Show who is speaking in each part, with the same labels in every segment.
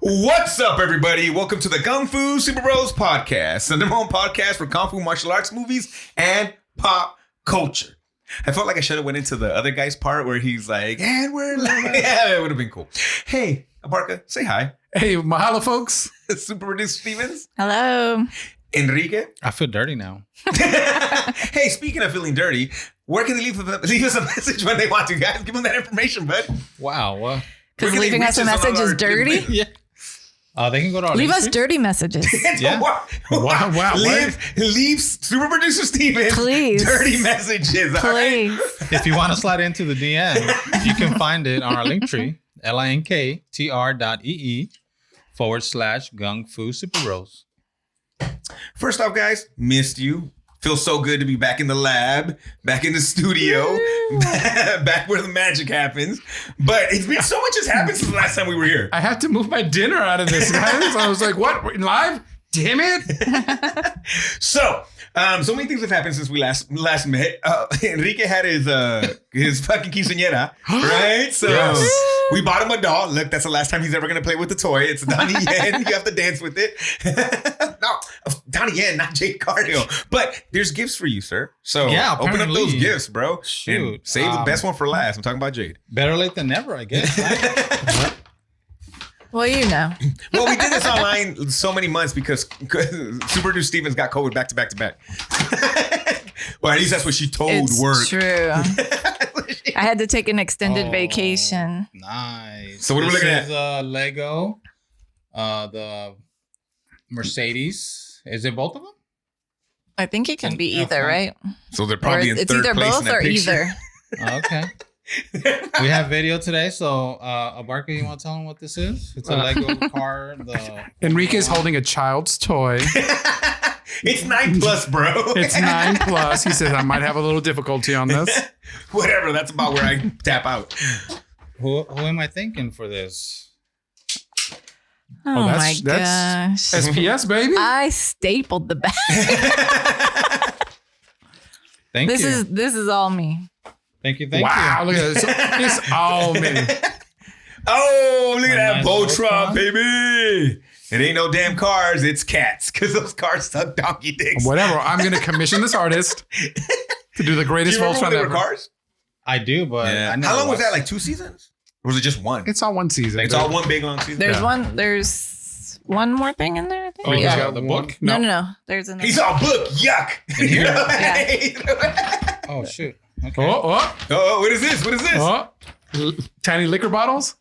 Speaker 1: What's up, everybody? Welcome to the Gung-Fu Super Bros podcast, the number one podcast for Kung Fu martial arts movies and pop culture. I felt like I should have went into the other guy's part where he's like, and we're live. Yeah, it would have been cool. Hey, Abarca, say hi.
Speaker 2: Hey, mahalo, folks.
Speaker 1: Super Producer Stevens.
Speaker 3: Hello.
Speaker 1: Enrique.
Speaker 4: I feel dirty now.
Speaker 1: Hey, speaking of feeling dirty, where can they leave us a message when they want to, guys? Give them that information, bud.
Speaker 4: Wow.
Speaker 3: Because leaving us a message is dirty?
Speaker 4: Yeah. They can go to our
Speaker 3: Leave us dirty messages.
Speaker 4: Yeah.
Speaker 2: Wow.
Speaker 1: Leave Super Producer Steven
Speaker 3: Please.
Speaker 1: dirty messages.
Speaker 3: Please.
Speaker 1: Right?
Speaker 4: If you want to slide into the DM, you can find it on our link tree, linktr.ee/Gung-Fu Super Bros.
Speaker 1: First off, guys, missed you. Feels so good to be back in the lab, back in the studio, back where the magic happens. But it's been so much has happened since the last time we were here.
Speaker 2: I had to move my dinner out of this, guys. I was like, what? We're live? Damn it.
Speaker 1: So many things have happened since we last met. Enrique had his fucking quinceañera, right? So we bought him a doll. Look, that's the last time he's ever going to play with the toy. It's Donnie Yen. You have to dance with it. No, Donnie Yen, not Jake Cardio. But there's gifts for you, sir. So open up those gifts, bro.
Speaker 4: Shoot.
Speaker 1: And save the best one for last. I'm talking about Jade.
Speaker 4: Better late than never, I guess. Right?
Speaker 3: Well, you know.
Speaker 1: Well, we did this online so many months because Super Producer Stevens got COVID back to back to back. Well, at least that's what she told
Speaker 3: It's
Speaker 1: work.
Speaker 3: true. I had to take an extended vacation.
Speaker 4: Nice.
Speaker 1: So what are we looking at?
Speaker 4: This is Lego, the Mercedes. Is it both of them?
Speaker 3: I think it can be
Speaker 4: And
Speaker 3: either,
Speaker 4: F1.
Speaker 3: right?
Speaker 1: So they're probably in
Speaker 3: it's
Speaker 1: third
Speaker 3: either
Speaker 1: place
Speaker 3: both
Speaker 1: in that
Speaker 3: or
Speaker 1: picture.
Speaker 3: either.
Speaker 4: Okay. We have video today, so Abarca, you want to tell them what this is? It's a Lego car.
Speaker 2: Enrique's holding a child's toy.
Speaker 1: It's 9+, bro.
Speaker 2: It's 9+. He says, I might have a little difficulty on this.
Speaker 1: Whatever. That's about where I tap out.
Speaker 4: Who am I thinking for this?
Speaker 3: Oh, my
Speaker 2: that's
Speaker 3: gosh.
Speaker 2: SPS, baby.
Speaker 3: I stapled the back.
Speaker 4: Thank you.
Speaker 3: This is all me.
Speaker 4: Thank you.
Speaker 2: Wow, look at this. It's all me.
Speaker 1: Oh, look at that
Speaker 4: nice
Speaker 1: Voltron,
Speaker 4: Voltron.
Speaker 1: baby. It ain't no damn cars. It's cats because those cars suck donkey dicks.
Speaker 2: Whatever. I'm going to commission this artist to do the
Speaker 1: Do
Speaker 2: greatest
Speaker 1: you remember
Speaker 2: Voltron
Speaker 1: when they were
Speaker 2: ever.
Speaker 1: cars?
Speaker 4: I do, but I never
Speaker 1: How long was
Speaker 4: watched-
Speaker 1: that? Like 2 seasons? Or was it just one?
Speaker 2: It's all one season.
Speaker 1: It's all one big long season?
Speaker 3: There's one more thing in there, I think.
Speaker 4: Oh,
Speaker 2: He's
Speaker 4: yeah.
Speaker 2: got
Speaker 4: The
Speaker 2: one-
Speaker 4: book?
Speaker 3: No. There's another.
Speaker 1: He's all book. Yuck.
Speaker 4: In here?
Speaker 3: Yeah.
Speaker 4: Oh shoot! Okay.
Speaker 1: Oh, what is this? What is this?
Speaker 2: Tiny liquor bottles.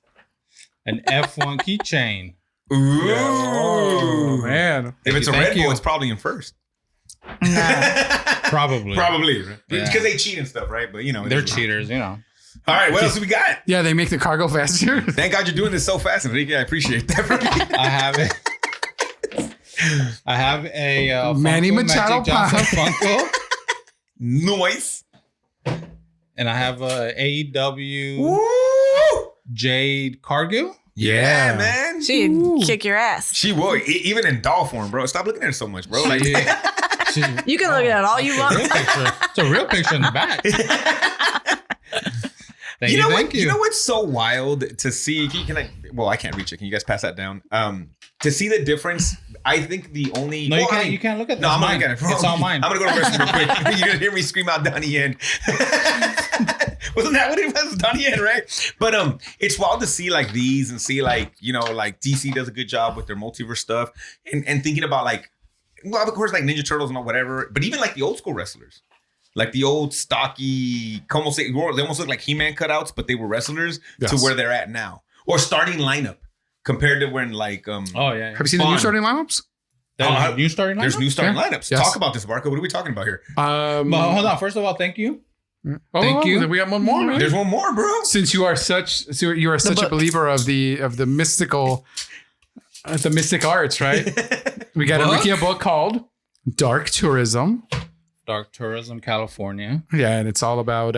Speaker 4: An F1 keychain.
Speaker 1: Ooh.
Speaker 2: Oh, man.
Speaker 1: If it's a
Speaker 4: Thank
Speaker 1: Red Bull,
Speaker 4: you.
Speaker 1: it's probably in first.
Speaker 4: Probably.
Speaker 1: Probably.
Speaker 4: Yeah.
Speaker 1: Because they cheat and stuff, right? But, you know.
Speaker 4: They're cheaters, you know.
Speaker 1: All right, what else do we got?
Speaker 2: Yeah, they make the cargo faster.
Speaker 1: Thank God you're doing this so fast, Enrique. I appreciate that from you.
Speaker 4: I have it. I have a
Speaker 2: Manny
Speaker 4: Funko
Speaker 2: Machado
Speaker 4: Magic Johnson
Speaker 2: pop.
Speaker 4: Funko,
Speaker 1: Noise.
Speaker 4: and I have a AEW
Speaker 1: Woo!
Speaker 4: Jade Cargill.
Speaker 1: Yeah, man.
Speaker 3: She'd kick your ass.
Speaker 1: She would. Even in doll form, bro. Stop looking at her so much, bro. Like,
Speaker 4: She's-
Speaker 3: You can look at it all you
Speaker 4: It's a real
Speaker 3: want.
Speaker 4: picture. It's a real picture in the back. Thank you.
Speaker 1: what? You know what's so wild to see? I can't reach it. Can you guys pass that down? To see the difference, I think the only.
Speaker 4: No, you can't look at that.
Speaker 1: No, I'm
Speaker 4: mine.
Speaker 1: gonna look at it.
Speaker 4: It's all mine.
Speaker 1: I'm gonna go to the restroom real quick. You're gonna hear me scream out Donnie Yen. Wasn't that what it was? Donnie Yen, right? But it's wild to see like these and see like, you know, like DC does a good job with their multiverse stuff and thinking about like, well, of course, like Ninja Turtles and all whatever, but even like the old school wrestlers. Like the old stocky, they almost look like He-Man cutouts, but they were wrestlers to where they're at now. Or starting lineup compared to when like
Speaker 4: Oh yeah.
Speaker 2: Have you seen the new starting lineups?
Speaker 4: There's new starting lineup?
Speaker 1: There's new starting
Speaker 2: Yeah.
Speaker 1: lineups.
Speaker 2: Yes.
Speaker 1: Talk about this, Barco. What are we talking about here?
Speaker 4: Well, hold on. First of all, thank you.
Speaker 2: Thank you. We got one more, man.
Speaker 1: There's one more, bro.
Speaker 2: Since you are such a believer of the mystical, the mystic arts, right? We got Enrique a book called Dark Tourism.
Speaker 4: Dark Tourism, California.
Speaker 2: Yeah, and it's all about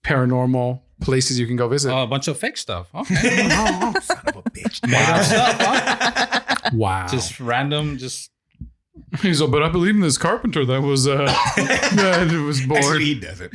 Speaker 2: paranormal places you can go visit.
Speaker 4: Oh, a bunch of fake stuff. Okay.
Speaker 1: Son of a bitch.
Speaker 4: Made up stuff, huh?
Speaker 2: Wow.
Speaker 4: Just random, just
Speaker 2: He's like, but I believe in this carpenter that was that was born.
Speaker 1: Actually, he doesn't.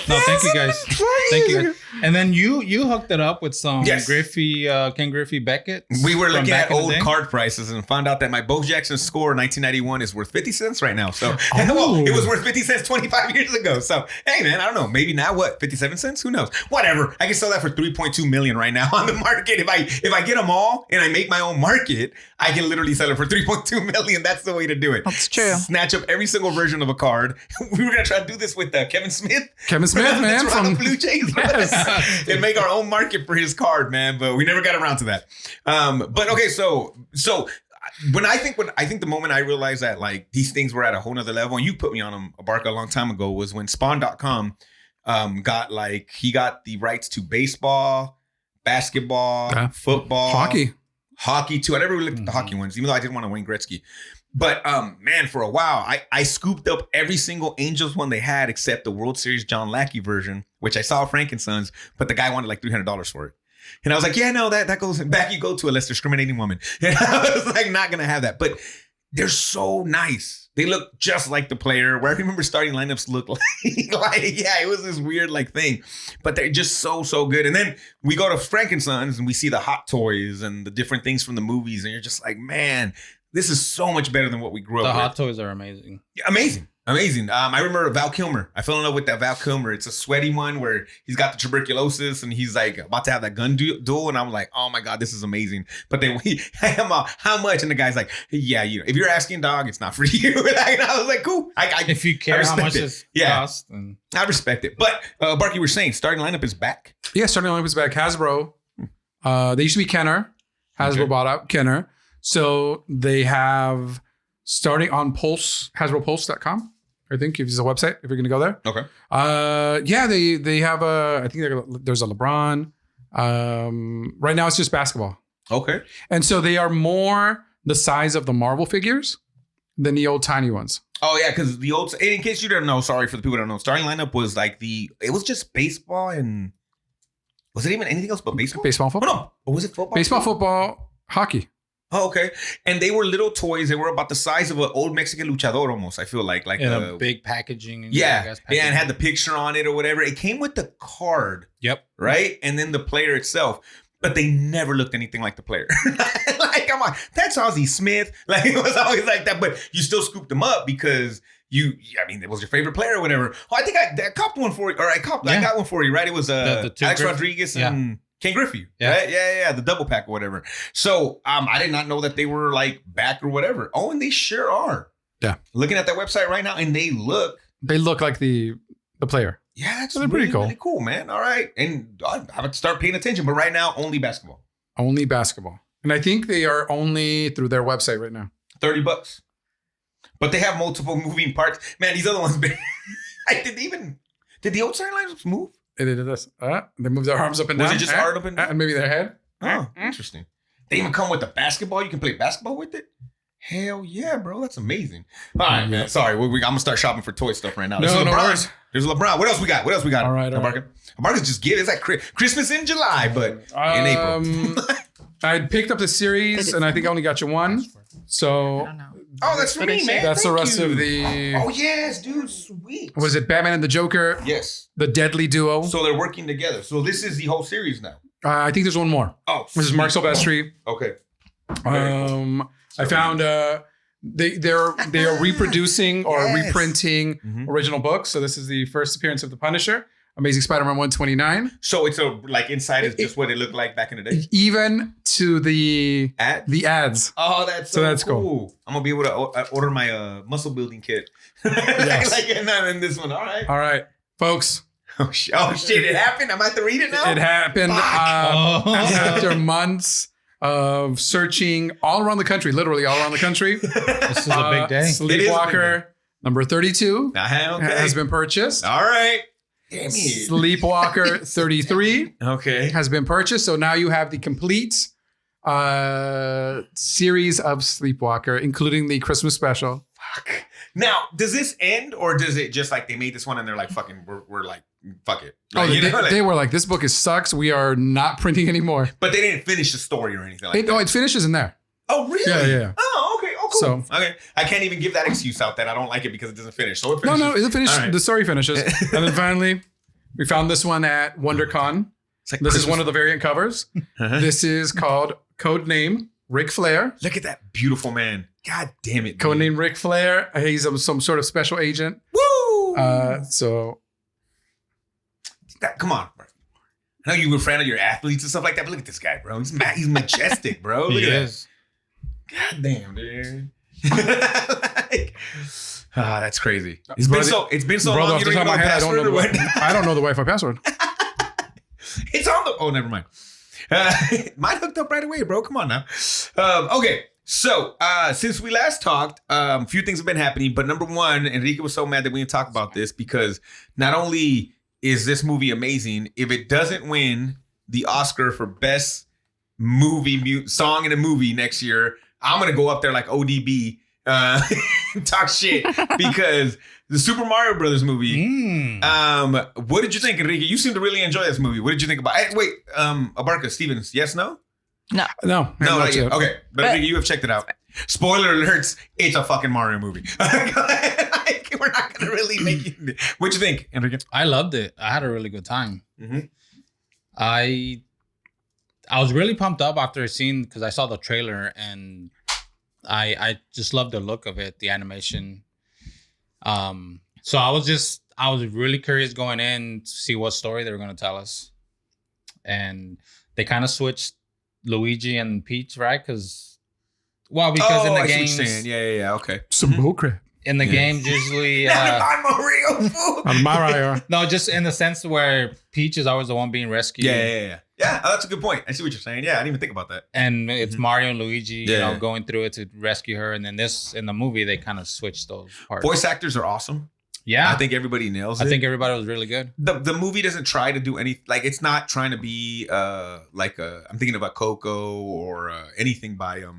Speaker 4: No, thank you guys. Thank you guys. And then you hooked it up with some
Speaker 1: Yes.
Speaker 4: Griffey, Ken Griffey Beckett.
Speaker 1: We were
Speaker 4: from
Speaker 1: looking
Speaker 4: back
Speaker 1: at
Speaker 4: in the
Speaker 1: old
Speaker 4: day.
Speaker 1: card prices and found out that my Bo Jackson score 1991 is worth 50 cents right now. So, well, it was worth 50 cents 25 years ago. So, hey, man, I don't know. Maybe now what? 57 cents? Who knows? Whatever. I can sell that for 3.2 million right now on the market. If I get them all and I make my own market, I can literally sell it for 3.2 million. That's the way to do it.
Speaker 3: That's true.
Speaker 1: Snatch up every single version of a card. We were gonna try to do this with Kevin Smith.
Speaker 2: Kevin Smith, man,
Speaker 1: from
Speaker 2: from
Speaker 1: Blue Jays.
Speaker 2: Yes.
Speaker 1: And make our own market for his card, man. But we never got around to that. But okay, so when I think the moment I realized that like these things were at a whole nother level, and you put me on them, Barca, a long time ago, was when Spawn.com got the rights to baseball, basketball, football, hockey too. I never really looked at the hockey ones, even though I didn't want to Wayne Gretzky. But man, for a while, I scooped up every single Angels one they had except the World Series John Lackey version, which I saw Frankensons, but the guy wanted like $300 for it. And I was like, yeah, no, that goes back. You go to a less discriminating woman. And I was like, not gonna have that. But they're so nice. They look just like the player. Where I remember starting lineups look like yeah, it was this weird like thing. But they're just so good. And then we go to Frankensons and we see the hot toys and the different things from the movies, and you're just like, man, this is so much better than what we grew up with.
Speaker 4: The hot toys are amazing.
Speaker 1: Yeah, amazing. I remember Val Kilmer. I fell in love with that Val Kilmer. It's a sweaty one where he's got the tuberculosis and he's like about to have that gun duel. And I'm like, oh my God, this is amazing. But then I'm all, how much? And the guy's like, yeah, if you're asking, dog, it's not for you. And I was like, cool.
Speaker 4: If you care how much it costs. Then...
Speaker 1: I respect it. But Barky, you were saying starting lineup is back.
Speaker 2: Yeah, starting lineup is back. Hasbro. They used to be Kenner. Hasbro bought out Kenner. So they have starting on Pulse, HasbroPulse.com. I think if it's a website, if you're going to go there.
Speaker 1: Okay.
Speaker 2: Yeah, they have I think there's a LeBron. Right now it's just basketball.
Speaker 1: Okay.
Speaker 2: And so they are more the size of the Marvel figures than the old tiny ones.
Speaker 1: Oh yeah, because the old, in case you don't know, sorry for the people that don't know, starting lineup was like it was just baseball and, was it even anything else but baseball?
Speaker 2: Baseball, football.
Speaker 1: Oh, no. Or was it football?
Speaker 2: Baseball, football, hockey.
Speaker 1: Oh, okay. And they were little toys. They were about the size of an old Mexican luchador almost, I feel like.
Speaker 4: In a big packaging.
Speaker 1: Yeah, and had the picture on it or whatever. It came with the card.
Speaker 4: Yep.
Speaker 1: Right? And then the player itself. But they never looked anything like the player. Like, come on. That's Ozzie Smith. Like, it was always like that. But you still scooped them up because it was your favorite player or whatever. Oh, I think I copped one for you. Or I got one for you, right? It was Alex Rodriguez and... Ken Griffey, right? Yeah, the double pack or whatever. So I did not know that they were like back or whatever. Oh, and they sure are.
Speaker 2: Yeah.
Speaker 1: Looking at that website right now, and they look
Speaker 2: like the player.
Speaker 1: Yeah, that's
Speaker 2: really, pretty cool.
Speaker 1: Really cool, man. All right. And I have to start paying attention. But right now, only basketball.
Speaker 2: Only basketball. And I think they are only through their website right now.
Speaker 1: $30. But they have multiple moving parts. Man, these other ones, did the old lineups move?
Speaker 2: It did this. They move their arms up and down.
Speaker 1: Was it just arm up and down?
Speaker 2: And maybe their head.
Speaker 1: Oh, interesting. They even come with the basketball. You can play basketball with it? Hell yeah, bro. That's amazing. All right, man. Sorry. I'm going to start shopping for toy stuff right now.
Speaker 2: No worries.
Speaker 1: There's LeBron. What else we got?
Speaker 2: All right.
Speaker 1: Marcus just give. It's like Christmas in July, but in April.
Speaker 2: I picked up the series, and I think I only got you one. So...
Speaker 3: I don't know.
Speaker 1: Oh, that's for me, man.
Speaker 2: That's the rest of the...
Speaker 1: Oh, yes, dude. Sweet.
Speaker 2: Was it Batman and the Joker?
Speaker 1: Yes.
Speaker 2: The Deadly Duo.
Speaker 1: So they're working together. So this is the whole series now.
Speaker 2: I think there's one more.
Speaker 1: Oh,
Speaker 2: this is Mark Silvestri.
Speaker 1: Okay.
Speaker 2: I found they are reproducing or reprinting original books. So this is the first appearance of the Punisher. Amazing Spider-Man 129.
Speaker 1: So it's inside is just what it looked like back in the day.
Speaker 2: Even to the ads.
Speaker 1: Oh, that's cool. I'm gonna be able to order my muscle building kit.
Speaker 2: Yes.
Speaker 1: in this one. All right,
Speaker 2: folks.
Speaker 1: Oh shit! It happened. I'm about to read it now.
Speaker 2: It happened after months of searching all around the country, literally all around the country.
Speaker 4: This is a big day.
Speaker 2: Sleepwalker number 32 has been purchased.
Speaker 1: All right.
Speaker 2: Sleepwalker 33 has been purchased. So now you have the complete series of Sleepwalker, including the Christmas special.
Speaker 1: Fuck. Now, does this end or does it just like they made this one and they're like, fucking, we're like, fuck it. Like,
Speaker 2: they were like, this book sucks. We are not printing anymore.
Speaker 1: But they didn't finish the story or anything like that.
Speaker 2: Oh, it finishes in there.
Speaker 1: Oh, really?
Speaker 2: Yeah.
Speaker 1: Oh, cool.
Speaker 2: So
Speaker 1: Okay. I can't even give that excuse out that I don't like it because it doesn't finish. So it
Speaker 2: no,
Speaker 1: finishes.
Speaker 2: it finished.
Speaker 1: All right.
Speaker 2: The story finishes, and then finally, we found this one at WonderCon.
Speaker 1: It's like
Speaker 2: This is
Speaker 1: Christmas.
Speaker 2: one of the variant covers.
Speaker 1: Uh-huh.
Speaker 2: This is called Codename Ric Flair.
Speaker 1: Look at that beautiful man. God damn it.
Speaker 2: Codename Ric Flair. He's some sort of special agent.
Speaker 1: Woo! Come on, bro. I know you were a fan of your athletes and stuff like that, but look at this guy, bro. He's majestic, bro. Look
Speaker 4: He
Speaker 1: at
Speaker 4: is.
Speaker 1: that. God damn, dude. That's crazy. It's been so
Speaker 2: Brother,
Speaker 1: long.
Speaker 2: off
Speaker 1: You
Speaker 2: the
Speaker 1: don't even
Speaker 2: top
Speaker 1: know
Speaker 2: of my head, I
Speaker 1: password
Speaker 2: don't know
Speaker 1: or what?
Speaker 2: I don't know the Wi-Fi password.
Speaker 1: It's on the. Oh, never mind. Mine hooked up right away, bro. Come on now. Okay, so since we last talked, a few things have been happening. But number one, Enrique was so mad that we didn't talk about this because not only is this movie amazing, if it doesn't win the Oscar for best movie song in a movie next year, I'm gonna go up there like ODB, talk shit because the Super Mario Brothers movie. What did you think, Enrique? You seem to really enjoy this movie. What did you think about it? Wait, Abarca, Stevens, yes, no?
Speaker 3: No.
Speaker 2: No,
Speaker 1: Not yet.
Speaker 2: yet.
Speaker 1: Okay, but Enrique, you have checked it out. Spoiler alerts, it's a fucking Mario movie. We're not gonna really make it. What'd you think, Enrique?
Speaker 4: I loved it. I had a really good time.
Speaker 1: Mm-hmm.
Speaker 4: I was really pumped up after seeing because I saw the trailer and I just loved the look of it, the animation. So I was really curious going in to see what story they were going to tell us, and they kind of switched Luigi and Peach, right? Because in the
Speaker 1: I see what you're
Speaker 4: games,
Speaker 1: saying. Yeah, okay.
Speaker 2: Some bullcrap.
Speaker 4: in the games usually.
Speaker 1: I'm Mario. Fool.
Speaker 2: On Mario.
Speaker 4: No, just in the sense where Peach is always the one being rescued.
Speaker 1: Yeah. Oh, that's a good point. I see what you're saying. Yeah, I didn't even think about that.
Speaker 4: And it's Mario and Luigi,
Speaker 1: Yeah.
Speaker 4: going through it to rescue her. And then in the movie, they kind of switched those parts.
Speaker 1: Voice actors are awesome.
Speaker 4: Yeah.
Speaker 1: I think everybody nails it.
Speaker 4: I think everybody was really good.
Speaker 1: The movie doesn't try to do any like it's not trying to be I'm thinking about Coco or anything by oh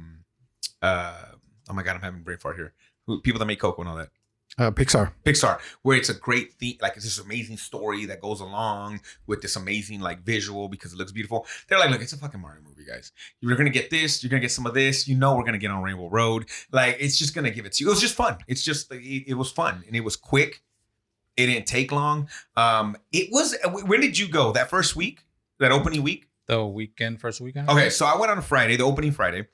Speaker 1: my god, I'm having a brain fart here. People that make Coco and all that.
Speaker 2: Pixar.
Speaker 1: Where it's a great theme, like it's this amazing story that goes along with this amazing like visual because it looks beautiful. They're like, look, it's a fucking Mario movie, guys. You're gonna get this, you're gonna get some of this. We're gonna get on Rainbow Road. Like it's just gonna give it to you. It was just fun. It's just it was fun and it was quick. It didn't take long. It was. When did you go? That first week, that opening week.
Speaker 4: First weekend.
Speaker 1: Okay, so I went on a Friday, the opening Friday,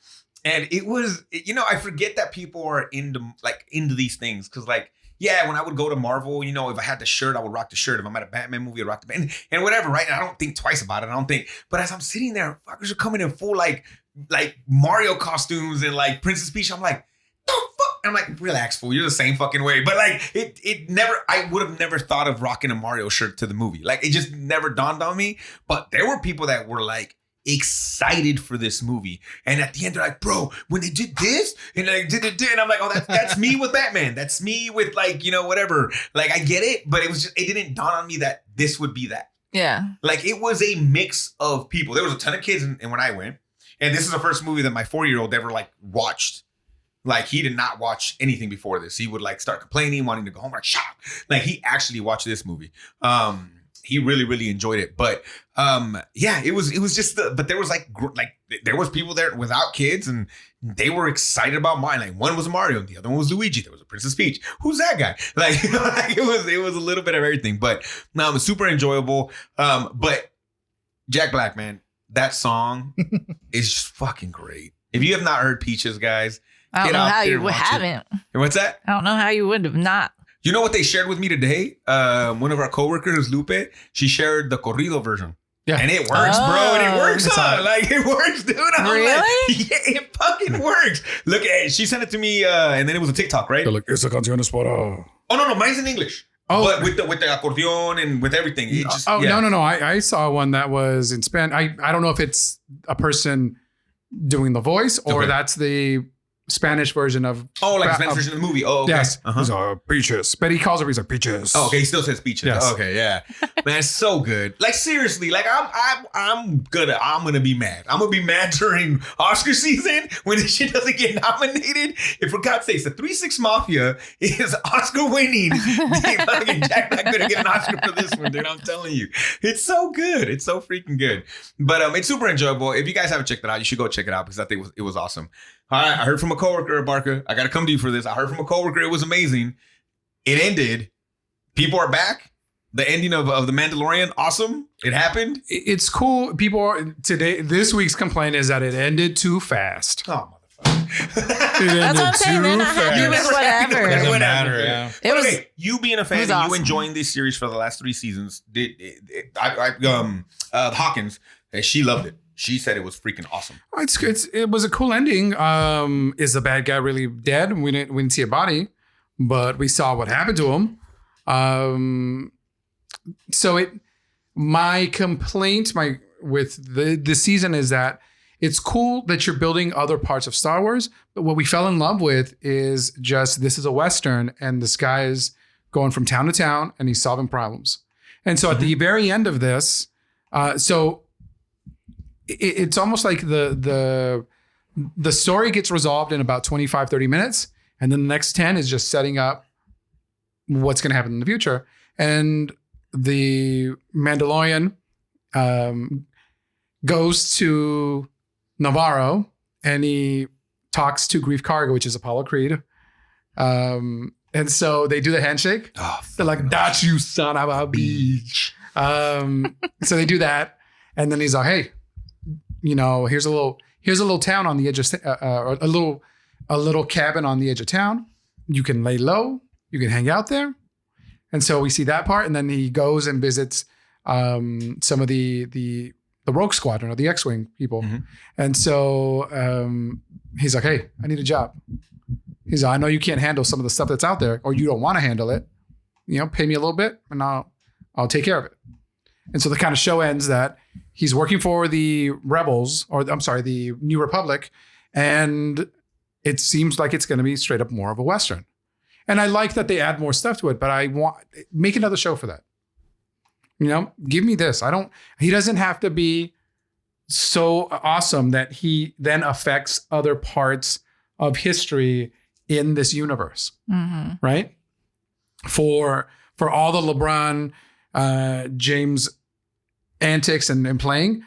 Speaker 1: and it was, I forget that people are into these things because, like, yeah, when I would go to Marvel, if I had the shirt, I would rock the shirt. If I'm at a Batman movie, I'd rock the Batman and whatever, right? And I don't think twice about it. But as I'm sitting there, fuckers are coming in full like Mario costumes and like Princess Peach. I'm like, the fuck? I'm like, relax, fool. You're the same fucking way. But like, it never. I would have never thought of rocking a Mario shirt to the movie. Like, it just never dawned on me. But there were people that were like excited for this movie, and at the end they're like, bro, when they did this and they did it, and I'm like, oh, that's me with Batman. That's me with like whatever. Like I get it, but it didn't dawn on me that this would be that.
Speaker 3: Yeah,
Speaker 1: like it was a mix of people. There was a ton of kids, and when I went, and this is the first movie that my 4-year-old ever like watched. Like he did not watch anything before this. He would like start complaining, wanting to go home, like shut up. Like he actually watched this movie. He really, really enjoyed it. But yeah, it was just but there was like there was people there without kids and they were excited about mine. Like one was Mario, the other one was Luigi. There was a Princess Peach. Who's that guy? Like, it was a little bit of everything, but no, it was super enjoyable. But Jack Black, man, that song is just fucking great. If you have not heard Peaches, guys,
Speaker 3: I don't know how you haven't.
Speaker 1: And what's that?
Speaker 3: I don't know how you would have not.
Speaker 1: You know what they shared with me today? One of our coworkers, Lupe, she shared the corrido version.
Speaker 2: Yeah.
Speaker 1: And it works, bro. And it works, huh? Like, it works, dude. I'm
Speaker 3: Really?
Speaker 1: Like, yeah, it fucking works. Look, she sent it to me, and then it was a TikTok, right?
Speaker 2: They're like, esa canción es para...
Speaker 1: Oh, no, mine's in English.
Speaker 2: Oh.
Speaker 1: But with the accordion and with everything. It just, yeah.
Speaker 2: No. I saw one that was in Spanish. I don't know if it's a person doing the voice or that's the Spanish version of...
Speaker 1: Oh, like the Spanish version of the movie. Oh, okay.
Speaker 2: Yes. He's Peaches. But he calls her, he's like, Peaches.
Speaker 1: Oh, okay. He still says Peaches.
Speaker 2: Yes.
Speaker 1: Okay, yeah. Man, it's so good. Like seriously, like I'm gonna be mad. I'm gonna be mad during Oscar season when this shit doesn't get nominated. If for God's sakes, the 3-6 Mafia is Oscar winning, fucking Jack Black gonna get an Oscar for this one, dude. I'm telling you, it's so good. It's so freaking good. But it's super enjoyable. If you guys haven't checked it out, you should go check it out because I think it was awesome. All right, I heard from a coworker, Barca. I gotta come to you for this. I heard from a coworker. It was amazing. It ended. People are back. The ending of The Mandalorian, awesome. It happened.
Speaker 2: It's cool. People are today. This week's complaint is that it ended too fast.
Speaker 1: Oh, motherfucker.
Speaker 3: That's what I'm saying. They're not happy with whatever.
Speaker 4: Doesn't matter, yeah.
Speaker 3: It was,
Speaker 1: okay, you being a fan, and
Speaker 3: awesome.
Speaker 1: you enjoying this series for the last 3 seasons. Hawkins, she loved it. She said it was freaking awesome.
Speaker 2: It was a cool ending. Is the bad guy really dead? We didn't see a body, but we saw what happened to him. My complaint with the season is that it's cool that you're building other parts of Star Wars, but what we fell in love with is just this is a Western and this guy is going from town to town and he's solving problems. And so at the very end of this, it's almost like the story gets resolved in about 25, 30 minutes. And then the next 10 is just setting up what's going to happen in the future. And the Mandalorian goes to Navarro and he talks to Grief Karga, which is Apollo Creed. And so they do the handshake.
Speaker 1: Oh,
Speaker 2: They're like, "That's you, son of a bitch." So they do that. And then he's like, "Hey, here's a little town on the edge of a little cabin on the edge of town. You can lay low. You can hang out there." And so we see that part, and then he goes and visits some of the Rogue Squadron or the X-Wing people. Mm-hmm. And so he's like, "Hey, I need a job." He's like, "I know you can't handle some of the stuff that's out there, or you don't want to handle it. Pay me a little bit, and I'll take care of it." And so the kind of show ends that he's working for the rebels, or I'm sorry, the New Republic, and it seems like it's going to be straight up more of a Western. And I like that they add more stuff to it, but I want make another show for that. Give me this. He doesn't have to be so awesome that he then affects other parts of history in this universe. Mm-hmm. Right? For all the LeBron James antics and playing,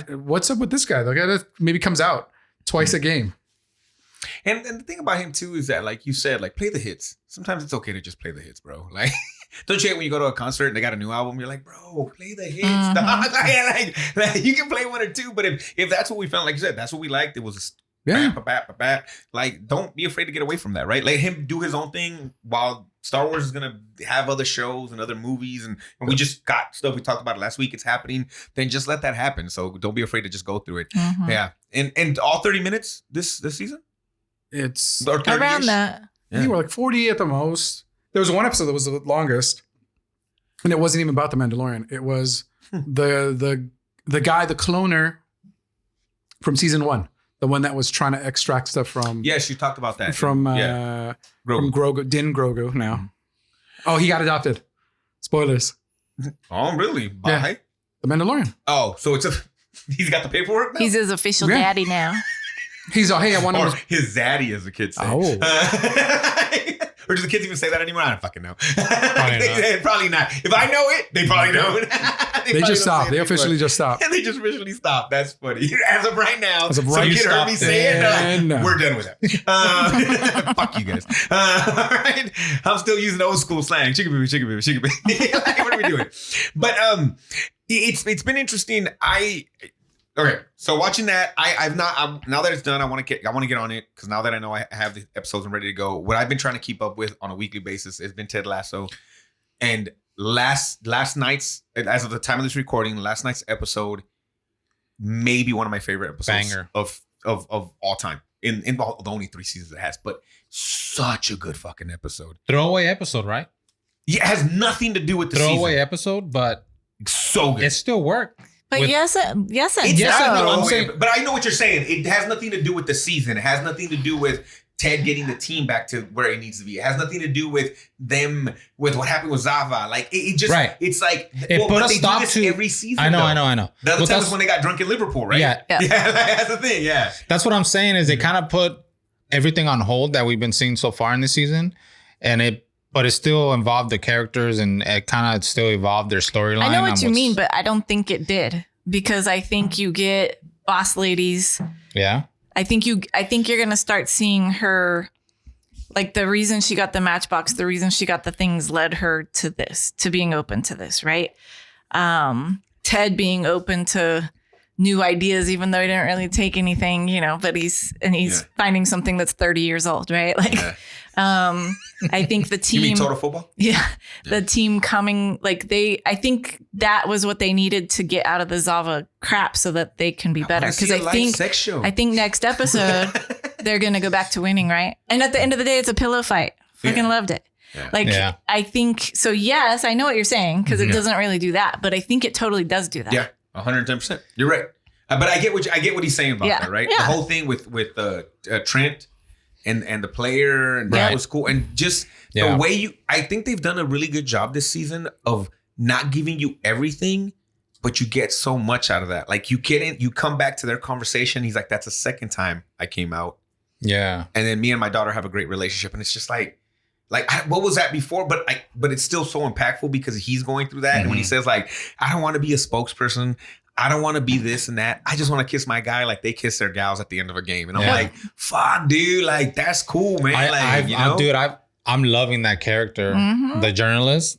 Speaker 2: what's up with this guy? The guy that maybe comes out twice a game.
Speaker 1: And the thing about him too is that, like you said, like play the hits. Sometimes it's okay to just play the hits, bro. Like, don't you hate when you go to a concert and they got a new album? You're like, bro, play the hits. Mm-hmm. like, you can play one or two, but if that's what we felt, like you said, that's what we liked. It was like, don't be afraid to get away from that, right? Let him do his own thing while Star Wars is gonna have other shows and other movies, and we just got stuff we talked about last week. It's happening. Then just let that happen. So don't be afraid to just go through it. Mm-hmm. Yeah, and all 30 minutes this season.
Speaker 2: It's
Speaker 3: around that.
Speaker 2: I think we're like 40 at the most. There was one episode that was the longest, and it wasn't even about the Mandalorian. It was the guy, the cloner from season 1, the one that was trying to extract stuff from.
Speaker 1: Yes, you talked about that
Speaker 2: from Grogu, Din Grogu. Now, oh, he got adopted. Spoilers.
Speaker 1: Oh, really? Bye.
Speaker 2: Yeah. The Mandalorian.
Speaker 1: Oh, so he's got the paperwork now?
Speaker 3: He's his official daddy now.
Speaker 2: He's hey, I want
Speaker 1: to. Or his zaddy, as the kids say.
Speaker 2: Oh.
Speaker 1: Or do the kids even say that anymore? I don't fucking know.
Speaker 2: Probably,
Speaker 1: probably not. If I know it, they probably don't.
Speaker 2: They just stopped. They officially just stopped.
Speaker 1: And they just officially stopped. That's funny. As of right now,
Speaker 2: some kid heard
Speaker 1: me say it. We're done with that. Fuck you guys. All right. I'm still using old school slang. Chicka baby. Like, what are we doing? But it's been interesting. Okay, so watching that, now that it's done, I want to get on it because now that I know I have the episodes and ready to go. What I've been trying to keep up with on a weekly basis has been Ted Lasso, and last night's, as of the time of this recording, last night's episode, maybe one of my favorite episodes of all time in the only 3 seasons it has, but such a good fucking episode.
Speaker 4: Throwaway episode, right?
Speaker 1: Yeah, it has nothing to do with the
Speaker 4: throwaway
Speaker 1: season.
Speaker 4: Episode, but
Speaker 1: so good.
Speaker 4: It still worked.
Speaker 3: But yes, and
Speaker 1: no.
Speaker 3: no.
Speaker 1: But I know what you're saying. It has nothing to do with the season. It has nothing to do with Ted getting the team back to where it needs to be. It has nothing to do with them, with what happened with Zava. Like it just, it's like,
Speaker 4: it put a stop to
Speaker 1: every season.
Speaker 4: I know.
Speaker 1: The other time was when they got drunk in Liverpool, right?
Speaker 4: Yeah.
Speaker 1: That's the thing. Yeah.
Speaker 4: That's what I'm saying is they kind of put everything on hold that we've been seeing so far in this season, but it still involved the characters and it kind of still evolved their storyline.
Speaker 3: I know what you mean, but I don't think it did because I think you get boss ladies.
Speaker 4: Yeah.
Speaker 3: I think you're going to start seeing her, like the reason she got the Matchbox, the reason she got the things led her to this, to being open to this, right? Ted being open to new ideas, even though he didn't really take anything, but he's finding something that's 30 years old, right? Like, I think the team.
Speaker 1: You mean Total Football?
Speaker 3: Yeah. The team coming, I think that was what they needed to get out of the Zava crap so that they can be better. Because I think next episode, they're going to go back to winning, right? And at the end of the day, it's a pillow fight. Freaking loved it. Yeah. I think, so yes, I know what you're saying because it doesn't really do that, but I think it totally does do that.
Speaker 1: Yeah. 110%. You're right. But I get what he's saying about that, right? Yeah. The whole thing with Trent and the player, and that was cool. And just the way I think they've done a really good job this season of not giving you everything, but you get so much out of that. Like you come back to their conversation. He's like, that's the second time I came out.
Speaker 4: Yeah.
Speaker 1: And then me and my daughter have a great relationship. And it's just what was that before? But it's still so impactful because he's going through that. And when he says I don't want to be a spokesperson, I don't want to be this and that. I just want to kiss my guy like they kiss their gals at the end of a game. And I'm like, fuck, dude, like that's cool, man.
Speaker 4: I'm loving that character, the journalist.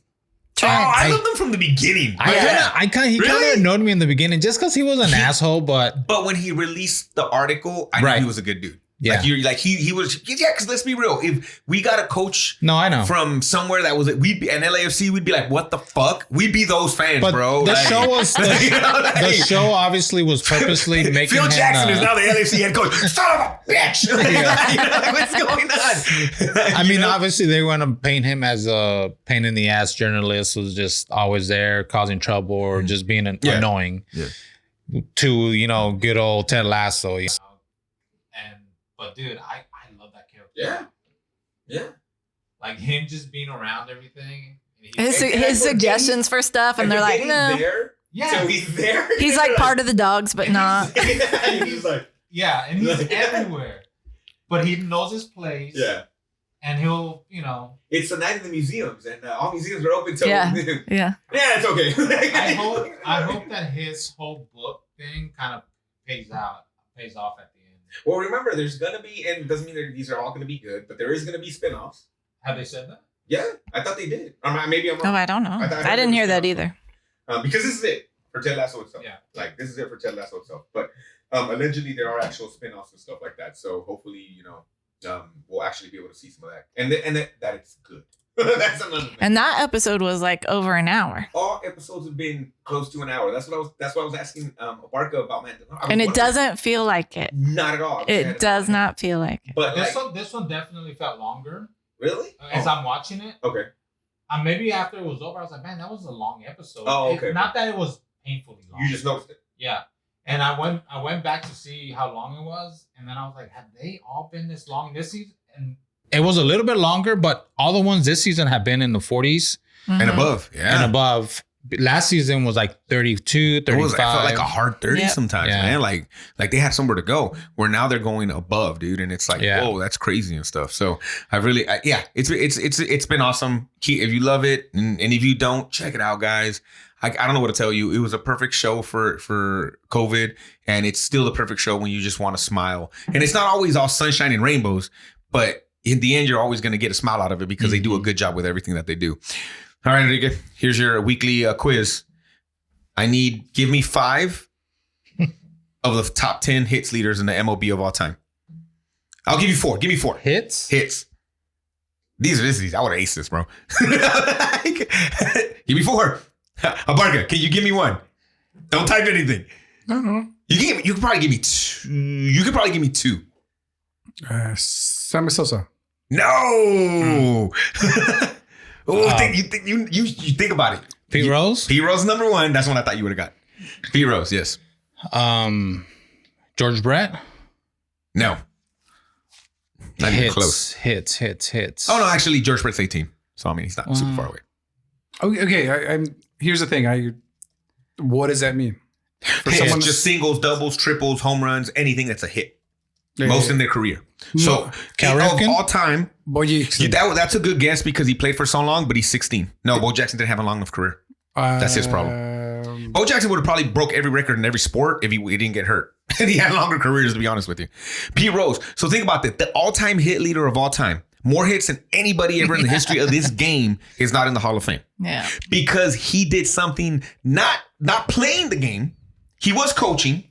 Speaker 1: I loved him from the beginning.
Speaker 4: He kind of annoyed me in the beginning just because he was an asshole. But
Speaker 1: when he released the article, I knew he was a good dude.
Speaker 4: Yeah,
Speaker 1: he was. Yeah, because let's be real. If we got a coach,
Speaker 4: I know
Speaker 1: from somewhere that was we'd be an LAFC, we'd be like, what the fuck? We'd be those fans,
Speaker 4: but
Speaker 1: bro.
Speaker 4: The show was the show obviously was purposely making
Speaker 1: Phil Jackson is now the LAFC head coach. Son of a bitch! What's going on?
Speaker 4: I mean, obviously they want to paint him as a pain in the ass journalist who's just always there causing trouble or just being annoying. Yeah. To good old Ted Lasso. But dude, I love that character. Yeah. Like him just being around everything.
Speaker 3: His suggestions for stuff, and they're like, no.
Speaker 1: So he's there.
Speaker 3: He's like part of the dogs, but not.
Speaker 1: He's like,
Speaker 4: and he's everywhere. But he knows his place.
Speaker 1: Yeah.
Speaker 4: And he'll,
Speaker 1: It's the night of the museums, and all museums are open till
Speaker 3: yeah,
Speaker 1: it's okay.
Speaker 4: I hope that his whole book thing kind of pays off at the end.
Speaker 1: Well, remember, there's going to be, and it doesn't mean that these are all going to be good, but there is going to be spinoffs.
Speaker 4: Have they said that?
Speaker 1: Yeah, I thought they did. Maybe I'm wrong.
Speaker 3: Oh, I don't know. I didn't hear that either.
Speaker 1: Because this is it for Ted Lasso itself.
Speaker 4: Yeah.
Speaker 1: Like, this is it for Ted Lasso itself. But allegedly, there are actual spinoffs and stuff like that. So hopefully, we'll actually be able to see some of that. And that it's good. That's another thing.
Speaker 3: And that episode was like over an hour.
Speaker 1: All episodes have been close to an hour. That's why I was asking Barca about, man.
Speaker 3: And it doesn't feel like it.
Speaker 1: Not at all.
Speaker 3: It does not feel like it.
Speaker 4: But this one definitely felt longer.
Speaker 1: Really?
Speaker 4: As I'm watching it.
Speaker 1: Okay.
Speaker 4: Maybe after it was over, I was like, man, that was a long episode.
Speaker 1: Oh, okay.
Speaker 4: Not that it was painfully long.
Speaker 1: You just noticed it.
Speaker 4: Yeah. And I went back to see how long it was, and then I was like, have they all been this long this season? And it was a little bit longer, but all the ones this season have been in the 40s.
Speaker 1: And above. Yeah.
Speaker 4: And above. Last season was like 32, 35.
Speaker 1: I felt like a hard 30 sometimes, man. Like they had somewhere to go. Where now they're going above, dude. And it's like, whoa, that's crazy and stuff. So I really, it's been awesome. If you love it, and if you don't, check it out, guys. I don't know what to tell you. It was a perfect show for COVID, and it's still the perfect show when you just want to smile. And it's not always all sunshine and rainbows, but in the end, you're always going to get a smile out of it because they do a good job with everything that they do. All right, Enrique, here's your weekly quiz. Give me 5 of the top 10 hits leaders in the MLB of all time. I'll give you 4. Give me 4.
Speaker 4: Hits?
Speaker 1: These are I would have aced this, bro. Give me 4. Abarca, can you give me 1? Don't type anything.
Speaker 2: I don't know.
Speaker 1: You could probably give me 2. You could probably give me 2.
Speaker 2: Sammy Sosa.
Speaker 1: No. You think about it.
Speaker 4: Pete Rose?
Speaker 1: Pete Rose number 1. That's one I thought you would have got. Pete Rose, yes.
Speaker 4: George Brett?
Speaker 1: No. Not even close.
Speaker 4: Hits.
Speaker 1: Oh no, actually, George Brett's 18. So I mean, he's not super far away.
Speaker 2: Okay. Here's the thing. What does that mean? For
Speaker 1: Someone just singles, doubles, triples, home runs, anything that's a hit. Most in their career. So of all time,
Speaker 2: Bo Jackson.
Speaker 1: that's a good guess because he played for so long, but he's 16. No, Bo Jackson didn't have a long enough career. That's his problem. Bo Jackson would have probably broke every record in every sport if he didn't get hurt. And he had longer careers, to be honest with you. Pete Rose. So think about this. The all-time hit leader of all time. More hits than anybody ever in the history of this game is not in the Hall of Fame.
Speaker 3: Yeah.
Speaker 1: Because he did something not playing the game. He was coaching.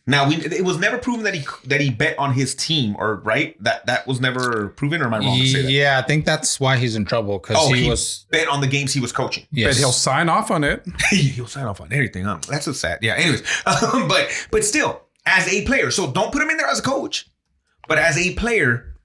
Speaker 1: Now it was never proven that he bet on his team, or right? That was never proven, or am I wrong to say that?
Speaker 4: Yeah, I think that's why he's in trouble, because he was
Speaker 1: bet on the games he was coaching.
Speaker 2: Yes. But he'll sign off on it.
Speaker 1: He'll sign off on everything. That's so sad. Yeah. Anyways, but still, as a player, so don't put him in there as a coach, but as a player,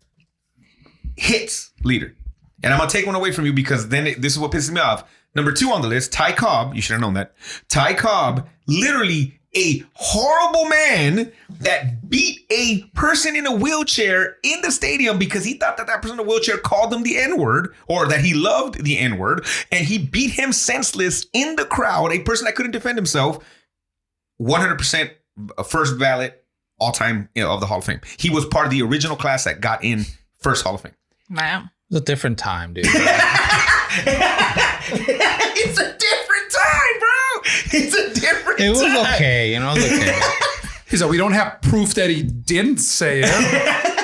Speaker 1: hits leader. And I'm gonna take one away from you because then this is what pisses me off. Number 2 on the list, Ty Cobb. You should have known that. Ty Cobb, literally a horrible man that beat a person in a wheelchair in the stadium because he thought that person in a wheelchair called him the N-word, or that he loved the N-word, and he beat him senseless in the crowd, a person that couldn't defend himself. 100% first ballot all time of the Hall of Fame. He was part of the original class that got in first Hall of Fame.
Speaker 3: Wow.
Speaker 4: It's a different time, dude.
Speaker 1: It's a different time, bro. It's a different time.
Speaker 4: It was okay. It was okay.
Speaker 2: He said, we don't have proof that he didn't say it.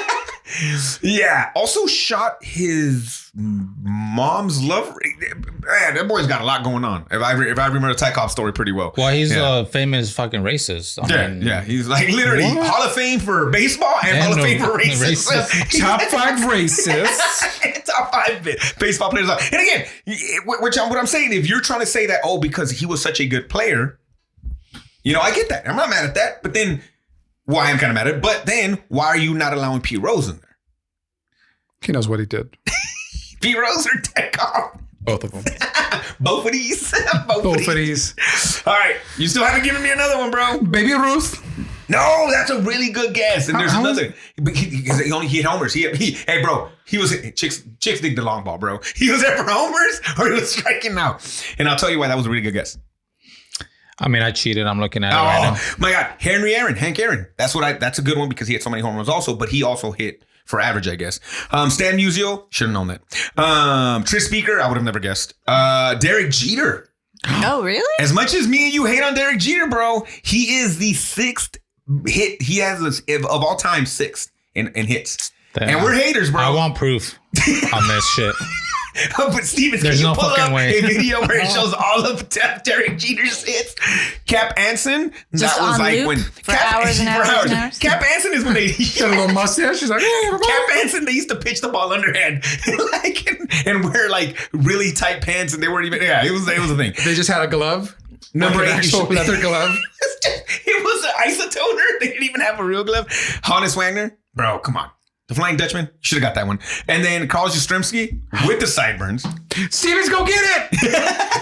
Speaker 1: Yeah. Also shot his mom's love. Man, that boy's got a lot going on. If I remember the Ty Cobb story pretty well.
Speaker 4: Well, he's a famous fucking racist. I mean,
Speaker 1: yeah. He's like literally Hall of Fame for baseball and Hall of Fame for racist.
Speaker 2: Top 5 racists.
Speaker 1: Top 5 baseball players. And again, what I'm saying, if you're trying to say that, because he was such a good player, I get that. I'm not mad at that. But then, why I'm kind of mad at it. But then, why are you not allowing Pete Rose in there?
Speaker 2: He knows what he did.
Speaker 1: Pete Rose or Ty Cobb?
Speaker 2: Both of them.
Speaker 1: Both of these.
Speaker 2: Both of these.
Speaker 1: All right. You still haven't given me another one, bro.
Speaker 2: Baby Ruth.
Speaker 1: No, that's a really good guess. And there's another. He only hit homers. Hey, bro. He was chicks dig the long ball, bro. He was there for homers or he was striking out. And I'll tell you why that was a really good guess.
Speaker 4: I mean, I cheated. I'm looking at it right now.
Speaker 1: My God. Hank Aaron. That's a good one because he hit so many home runs also, but he also hit for average, I guess. Stan Musial, should have known that. Tris Speaker, I would have never guessed. Derek Jeter.
Speaker 3: Oh, really?
Speaker 1: As much as me and you hate on Derek Jeter, bro, he is the 6th hit. He has this, of all time, 6th in hits.
Speaker 4: Damn.
Speaker 1: And we're haters, bro.
Speaker 4: I want proof on this shit.
Speaker 1: But Steven, can you pull up a video where it shows all of Derek Jeter's hits? Cap Anson,
Speaker 3: just that was like when for hours and hours.
Speaker 1: Cap Anson is when they
Speaker 2: got a little mustache. She's like,
Speaker 1: Cap Anson. They used to pitch the ball underhand, and wear like really tight pants, and they weren't even. Yeah, it was a thing.
Speaker 2: They just had a glove.
Speaker 1: Number 8,
Speaker 2: actual leather glove.
Speaker 1: It was an isotoner. They didn't even have a real glove. Hannes Wagner, bro, come on. The Flying Dutchman, should have got that one. And then Carl Yastrzemski with the sideburns.
Speaker 2: Stevens, go get it!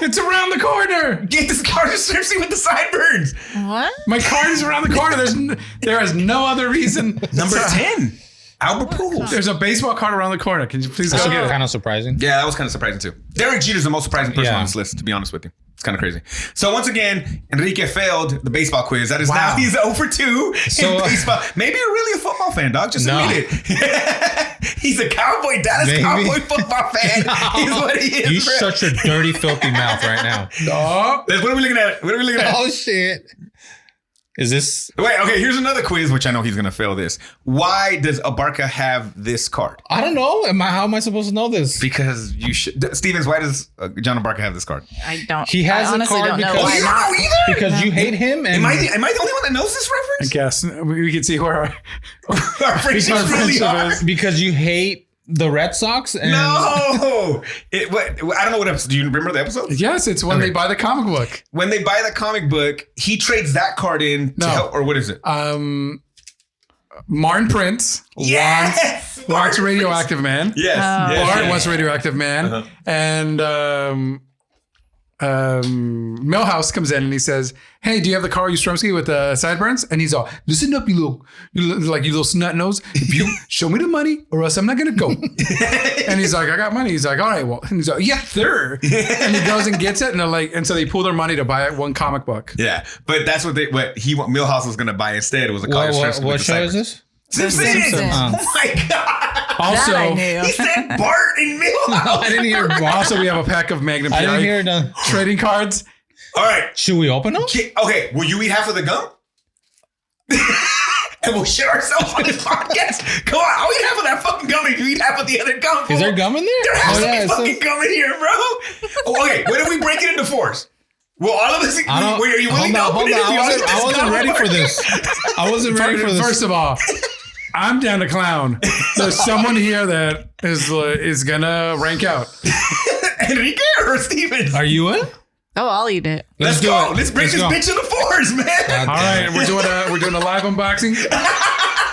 Speaker 2: It's around the corner.
Speaker 1: Get this Carl Yastrzemski with the sideburns.
Speaker 3: What?
Speaker 2: My card is around the corner. There is no other reason.
Speaker 1: Number 10, Albert Pujols.
Speaker 2: There's a baseball card around the corner. Can you please go get it?
Speaker 4: Kind of surprising.
Speaker 1: Yeah, that was kind of surprising too. Derek Jeter's the most surprising person on this list, to be honest with you. It's kind of crazy. So once again, Enrique failed the baseball quiz. That is now he's 0 for 2 in baseball. Maybe you're really a football fan, dog. Just admit it. He's a Dallas Cowboy football fan. He's what he is.
Speaker 4: You shut your dirty, filthy mouth right now.
Speaker 1: What are we looking at?
Speaker 4: Oh, shit. Is this?
Speaker 1: Wait, okay, here's another quiz, which I know he's going to fail this. Why does Abarca have this card?
Speaker 4: I don't know. How am I supposed to know this?
Speaker 1: Because you should. Stevens, why does John Abarca have this card?
Speaker 3: I don't.
Speaker 4: He has a card because.
Speaker 1: Oh, you don't know either?
Speaker 4: Because you hate him. And
Speaker 1: am I the only one that knows this reference?
Speaker 2: I guess. We can see where
Speaker 1: our friendship really are.
Speaker 4: Because you hate the Red Sox? And
Speaker 1: no! I don't know what episode. Do you remember the episode?
Speaker 2: Yes, it's when they buy the comic book.
Speaker 1: When they buy the comic book, he trades that card in to help, or what is it?
Speaker 2: Martin Prince wants Radioactive Man.
Speaker 1: Yes.
Speaker 2: Bart wants Radioactive Man. And Millhouse comes in and he says, "Hey, do you have the car Ustromsky with sideburns?" And he's all, "Listen up, you little snot nose. If you show me the money, or else I'm not gonna go." And he's like, "I got money." He's like, "All right, well," and he's like, "Yes, sir." And he goes and gets it, and they're like, and so they pull their money to buy one comic book.
Speaker 1: Yeah, but that's what Millhouse was gonna buy instead. It was a car.
Speaker 4: What show is this?
Speaker 1: Simpsons. Oh my god.
Speaker 2: Also,
Speaker 3: That I knew.
Speaker 1: He said Bart and Millhouse.
Speaker 4: I didn't hear.
Speaker 2: also we have a pack of Magnum
Speaker 4: I didn't
Speaker 2: PI
Speaker 4: hear the.
Speaker 2: trading cards.
Speaker 1: All right.
Speaker 4: Should we open them?
Speaker 1: Okay, will you eat half of the gum? And we'll shit ourselves on this podcast. Come on, I'll eat half of that fucking gum if you eat half of the other gum.
Speaker 4: Is there gum in there?
Speaker 1: There has to be
Speaker 4: it
Speaker 1: fucking
Speaker 4: says-
Speaker 1: gum in here, bro. Oh, okay, when do we break it into fours? Well, all of us. Wait, are you willing to open it?
Speaker 4: I wasn't ready for this. I wasn't ready for this.
Speaker 2: First of all, I'm down to clown. There's someone here that is gonna rank out.
Speaker 1: Enrique or Steven?
Speaker 4: Are you in?
Speaker 3: Oh, I'll eat it.
Speaker 1: Let's
Speaker 4: do
Speaker 1: go.
Speaker 4: it.
Speaker 1: Let's break
Speaker 4: Let's
Speaker 1: this
Speaker 4: go.
Speaker 1: bitch into fours, man.
Speaker 2: All right, we're doing a live unboxing.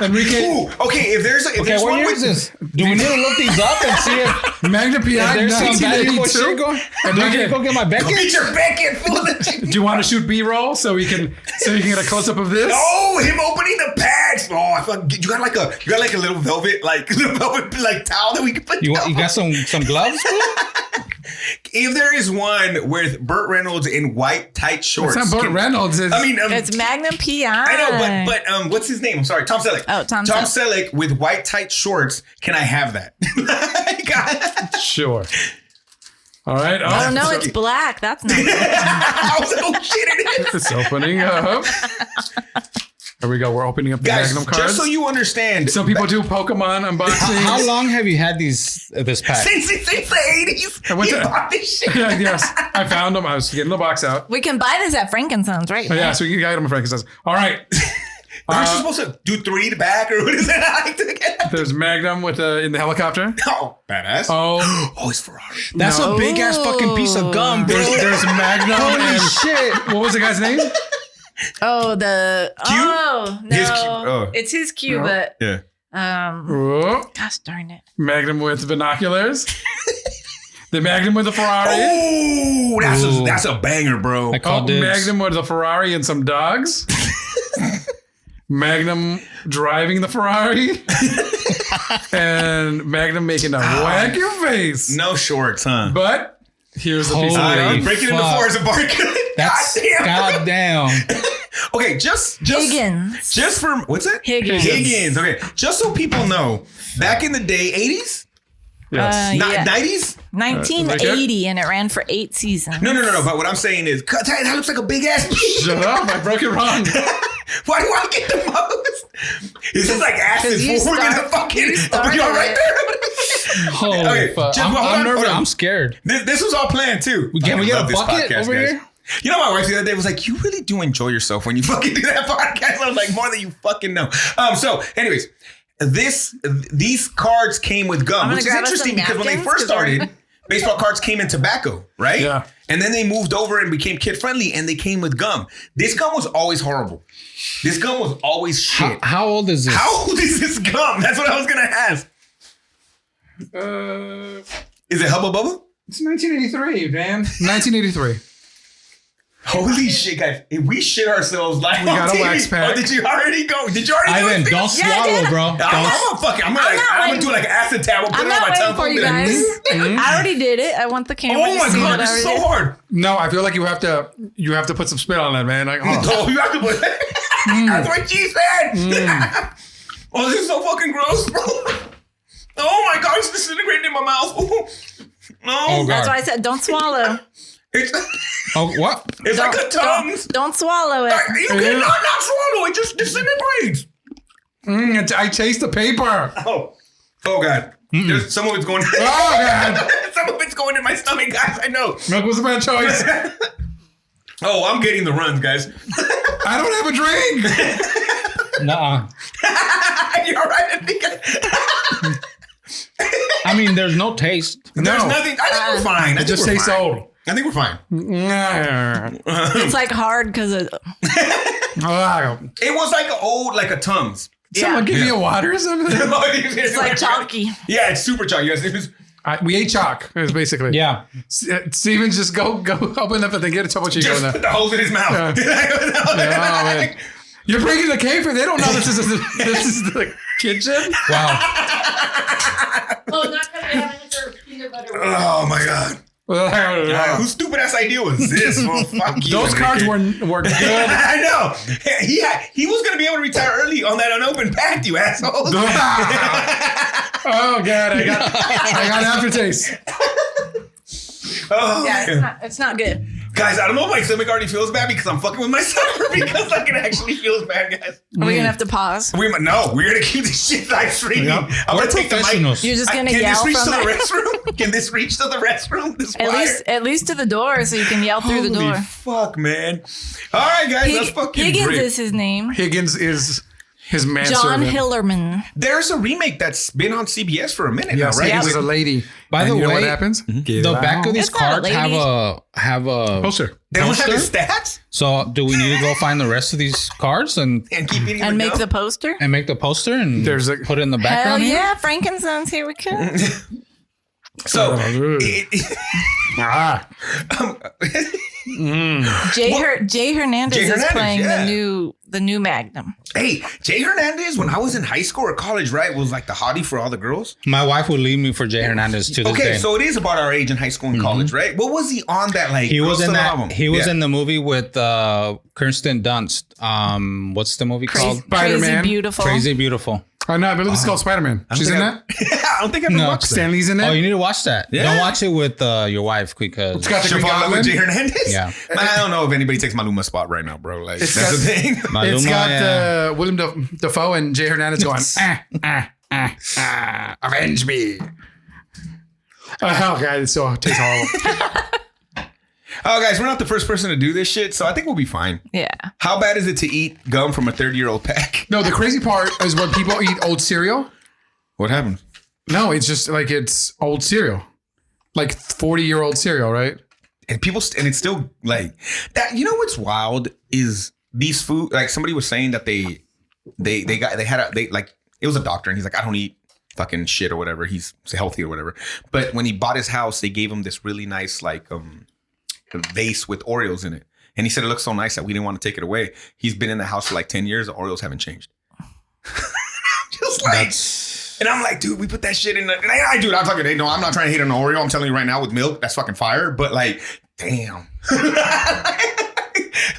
Speaker 2: Enrique,
Speaker 1: Ooh, okay, if there's
Speaker 4: Okay, what year is this? Do we need to look these up and see if
Speaker 2: Magnum PI
Speaker 4: there's some valuable shit
Speaker 2: 1982.
Speaker 4: going? Do I get to go get my Beckett?
Speaker 1: get your Beckett full of
Speaker 2: Do you want to shoot B-roll so you can get a close up of this?
Speaker 1: Oh, him opening the packs. Oh, I fucking, you got like a little velvet towel that we can put
Speaker 4: You
Speaker 1: down.
Speaker 4: got some gloves?
Speaker 1: If there is one with Burt Reynolds in white tight shorts.
Speaker 2: It's not Burt Reynolds. It's,
Speaker 3: It's Magnum PI.
Speaker 1: I know, but what's his name? I'm sorry, Tom Selleck.
Speaker 3: Oh, Tom
Speaker 1: Selleck with white tight shorts. Can I have that?
Speaker 2: sure. All right.
Speaker 3: Oh no,
Speaker 1: sorry.
Speaker 3: it's black. That's not good.
Speaker 1: I was like, oh shit, it is.
Speaker 2: It's opening up. There we go. We're opening up the
Speaker 1: Guys,
Speaker 2: Magnum cards.
Speaker 1: just so you understand,
Speaker 2: Some people do Pokemon unboxings.
Speaker 4: How long have you had this pack?
Speaker 1: since the 80s, he bought this shit.
Speaker 2: Yes, I found them. I was getting the box out.
Speaker 3: We can buy this at Frankenstein's, right?
Speaker 2: Oh, yeah, so you got them. Frankenstein's. All right.
Speaker 1: Aren't you supposed to do 3 to back or what is it?
Speaker 2: There's Magnum with in the helicopter.
Speaker 1: Oh, badass.
Speaker 2: Oh,
Speaker 1: It's Ferrari.
Speaker 4: That's a big ass fucking piece of gum, bro.
Speaker 2: there's Magnum.
Speaker 4: Holy
Speaker 2: and
Speaker 4: shit.
Speaker 2: what was the guy's name?
Speaker 3: Oh, the
Speaker 1: Q?
Speaker 3: Oh no,
Speaker 1: His Q. Oh.
Speaker 3: it's his Q,
Speaker 2: No.
Speaker 3: but
Speaker 1: Yeah.
Speaker 2: Oh,
Speaker 3: gosh darn it.
Speaker 2: Magnum with binoculars. The Magnum with the Ferrari.
Speaker 1: Oh, that's a banger, bro.
Speaker 4: I call dibs.
Speaker 2: Magnum with the Ferrari and some dogs. Magnum driving the Ferrari. And Magnum making a whack your face.
Speaker 1: No shorts, huh?
Speaker 2: But here's the piece of
Speaker 4: Holy
Speaker 2: gum.
Speaker 1: Break it into
Speaker 4: fuck.
Speaker 1: 4 is a bar.
Speaker 4: That's goddamn.
Speaker 1: Okay, just
Speaker 3: Higgins.
Speaker 1: Just for what's it?
Speaker 3: Higgins.
Speaker 1: Okay, just so people know, back in the day, 80s,
Speaker 2: Yes.
Speaker 3: Yeah.
Speaker 1: 90s.
Speaker 3: 1980, and it ran for 8 seasons.
Speaker 1: No. But what I'm saying is, that looks like a big ass piece.
Speaker 2: Shut up. I broke it wrong.
Speaker 1: Why do I get the most? This is like acid.
Speaker 3: 'Cause you
Speaker 1: We're gonna
Speaker 3: start-
Speaker 1: fucking.
Speaker 3: you
Speaker 1: Are you
Speaker 3: started
Speaker 1: all right
Speaker 3: it.
Speaker 1: there?
Speaker 4: Holy
Speaker 1: Okay,
Speaker 4: fuck.
Speaker 1: just hold
Speaker 4: I'm
Speaker 1: on,
Speaker 4: nervous.
Speaker 1: hold on.
Speaker 4: I'm scared.
Speaker 1: This was all planned too.
Speaker 4: Can we
Speaker 1: I
Speaker 4: get
Speaker 1: love
Speaker 4: a
Speaker 1: this
Speaker 4: bucket
Speaker 1: podcast,
Speaker 4: over
Speaker 1: guys.
Speaker 4: here?
Speaker 1: You know, my wife the other day was like, "You really do enjoy yourself when you fucking do that podcast." I was like, "More than you fucking know." So, anyways, these cards came with gum,
Speaker 3: I'm
Speaker 1: which is
Speaker 3: gonna grab us
Speaker 1: interesting
Speaker 3: some
Speaker 1: because when they
Speaker 3: napkins,
Speaker 1: first
Speaker 3: 'cause I'm-
Speaker 1: started, baseball cards came in tobacco, right?
Speaker 2: Yeah.
Speaker 1: And then they moved over and became kid friendly, and they came with gum. This gum was always horrible. This gum was always shit.
Speaker 4: How old is this?
Speaker 1: How old is this gum? That's what I was gonna ask. Is it Hubba Bubba?
Speaker 2: It's 1983, man. 1983.
Speaker 1: Holy shit, guys! If we shit ourselves like
Speaker 2: We got a wax pack.
Speaker 1: Oh, did you already go? Did you already
Speaker 4: Ivan,
Speaker 1: do it?
Speaker 4: don't
Speaker 3: Yeah, I
Speaker 4: swallow,
Speaker 3: did.
Speaker 4: bro.
Speaker 1: I'm gonna do like an acid tab. I'll put
Speaker 3: I'm
Speaker 1: it on
Speaker 3: not
Speaker 1: my
Speaker 3: waiting
Speaker 1: tongue.
Speaker 3: for you guys. I already did it. I want the camera
Speaker 1: Oh
Speaker 3: to
Speaker 1: my
Speaker 3: see
Speaker 1: god,
Speaker 3: what I
Speaker 1: it's
Speaker 3: already
Speaker 1: so
Speaker 3: did.
Speaker 1: hard.
Speaker 2: No, I feel like you have to put some spit on that, man. Like, oh.
Speaker 1: Oh, you have to put. That's what she said. Oh, this is so fucking gross, bro. Oh my god, it's disintegrating in my mouth. No,
Speaker 4: Oh,
Speaker 3: That's
Speaker 4: God.
Speaker 3: why I said don't swallow.
Speaker 1: it's
Speaker 4: Oh, what?
Speaker 1: it's like a Tums.
Speaker 3: Don't swallow it.
Speaker 1: You cannot not swallow. It just disintegrates.
Speaker 2: I taste the paper.
Speaker 1: Oh god. There's some of it's going.
Speaker 2: Oh, God.
Speaker 1: Some of it's going in my stomach, guys. I know.
Speaker 2: Milk was a bad choice.
Speaker 1: Oh, I'm getting the runs, guys.
Speaker 2: I don't have a drink.
Speaker 4: Nuh-uh.
Speaker 1: You're all right. I think
Speaker 4: I mean, there's no taste.
Speaker 1: there's
Speaker 2: No.
Speaker 1: nothing. I think we're fine.
Speaker 2: It just tastes old.
Speaker 1: I think we're fine.
Speaker 3: It's like hard because
Speaker 1: It was like an old, like a Tums.
Speaker 2: Someone give me a water or something?
Speaker 3: it's like chalky.
Speaker 1: Yeah, it's super chalky. Yes,
Speaker 2: We ate chalk. It was basically.
Speaker 4: Yeah.
Speaker 2: Stevens, just go open up and then get a Topo Chico in
Speaker 1: Just
Speaker 2: there.
Speaker 1: put the holes in his mouth.
Speaker 2: Yeah, oh, man. You're bringing the cave for they don't know this is the kitchen.
Speaker 4: Wow.
Speaker 3: Oh, not gonna be having it for peanut butter.
Speaker 1: Oh my god. Whose stupid ass idea was this? Well, fuck you.
Speaker 2: Those cards were good.
Speaker 1: I know. He was gonna be able to retire early on that unopened pack, you asshole.
Speaker 2: Oh god, I got aftertaste.
Speaker 1: Oh,
Speaker 3: Yeah,
Speaker 1: man.
Speaker 3: it's not good.
Speaker 1: Guys, I don't know if my stomach already feels bad because I'm fucking with myself or because I can actually feels bad, guys.
Speaker 3: Are we gonna have to pause?
Speaker 1: We're gonna keep this shit live streaming.
Speaker 2: Yep.
Speaker 1: I'm
Speaker 4: We're
Speaker 1: gonna take the mic.
Speaker 4: professionals.
Speaker 3: You're just gonna
Speaker 1: Can
Speaker 3: yell
Speaker 1: this reach
Speaker 3: from
Speaker 1: to the
Speaker 3: it?
Speaker 1: restroom? Can this reach to the restroom? This wire?
Speaker 3: At least to the door, so you can yell through the
Speaker 1: Holy
Speaker 3: door.
Speaker 1: fuck, man. All right, guys, that's fucking
Speaker 3: Higgins
Speaker 1: great.
Speaker 3: is his name.
Speaker 2: Higgins is his
Speaker 3: John
Speaker 2: manservant.
Speaker 3: Hillerman.
Speaker 1: There's a remake that's been on CBS for a minute
Speaker 2: Yes,
Speaker 1: now, right?
Speaker 2: Higgins is a lady.
Speaker 4: By
Speaker 2: And
Speaker 4: the
Speaker 2: you know
Speaker 4: way,
Speaker 2: what happens?
Speaker 4: The back of these
Speaker 3: It's not a
Speaker 4: cards have a
Speaker 2: Poster.
Speaker 1: They don't have
Speaker 4: poster?
Speaker 1: his stats
Speaker 4: So do we need to go find the rest of these cards and
Speaker 1: and keep eating
Speaker 3: And
Speaker 1: the
Speaker 3: make
Speaker 1: gum?
Speaker 3: the poster?
Speaker 4: make the poster and
Speaker 2: There's a-
Speaker 4: put it in the
Speaker 3: Hell
Speaker 4: background? here?
Speaker 3: yeah, Frankenstein's here we go.
Speaker 1: So,
Speaker 2: Ah.
Speaker 3: Jay Hernandez is
Speaker 1: Hernandez,
Speaker 3: playing
Speaker 1: yeah.
Speaker 3: the new Magnum.
Speaker 1: hey, Jay Hernandez, when I was in high school or college, right, was like the hottie for all the girls.
Speaker 4: My wife would leave me for Jay Hernandez to this
Speaker 1: Okay,
Speaker 4: day.
Speaker 1: so it is about our age in high school and college, right? What was he on that like?
Speaker 4: He was
Speaker 1: Girls
Speaker 4: in
Speaker 1: Still Love
Speaker 4: that.
Speaker 1: Him?
Speaker 4: He was
Speaker 1: Yeah.
Speaker 4: in the movie with Kirsten Dunst. What's the movie
Speaker 3: Crazy,
Speaker 4: called?
Speaker 2: Spider-Man.
Speaker 3: crazy beautiful.
Speaker 4: Crazy Beautiful.
Speaker 2: Oh, no, I believe it's called Spider-Man.
Speaker 1: I don't
Speaker 2: She's in
Speaker 1: think
Speaker 2: that?
Speaker 1: I don't think I've ever
Speaker 4: No.
Speaker 1: watched that.
Speaker 2: Stanley's in it?
Speaker 4: Oh, you need to watch that.
Speaker 1: Yeah.
Speaker 4: Don't watch it with your wife because
Speaker 2: It's got the
Speaker 1: She'll
Speaker 2: Green
Speaker 1: fall in love with Jay
Speaker 2: Goblin.
Speaker 1: Hernandez?
Speaker 4: Yeah.
Speaker 1: Man, I don't know if anybody takes Maluma's spot right now, bro. Like,
Speaker 2: It's
Speaker 1: that's
Speaker 2: got-
Speaker 1: the thing.
Speaker 2: It's
Speaker 4: Maluma,
Speaker 2: got
Speaker 4: yeah.
Speaker 2: William Dafoe and Jay Hernandez going, avenge me. Oh, God, it tastes horrible.
Speaker 1: Oh, guys, we're not the first person to do this shit, so I think we'll be fine.
Speaker 3: Yeah.
Speaker 1: How bad is it to eat gum from a 30-year-old pack?
Speaker 2: No, the crazy part is when people eat old cereal.
Speaker 1: What happens?
Speaker 2: No, it's just like it's old cereal. Like 40-year-old cereal, right?
Speaker 1: And and it's still like that. You know what's wild is these food. Like somebody was saying that they it was a doctor and he's like, I don't eat fucking shit or whatever. He's healthy or whatever. But when he bought his house, they gave him this really nice like vase with Oreos in it. And he said it looks so nice that we didn't want to take it away. He's been in the house for like 10 years. The Oreos haven't changed. Just like, and I'm like, dude, we put that shit in the, and dude, I'm fucking, no, I'm not trying to hate on the Oreo. I'm telling you right now with milk, that's fucking fire. But like, damn.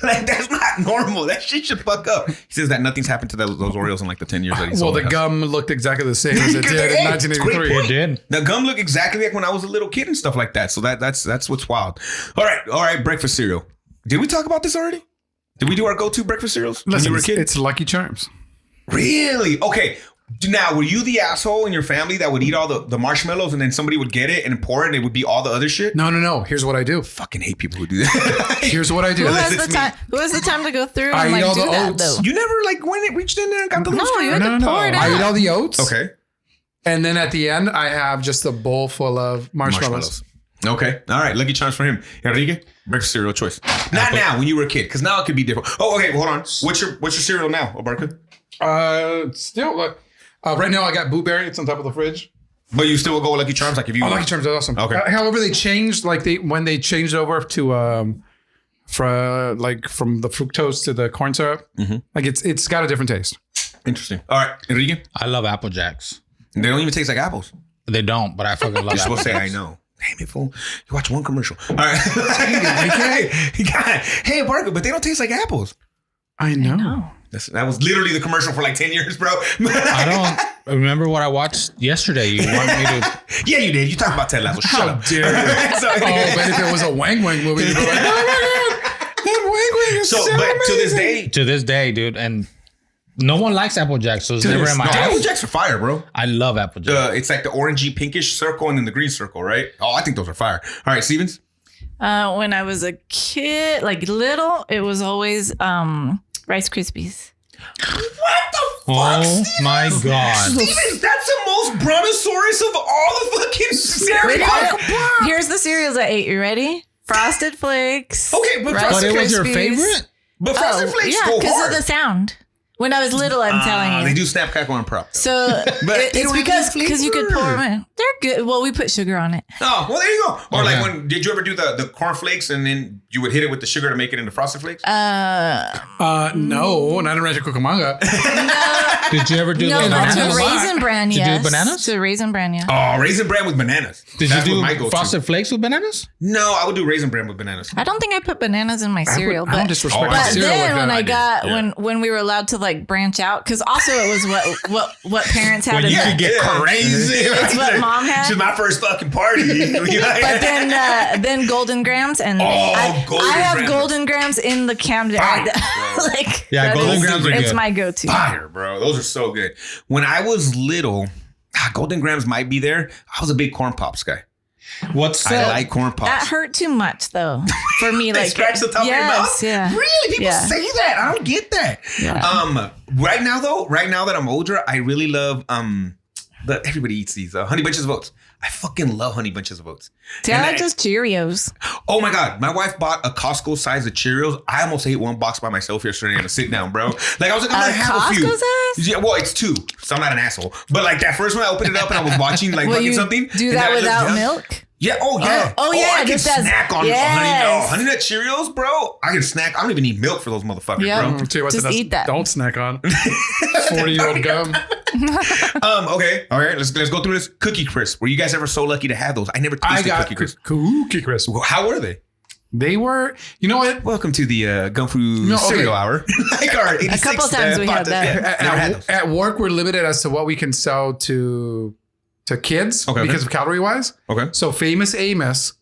Speaker 1: Like, that's not normal. That shit should fuck up. He says that nothing's happened to those Oreos in like the 10 years that he's
Speaker 2: Well, the gum looked exactly the same as it did in
Speaker 1: Hey, it's a great
Speaker 2: 1983.
Speaker 1: point.
Speaker 4: It did.
Speaker 1: The gum looked exactly like when I was a little kid and stuff like that. So that's what's wild. All right, breakfast cereal. Did we talk about this already? Did we do our go-to breakfast cereals when
Speaker 2: Listen,
Speaker 1: you were a kid?
Speaker 2: it's Lucky Charms.
Speaker 1: Really? Okay. Now, were you the asshole in your family that would eat all the marshmallows and then somebody would get it and pour it and it would be all the other shit?
Speaker 2: No. Here's what I do.
Speaker 1: Fucking hate people who do that.
Speaker 2: Here's what I do.
Speaker 3: Who has
Speaker 1: it's
Speaker 3: the time? Who has the time to go through
Speaker 2: I
Speaker 3: and
Speaker 2: eat all
Speaker 3: like do
Speaker 2: the
Speaker 3: that
Speaker 2: oats.
Speaker 3: though?
Speaker 1: You never like went and reached in there and got the
Speaker 3: No,
Speaker 1: little
Speaker 3: you
Speaker 1: straw?
Speaker 3: had to pour it
Speaker 2: I eat
Speaker 3: out.
Speaker 2: all the oats.
Speaker 1: Okay.
Speaker 2: And then at the end, I have just a bowl full of marshmallows.
Speaker 1: Okay. All right. Lucky Charms for him. Enrique, breakfast cereal choice. Not now when you were a kid, because now it could be different. Oh, okay. Hold on. What's your cereal now, Obarka?
Speaker 2: Still, right now I got Blueberry. It's on top of the fridge.
Speaker 1: But you still will go with Lucky Charms, like if you.
Speaker 2: Oh, Lucky Charms is awesome.
Speaker 1: Okay.
Speaker 2: However, they changed when they changed over to from the fructose to the corn syrup.
Speaker 1: Mm-hmm.
Speaker 2: Like it's got a different taste.
Speaker 1: Interesting. All right, Enrique.
Speaker 4: I love Apple Jacks.
Speaker 1: They don't even taste like apples.
Speaker 4: They don't, but I fucking love
Speaker 1: You're
Speaker 4: Apple
Speaker 1: supposed to say, I
Speaker 4: Jacks.
Speaker 1: know. Damn it, fool. You watch one commercial. All right. Hey, Barker, but they don't taste like apples.
Speaker 2: I know.
Speaker 3: No.
Speaker 1: That was literally the commercial for like 10 years, bro.
Speaker 4: I don't remember what I watched yesterday. You want me to?
Speaker 1: Yeah, you did. You talked about Ted Lasso. Shut
Speaker 2: How
Speaker 1: up.
Speaker 2: dare you?
Speaker 1: So-
Speaker 2: Oh, but if it was a Wang Wang movie, you'd be like, oh my God, that Wang Wang is so
Speaker 1: but to this
Speaker 2: amazing.
Speaker 1: day,
Speaker 4: To this day, dude, and no one likes Apple Jacks, so it's never in my
Speaker 1: Apple
Speaker 4: house.
Speaker 1: Jacks are fire, bro.
Speaker 4: I love Apple Jacks.
Speaker 1: It's like the orangey pinkish circle and then the green circle, right? Oh, I think those are fire. All right, Stevens.
Speaker 3: When I was a kid, like little, it was always Rice Krispies.
Speaker 1: What the fuck?
Speaker 4: Oh my God.
Speaker 1: Stevens, that's the most brontosaurus of all the fucking cereal.
Speaker 3: Here's the cereals I ate. You ready? Frosted Flakes.
Speaker 1: Okay, but
Speaker 3: Rice
Speaker 1: Frosted
Speaker 4: But it was your
Speaker 3: Krispies.
Speaker 4: favorite?
Speaker 1: But Frosted Flakes
Speaker 3: yeah,
Speaker 1: go
Speaker 3: because
Speaker 1: hard.
Speaker 3: of the sound. When I was little, I'm telling you.
Speaker 1: They do snap, crackle, and pop.
Speaker 3: So it's because you could pour them in. They're good. Well, we put sugar on it.
Speaker 1: Oh, well, there you go. Or like did you ever do the corn flakes and then you would hit it with the sugar to make it into frosted flakes?
Speaker 2: No, not in Rancho Cucamonga.
Speaker 3: No.
Speaker 4: Did you ever do
Speaker 3: No,
Speaker 4: the
Speaker 3: but
Speaker 4: bananas?
Speaker 3: to Raisin Bran,
Speaker 4: Did you
Speaker 3: yes.
Speaker 4: do bananas?
Speaker 3: To Raisin Bran, yeah.
Speaker 1: Oh, Raisin Bran with bananas.
Speaker 4: Did
Speaker 1: That's
Speaker 4: you
Speaker 1: what my
Speaker 4: do
Speaker 1: go-to.
Speaker 4: frosted flakes with bananas?
Speaker 1: No, I would do Raisin Bran with bananas.
Speaker 3: I don't think I put bananas in my cereal,
Speaker 2: I don't
Speaker 3: but
Speaker 2: disrespect
Speaker 1: my
Speaker 3: but
Speaker 2: cereal
Speaker 3: then
Speaker 2: like
Speaker 3: when
Speaker 2: that.
Speaker 3: I got
Speaker 1: Yeah.
Speaker 3: when we were allowed to like branch out, because also it was what parents had.
Speaker 1: When
Speaker 3: in
Speaker 1: you
Speaker 3: the-
Speaker 1: could get crazy.
Speaker 3: It's what mom had.
Speaker 1: This is my first fucking party.
Speaker 3: But then Golden Grams and
Speaker 1: Golden
Speaker 3: I have
Speaker 1: Grams.
Speaker 3: Golden Grams in the cabinet.
Speaker 1: Fire, bro.
Speaker 3: Like
Speaker 4: Yeah,
Speaker 3: that
Speaker 4: Golden
Speaker 3: is-
Speaker 4: Grams are
Speaker 3: It's
Speaker 4: good.
Speaker 3: my go-to.
Speaker 1: Fire, bro. Those are so good. When I was little, Golden Grams might be there. I was a big corn pops guy.
Speaker 4: What's
Speaker 1: I like corn pops.
Speaker 3: That hurt too much though for me.
Speaker 1: They
Speaker 3: Like
Speaker 1: scratch the top of your mouth?
Speaker 3: Yeah.
Speaker 1: Really? People
Speaker 3: Yeah.
Speaker 1: say that. I don't get that.
Speaker 3: Yeah.
Speaker 1: Right now that I'm older, I really love everybody eats these Honey Bunches of Oats. I fucking love Honey Bunches of Oats.
Speaker 3: See,
Speaker 1: And
Speaker 3: I like just Cheerios.
Speaker 1: Oh my God. My wife bought a Costco size of Cheerios. I almost ate one box by myself yesterday on a sit down, bro. Like I was like, I'm gonna have a few.
Speaker 3: Costco size?
Speaker 1: Yeah, well, it's 2. So I'm not an asshole. But like that first one, I opened it up and I was watching like
Speaker 3: Will
Speaker 1: fucking
Speaker 3: you
Speaker 1: something.
Speaker 3: do
Speaker 1: and
Speaker 3: that
Speaker 1: I looked
Speaker 3: without
Speaker 1: down.
Speaker 3: milk?
Speaker 1: Yeah. Oh yeah.
Speaker 3: Oh, yeah,
Speaker 1: I can
Speaker 3: just as-
Speaker 1: snack on
Speaker 3: Yes.
Speaker 1: honey nut Cheerios, bro. I can snack. I don't even need milk for those motherfuckers,
Speaker 3: Yep.
Speaker 1: bro.
Speaker 2: I'll tell you what,
Speaker 3: Just
Speaker 2: that's-
Speaker 3: eat that.
Speaker 2: Don't snack on 40-year-old gum.
Speaker 1: Okay. All right. Let's go through this. Cookie Crisp. Were you guys ever so lucky to have those? I never
Speaker 2: I
Speaker 1: tasted
Speaker 2: got
Speaker 1: Cookie Crisp.
Speaker 2: Cookie Crisp.
Speaker 1: How were they?
Speaker 2: They were, you know what?
Speaker 1: Welcome to the Gung-Fu
Speaker 2: okay.
Speaker 1: cereal hour. Like our 86,
Speaker 3: A couple times we had
Speaker 1: podcast.
Speaker 3: that.
Speaker 1: Yeah, never had those.
Speaker 2: At work, we're limited as to what we can sell to kids because of calorie wise.
Speaker 1: Okay.
Speaker 2: So Famous Amos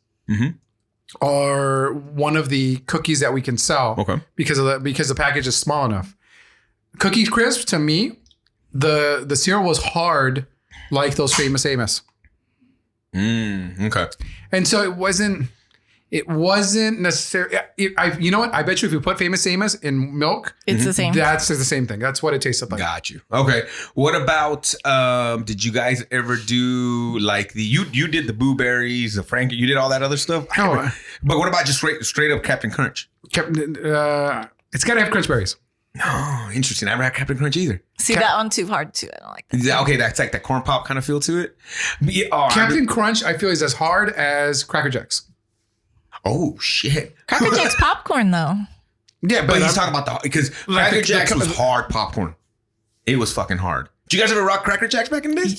Speaker 2: are one of the cookies that we can sell.
Speaker 1: Okay.
Speaker 2: Because the package is small enough. Cookie Crisp to me, the cereal was hard like those Famous Amos.
Speaker 1: Okay.
Speaker 2: And so it wasn't necessarily. You know what? I bet you if you put Famous Amos in milk,
Speaker 3: It's the same.
Speaker 2: that's the same thing. That's what it tasted like.
Speaker 1: Got you. Okay. What about did you guys ever do like you did the Boo Berries, the Frankie, you did all that other stuff?
Speaker 2: No.
Speaker 1: But what about just straight up Captain Crunch?
Speaker 2: It's got to have crunch berries.
Speaker 1: Oh, interesting. I never had Captain Crunch either.
Speaker 3: See, that one too hard too. I don't like that.
Speaker 1: Yeah, okay, that's like that corn pop kind of feel to it. But yeah,
Speaker 2: Captain Crunch, I feel, is as hard as Cracker Jacks.
Speaker 1: Oh shit.
Speaker 3: Cracker Jack's popcorn though.
Speaker 2: Yeah,
Speaker 1: But he's talking about because
Speaker 2: Like
Speaker 1: Cracker
Speaker 2: the-
Speaker 1: Jacks
Speaker 2: the-
Speaker 1: was hard popcorn. It was fucking hard. Did you guys ever rock Cracker Jacks back in the day?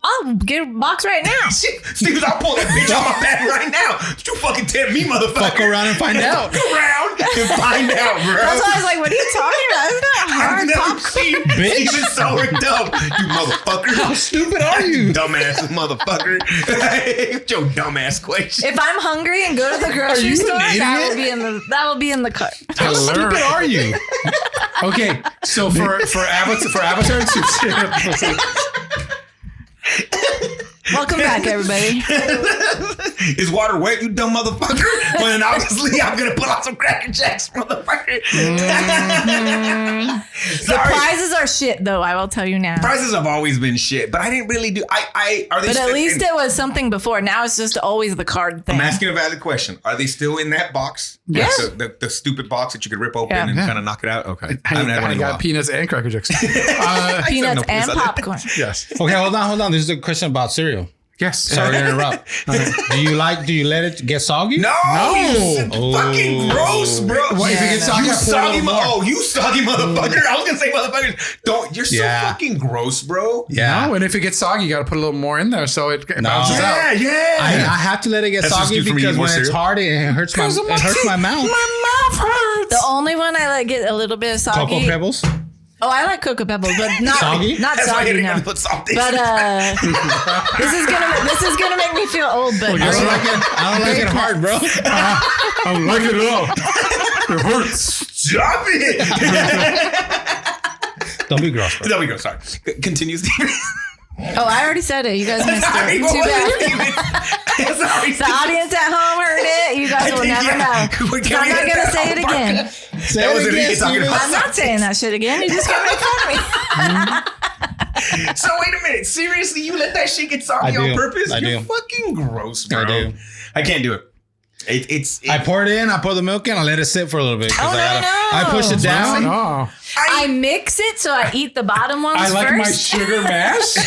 Speaker 3: I'll get a box right now.
Speaker 1: Steve, I'll pull that bitch out my bag right now. You fucking tempt me, motherfucker.
Speaker 4: Fuck around and find out.
Speaker 1: Fuck around and find out, bro.
Speaker 3: That's why I was like, what are you talking about? It's not
Speaker 1: I've
Speaker 3: hard
Speaker 1: never
Speaker 3: popcorn.
Speaker 1: seen bitch is so dumb. You motherfucker. How stupid are you? Dumbass motherfucker. It's your dumbass question.
Speaker 3: If I'm hungry and go to the grocery
Speaker 4: you
Speaker 3: store,
Speaker 4: an
Speaker 3: that
Speaker 4: idiot?
Speaker 3: will be in the cart.
Speaker 4: How stupid are you?
Speaker 2: Okay, so for Avatar,
Speaker 3: Welcome back, everybody.
Speaker 1: Is water wet, you dumb motherfucker? Well, then obviously I'm gonna put on some Cracker Jacks, motherfucker.
Speaker 3: The prizes are shit, though. I will tell you now.
Speaker 1: Prices have always been shit, but I didn't really do. Are they?
Speaker 3: But
Speaker 1: still,
Speaker 3: at least
Speaker 1: and
Speaker 3: it was something before. Now it's just always the card thing.
Speaker 1: I'm asking a valid question. Are they still in that box?
Speaker 3: Yes.
Speaker 1: Like the stupid box that you could rip open
Speaker 3: Yeah.
Speaker 1: and
Speaker 2: Yeah.
Speaker 1: kind of knock it out. Okay. I haven't had one
Speaker 2: I
Speaker 1: in a
Speaker 2: got
Speaker 1: while.
Speaker 2: peanuts and Cracker Jacks.
Speaker 3: Peanuts
Speaker 1: no
Speaker 3: and
Speaker 1: place
Speaker 3: popcorn.
Speaker 2: Yes.
Speaker 4: Okay, hold on. This is a question about cereal.
Speaker 2: Yes.
Speaker 4: Sorry to interrupt. Do you let it get soggy?
Speaker 1: No, you
Speaker 4: Oh.
Speaker 1: fucking gross, bro.
Speaker 2: What, if it gets soggy,
Speaker 1: you
Speaker 2: I pour a
Speaker 1: soggy,
Speaker 2: little more.
Speaker 1: you soggy motherfucker. I was gonna say motherfuckers. Don't. You're so
Speaker 4: Yeah.
Speaker 1: fucking gross, bro.
Speaker 4: Yeah.
Speaker 2: No, and if it gets soggy, you got to put a little more in there so it bounces
Speaker 1: Yeah,
Speaker 2: out.
Speaker 1: yeah.
Speaker 4: I have to let it get
Speaker 1: That's just
Speaker 4: soggy
Speaker 1: good for me to
Speaker 4: because
Speaker 1: eat more
Speaker 4: when it's
Speaker 1: cereal.
Speaker 4: hard, it hurts my mouth.
Speaker 2: My mouth hurts.
Speaker 3: The only one I let get a little bit of soggy.
Speaker 4: Cocoa Pebbles.
Speaker 3: Oh, I like Cocoa Pebbles, but not
Speaker 4: Soggy?
Speaker 3: Not
Speaker 1: That's why
Speaker 3: soggy.
Speaker 1: you're
Speaker 3: No.
Speaker 1: gonna put salt in.
Speaker 3: But this is gonna make me feel old. But
Speaker 4: I don't like it hard, bro.
Speaker 2: I don't like it at all. It hurts.
Speaker 1: Stop it.
Speaker 4: Don't be gross, bro.
Speaker 1: There we go. Sorry. Continue, Steve.
Speaker 3: oh, I already said it. You guys missed
Speaker 1: Sorry,
Speaker 3: it.
Speaker 1: what
Speaker 3: Too
Speaker 1: was
Speaker 3: bad.
Speaker 1: it? Sorry,
Speaker 3: The audience at home heard it. You guys will never know. So I'm not gonna say it again.
Speaker 1: That was Enrique talking about
Speaker 3: I'm not saying that shit again. You're just gonna make fun of me.
Speaker 1: So wait a minute. Seriously, you let that shit get soggy
Speaker 4: I
Speaker 1: on
Speaker 4: do.
Speaker 1: purpose?
Speaker 4: I
Speaker 1: You're
Speaker 4: do.
Speaker 1: fucking gross, bro.
Speaker 4: I do.
Speaker 1: I can't do it.
Speaker 4: I pour it in, I pour the milk in, I let it sit for a little bit. I push it down.
Speaker 2: Oh.
Speaker 3: I mix it so I eat the bottom ones
Speaker 2: I like
Speaker 3: first.
Speaker 2: my sugar mash.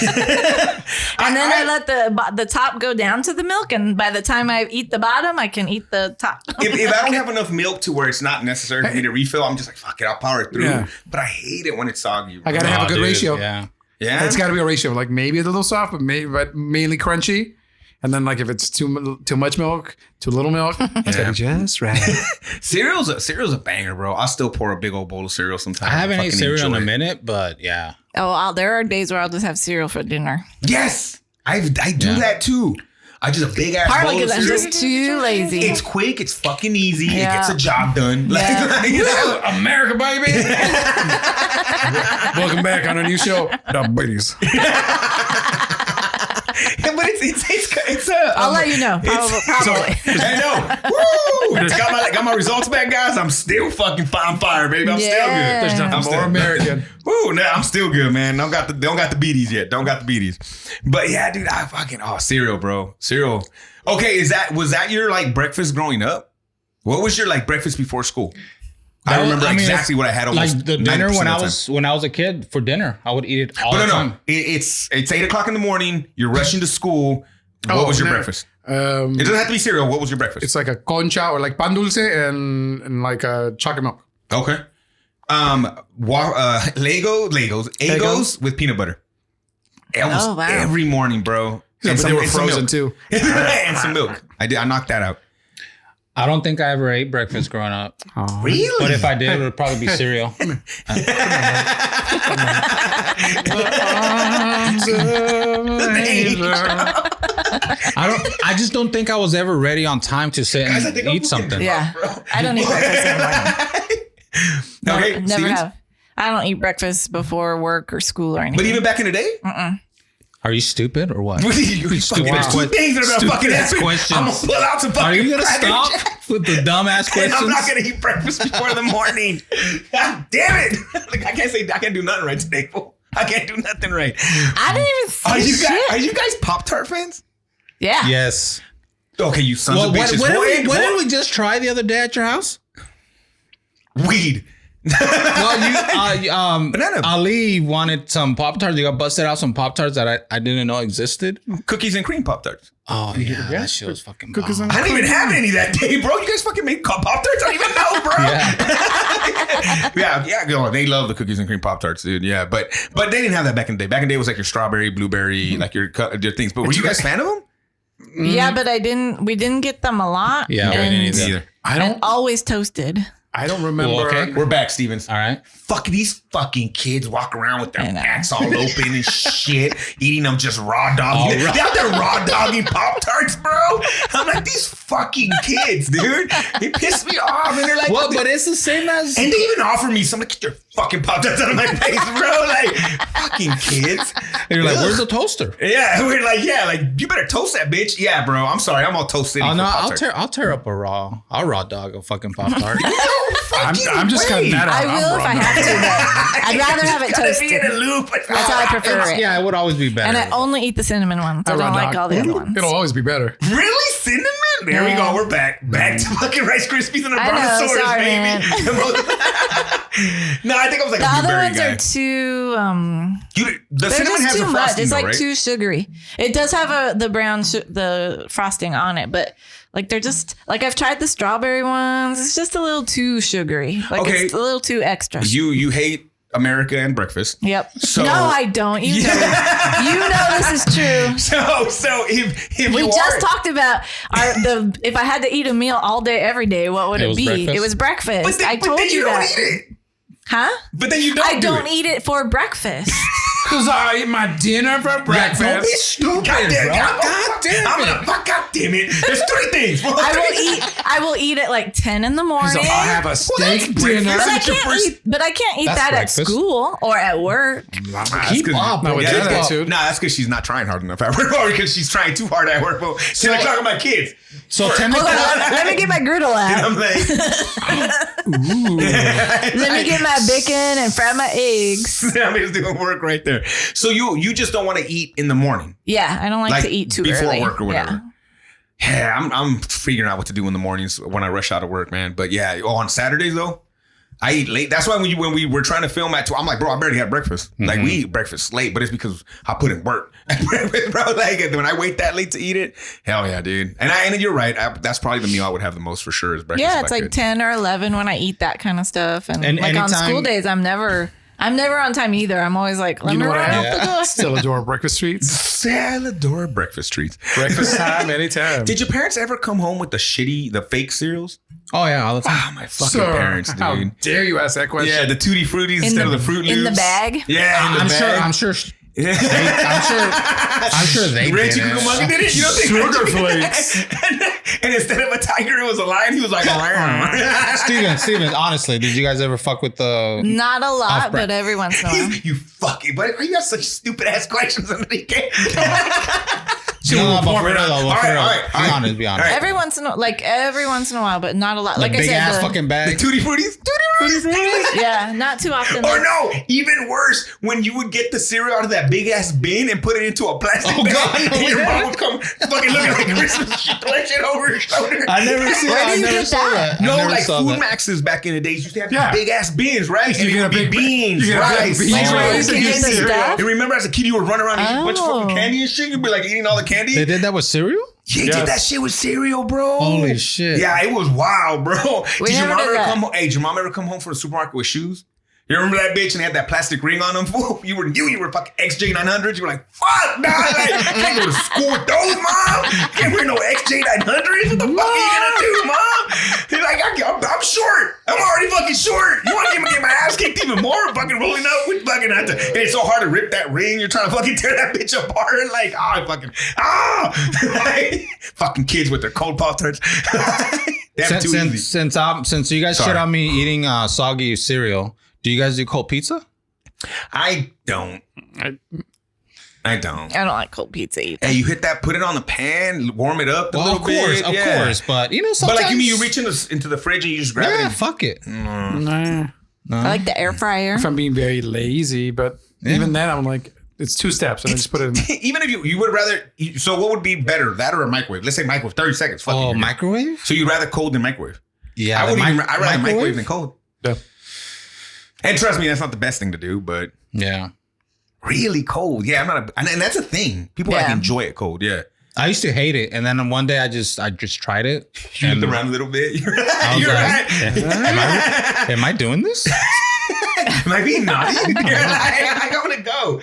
Speaker 3: And then I let the top go down to the milk, and by the time I eat the bottom, I can eat the top.
Speaker 1: If I don't have enough milk to where it's not necessary for me to refill, I'm just like, fuck it, I'll power it through.
Speaker 2: Yeah.
Speaker 1: But I hate it when it's soggy.
Speaker 2: I gotta have a good ratio.
Speaker 4: Yeah.
Speaker 1: Yeah.
Speaker 2: It's got to be a ratio. Like maybe it's a little soft, but mainly crunchy. And then like if it's too much milk, too little milk, it's gotta be just right.
Speaker 1: Cereal's a banger, bro. I'll still pour a big old bowl of cereal sometimes.
Speaker 4: I haven't ate cereal in a
Speaker 1: enjoy it.
Speaker 4: minute, but yeah.
Speaker 3: There are days where I'll just have cereal for dinner.
Speaker 1: Yes, I do that too. I just a big ass bowl
Speaker 3: Partly
Speaker 1: of
Speaker 3: because I'm
Speaker 1: cereal.
Speaker 3: just too lazy.
Speaker 1: It's quick. It's fucking easy.
Speaker 3: Yeah.
Speaker 1: It gets the job done.
Speaker 3: Yeah.
Speaker 1: You know?
Speaker 2: America, baby. Welcome back on a new show, Diabetes.
Speaker 1: But it's
Speaker 3: I'll let you know. Probably.
Speaker 1: I know. Woo! Got my results back, guys. I'm still fucking on fire, baby. I'm still good.
Speaker 3: There's nothing
Speaker 1: I'm
Speaker 2: more
Speaker 1: still
Speaker 2: American.
Speaker 1: Woo! No, I'm still good, man. Don't got the beaties yet. Don't got the beaties. But yeah, dude, I fucking cereal, bro. Cereal. Okay, was that your like breakfast growing up? What was your like breakfast before school? I remember exactly what I had.
Speaker 4: Like the dinner when
Speaker 1: I
Speaker 4: I was a kid for dinner, I would eat it all the time.
Speaker 1: It's 8:00 in the morning. You're rushing to school. What was your breakfast? It doesn't have to be cereal. What was your breakfast?
Speaker 2: It's like a concha or like pan dulce and like a chocolate milk.
Speaker 1: Okay. Legos with peanut butter. Almost every morning, bro.
Speaker 2: Yeah,
Speaker 1: And
Speaker 2: but they were
Speaker 1: some
Speaker 2: frozen
Speaker 1: milk.
Speaker 2: too.
Speaker 1: And some milk. I knocked that out.
Speaker 4: I don't think I ever ate breakfast growing up.
Speaker 2: Oh.
Speaker 1: Really?
Speaker 4: But if I did, it would probably be cereal. I just don't think I was ever ready on time to sit and eat something.
Speaker 3: Yeah. I don't eat breakfast anymore.
Speaker 1: Okay,
Speaker 3: Never
Speaker 1: Stevens?
Speaker 3: have. I don't eat breakfast before work or school or anything.
Speaker 1: But even back in the day?
Speaker 4: Are you stupid or what?
Speaker 1: You
Speaker 4: Stupid
Speaker 1: there's two things that are gonna fucking
Speaker 4: ass
Speaker 1: happen.
Speaker 4: questions.
Speaker 1: I'm gonna pull out some fucking
Speaker 4: Are you gonna
Speaker 1: Cracker
Speaker 4: stop
Speaker 1: Jacks,
Speaker 4: with the dumbass
Speaker 1: and I'm
Speaker 4: questions?
Speaker 1: not gonna eat breakfast before the morning. God damn it! Like I can't do nothing right today, fool. I can't do nothing right.
Speaker 3: I didn't even say
Speaker 1: Are you guys Pop-Tart fans?
Speaker 3: Yeah.
Speaker 4: Yes.
Speaker 1: Okay, you sons
Speaker 4: Well,
Speaker 1: of bitches.
Speaker 4: what did we just try the other day at your house?
Speaker 1: Weed.
Speaker 4: Well,
Speaker 1: Banana.
Speaker 4: Ali wanted some Pop-Tarts. You got busted out some Pop-Tarts that I didn't know existed.
Speaker 1: Cookies and cream Pop-Tarts.
Speaker 4: Oh, yeah. That shit was fucking
Speaker 2: Cookies
Speaker 4: bomb.
Speaker 2: and
Speaker 1: I didn't even have any that day, bro. You guys fucking made Pop-Tarts? I don't even know, bro. Yeah. They love the cookies and cream Pop-Tarts, dude. Yeah, but they didn't have that back in the day. Back in the day, it was like your strawberry, blueberry, like your things. But were you guys fan of them?
Speaker 3: Yeah, but we didn't get them a lot.
Speaker 4: Yeah, we
Speaker 3: and,
Speaker 4: didn't either.
Speaker 3: and always toasted.
Speaker 2: I don't remember.
Speaker 4: Well, okay.
Speaker 1: We're back, Stevens.
Speaker 4: All right.
Speaker 1: Fuck, these fucking kids walk around with their
Speaker 3: I know.
Speaker 1: backs all open and shit, eating them just raw dog.
Speaker 4: Oh,
Speaker 1: They out there raw dogging Pop-Tarts, bro. I'm like, these fucking kids, dude. They piss me off. And they're like,
Speaker 4: Well, but it's the same as...
Speaker 1: and they even offer me some, like, get your fucking Pop-Tarts out of my face, bro. Like, fucking kids.
Speaker 4: You're like,
Speaker 1: Ugh.
Speaker 4: where's the toaster?
Speaker 1: Yeah, we're like, you better toast that bitch. Yeah, bro. I'm sorry. I'm all toasted.
Speaker 4: Oh, no, I'll tear up I'll raw dog a fucking Pop-Tart.
Speaker 2: I'm just cutting that out.
Speaker 3: I will if I have to, but I'd rather have it
Speaker 1: Be in a
Speaker 3: toasted.
Speaker 1: loop.
Speaker 3: That's how I prefer it.
Speaker 4: Yeah, it would always be better.
Speaker 3: And I only eat the cinnamon ones. I don't like all the other ones.
Speaker 2: It'll always be better.
Speaker 1: Really? Cinnamon? There we
Speaker 3: Yeah.
Speaker 1: go. We're back. Back to fucking Rice Krispies and the
Speaker 3: I know,
Speaker 1: Brontosaurus,
Speaker 3: sorry,
Speaker 1: baby.
Speaker 3: man.
Speaker 1: No, I think I was like
Speaker 3: The
Speaker 1: a
Speaker 3: other
Speaker 1: blueberry
Speaker 3: ones
Speaker 1: guy.
Speaker 3: are too
Speaker 1: The
Speaker 3: they're
Speaker 1: cinnamon
Speaker 3: just
Speaker 1: has
Speaker 3: too
Speaker 1: a
Speaker 3: much.
Speaker 1: frosting,
Speaker 3: It's
Speaker 1: though,
Speaker 3: like
Speaker 1: right?
Speaker 3: too sugary. It does have the frosting on it, but like they're just like I've tried the strawberry ones. It's just a little too sugary. Like
Speaker 1: Okay.
Speaker 3: it's a little too extra.
Speaker 1: You hate America and breakfast.
Speaker 3: Yep.
Speaker 1: So-
Speaker 3: no, I don't. You know, you know this is true.
Speaker 1: So if
Speaker 3: We
Speaker 1: you
Speaker 3: just
Speaker 1: are,
Speaker 3: talked about if I had to eat a meal all day every day, what would
Speaker 4: It
Speaker 3: it
Speaker 4: was
Speaker 3: be?
Speaker 4: breakfast?
Speaker 3: It was breakfast.
Speaker 1: but then,
Speaker 3: I told
Speaker 1: but then
Speaker 3: you
Speaker 1: don't
Speaker 3: that.
Speaker 1: eat it.
Speaker 3: Huh?
Speaker 1: But then you don't.
Speaker 3: I don't
Speaker 1: it.
Speaker 3: eat it for breakfast.
Speaker 2: Because I eat my dinner for breakfast.
Speaker 1: Don't be stupid, God damn,
Speaker 2: bro.
Speaker 1: God damn it. There's three things.
Speaker 3: I will eat at like 10 in the morning.
Speaker 2: So I'll have a steak
Speaker 1: that's
Speaker 2: dinner.
Speaker 1: breakfast.
Speaker 3: But I can't eat
Speaker 4: That's
Speaker 3: that
Speaker 4: breakfast.
Speaker 3: at school or at work.
Speaker 2: Keep up with
Speaker 1: Yeah,
Speaker 2: that
Speaker 1: that's
Speaker 2: attitude.
Speaker 1: Nah, that's because she's not trying hard enough at work, or because she's trying too hard at work. 10 o'clock with my kids.
Speaker 4: So
Speaker 3: Hold on, let me get my griddle
Speaker 1: And
Speaker 3: out.
Speaker 1: I'm like,
Speaker 3: Let me get my bacon and fry my eggs.
Speaker 1: Sammy's doing work right there. So you just don't want to eat in the morning.
Speaker 3: Yeah, I don't like to eat too
Speaker 1: before
Speaker 3: early.
Speaker 1: work or whatever. Yeah, I'm figuring out what to do in the mornings when I rush out of work, man. But yeah, on Saturdays though, I eat late. That's why when we were trying to film at 2, I'm like, bro, I barely had breakfast. Like we eat breakfast late, but it's because I put in work. Bro, like when I wait that late to eat it, hell yeah, dude. And you're right. That's probably the meal I would have the most for sure is breakfast.
Speaker 3: Yeah, it's like 10 or 11 when I eat that kind of stuff. And like
Speaker 4: anytime,
Speaker 3: on school days, I'm never on time either. I'm always like, let me run out the door.
Speaker 2: Still adore breakfast treats.
Speaker 1: Salvador breakfast treats.
Speaker 2: Breakfast time, anytime.
Speaker 1: Did your parents ever come home with the fake cereals?
Speaker 4: Oh yeah, all the time.
Speaker 1: Oh, my fucking parents, dude.
Speaker 2: How dare you ask that question?
Speaker 1: Yeah, the Tutti Fruities instead of the Fruit Loops.
Speaker 3: In the bag?
Speaker 1: Yeah, in the bag.
Speaker 4: I'm sure they
Speaker 1: Red
Speaker 4: did
Speaker 1: Chicken
Speaker 4: it.
Speaker 1: Monkey did it. You don't think
Speaker 2: Sugar flakes.
Speaker 1: and instead of a tiger, it was a lion. He was like,
Speaker 4: Steven, honestly, did you guys ever fuck with the?
Speaker 3: Not a lot,
Speaker 4: Off-brand.
Speaker 3: but every once in a while.
Speaker 1: You fucking, but you got such stupid ass questions, Enrique.
Speaker 4: No, but for real though,
Speaker 1: All right.
Speaker 4: Be honest.
Speaker 3: Every once in a while, but not a lot. Like I
Speaker 4: big
Speaker 3: said,
Speaker 4: ass fucking bag.
Speaker 1: The Tutti Fruities?
Speaker 3: yeah, not too often.
Speaker 1: Or no, even worse, when you would get the cereal out of that big ass bin and put it into a plastic bag,
Speaker 4: God, no,
Speaker 1: and your
Speaker 4: yeah.
Speaker 1: mom would come fucking looking like Christmas shit, collection over her shoulder.
Speaker 4: I never see
Speaker 3: Where
Speaker 4: that.
Speaker 3: do
Speaker 4: I
Speaker 3: you
Speaker 4: never
Speaker 3: get
Speaker 4: saw
Speaker 3: that?
Speaker 4: that.
Speaker 1: No,
Speaker 4: I never
Speaker 1: like
Speaker 4: saw
Speaker 1: Food
Speaker 4: that.
Speaker 1: Maxes back in the days used to have
Speaker 2: Yeah.
Speaker 1: big ass bins, right? And
Speaker 2: You
Speaker 1: it
Speaker 2: get
Speaker 1: would
Speaker 2: a
Speaker 1: be
Speaker 2: big
Speaker 1: beans,
Speaker 2: you get a big
Speaker 1: rice,
Speaker 2: beans,
Speaker 1: rice,
Speaker 2: rice,
Speaker 3: and
Speaker 1: and
Speaker 3: get the
Speaker 1: cereal.
Speaker 3: stuff?
Speaker 1: And remember, as a kid, you would run around and eat a bunch of fucking
Speaker 3: Oh.
Speaker 1: candy and shit. You'd be like eating all the candy.
Speaker 4: They did that with cereal?
Speaker 1: Yeah, you did that shit with cereal, bro.
Speaker 4: Holy shit.
Speaker 1: Yeah, it was wild, bro.
Speaker 3: We
Speaker 1: Did your
Speaker 3: never
Speaker 1: mom
Speaker 3: did
Speaker 1: ever
Speaker 3: that.
Speaker 1: come home? Hey, did your mom ever come home from the supermarket with shoes? You remember that bitch and they had that plastic ring on them? Fool? You were fucking XJ900s. You were like, fuck, nah, like, can't go to school with those, mom. Can't wear no XJ900s. What the fuck are you gonna do, mom? He's like, I'm short. I'm already fucking short. You want to get my ass kicked even more? Fucking rolling up with fucking and it's so hard to rip that ring. You're trying to fucking tear that bitch apart. Like, fucking kids with their cold Pop-Tarts.
Speaker 4: Since you guys shit on me eating soggy cereal, do you guys do cold pizza?
Speaker 1: I don't.
Speaker 3: I don't like cold pizza either.
Speaker 1: Hey, you hit that, put it on the pan, warm it up a little bit.
Speaker 4: Of course, but you know,
Speaker 1: But
Speaker 4: sometimes.
Speaker 1: like you mean you reach into the fridge and you just grab
Speaker 4: yeah,
Speaker 1: it?
Speaker 4: fuck it.
Speaker 2: Nah.
Speaker 3: I like the air fryer.
Speaker 2: If I'm being very lazy, but even then, I'm like, it's 2 steps, and I just put it in.
Speaker 1: Even if you would rather, so what would be better, that or a microwave? Let's say microwave, 30 seconds. Fuck
Speaker 4: Oh,
Speaker 1: you.
Speaker 4: microwave?
Speaker 1: So you'd rather cold than microwave?
Speaker 4: Yeah,
Speaker 1: I'd rather microwave than cold.
Speaker 2: Yeah.
Speaker 1: And trust me, that's not the best thing to do, but
Speaker 4: Yeah.
Speaker 1: really cold. Yeah, and that's a thing. People like enjoy it cold. Yeah.
Speaker 4: I used to hate it, and then one day I just tried it.
Speaker 1: You looked around a little bit. You're right.
Speaker 4: Am I doing this?
Speaker 1: Am I being naughty? I gotta go.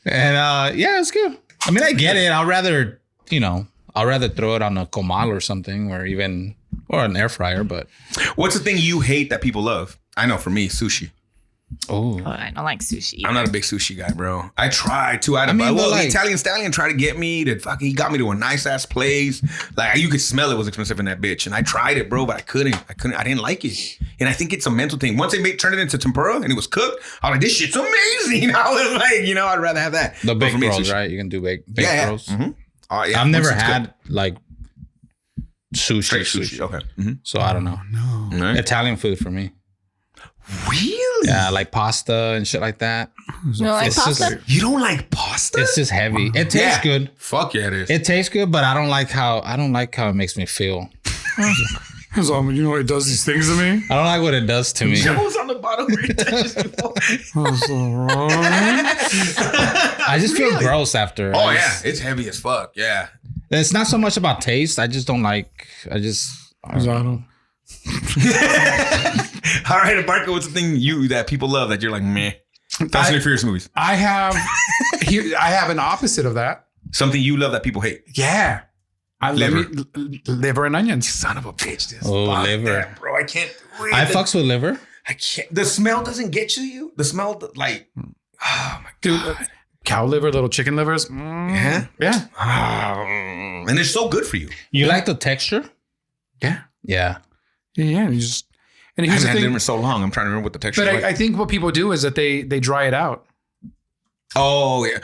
Speaker 4: And yeah, it's good. I mean, I get it. I'd rather throw it on a comal or something, or an air fryer. But
Speaker 1: What's the thing you hate that people love? I know for me, sushi.
Speaker 3: Oh, I don't like sushi.
Speaker 1: I'm not a big sushi guy, bro. I tried to.
Speaker 4: I mean,
Speaker 1: the
Speaker 4: like-
Speaker 1: Italian Stallion tried to get me to fucking. He got me to a nice ass place. Like you could smell it was expensive in that bitch, and I tried it, bro, but I couldn't. I didn't like it, and I think it's a mental thing. Once they turned it into tempura and it was cooked, I was like, this shit's amazing. I was like, I'd rather have that.
Speaker 4: the
Speaker 1: But
Speaker 4: baked
Speaker 1: for me,
Speaker 4: rolls,
Speaker 1: sushi.
Speaker 4: right? You can do baked
Speaker 1: Yeah.
Speaker 4: rolls.
Speaker 1: Mm-hmm. Yeah.
Speaker 4: I've never
Speaker 1: Once it's
Speaker 4: had
Speaker 1: cooked.
Speaker 4: like
Speaker 1: Straight
Speaker 4: sushi.
Speaker 1: sushi. Okay. Mm-hmm.
Speaker 4: So I don't know.
Speaker 2: No.
Speaker 1: Right.
Speaker 4: Italian food for me.
Speaker 1: Really?
Speaker 4: Yeah, like pasta and shit like that.
Speaker 3: You don't like
Speaker 4: It's just
Speaker 3: pasta?
Speaker 1: You don't like pasta?
Speaker 4: It's just heavy. It tastes good.
Speaker 1: Fuck yeah, it is.
Speaker 4: It tastes good, but I don't like how it makes me feel.
Speaker 2: So, it does these things to me.
Speaker 4: I don't like what it does to me.
Speaker 1: Joe's on the bottom where it touches you.
Speaker 4: I just feel gross after.
Speaker 1: Oh yeah, it's heavy as fuck. Yeah.
Speaker 4: It's not so much about taste. I just don't like. I don't-
Speaker 1: All right, Barker, what's the thing that people love that you're like, meh? Fast and Furious movies.
Speaker 2: I have an opposite of that.
Speaker 1: Something you love that people hate.
Speaker 2: Yeah. I
Speaker 1: Liver.
Speaker 2: Liver and onions.
Speaker 1: Son of a bitch. This
Speaker 4: liver.
Speaker 1: that, bro. I can't do it.
Speaker 4: I fucks with liver.
Speaker 1: I can't. The smell doesn't get to you. The smell, like, oh my
Speaker 2: Dude,
Speaker 1: god.
Speaker 2: cow liver, little chicken livers.
Speaker 1: Yeah.
Speaker 2: Yeah.
Speaker 1: And they're so good for you.
Speaker 4: You like the texture?
Speaker 2: Yeah.
Speaker 4: Yeah.
Speaker 2: Yeah. And
Speaker 1: I
Speaker 2: here's
Speaker 1: haven't
Speaker 2: the
Speaker 1: had
Speaker 2: thing.
Speaker 1: liver so long. I'm trying to remember what the texture
Speaker 2: But
Speaker 1: is like.
Speaker 2: I think what people do is that they dry it out.
Speaker 1: Oh, yeah.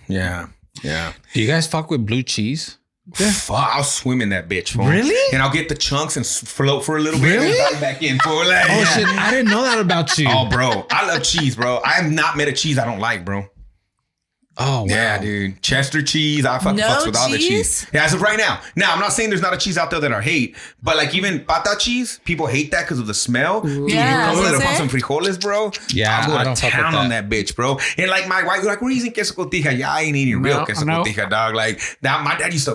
Speaker 1: Yeah. Yeah.
Speaker 4: Do you guys fuck with blue cheese?
Speaker 1: Fuck, I'll swim in that bitch. Fool.
Speaker 4: Really?
Speaker 1: And I'll get the chunks and float for a little bit.
Speaker 4: Really?
Speaker 1: And back in. Fool. Like,
Speaker 4: Oh
Speaker 1: yeah.
Speaker 4: shit! I didn't know that about you.
Speaker 1: Oh, bro. I love cheese, bro. I have not met a cheese I don't like, bro.
Speaker 4: Oh, wow.
Speaker 1: Yeah, dude. Chester cheese. I fucking
Speaker 3: No
Speaker 1: fucks with all the
Speaker 3: cheese?
Speaker 1: cheese. Yeah, as of right now. Now, I'm not saying there's not a cheese out there that I hate, but like even pata cheese, people hate that because of the smell. Dude,
Speaker 3: Yeah,
Speaker 1: you put it
Speaker 3: is
Speaker 1: up on
Speaker 3: it?
Speaker 1: some frijoles, bro.
Speaker 4: Yeah,
Speaker 1: I'm
Speaker 4: I
Speaker 1: going
Speaker 4: don't
Speaker 1: to
Speaker 4: fuck with
Speaker 1: town on that bitch, bro. And like my wife, like, we're using queso cotija. Yeah, I ain't eating real
Speaker 2: No,
Speaker 1: queso
Speaker 2: no.
Speaker 1: cotija, dog. Like that, my dad used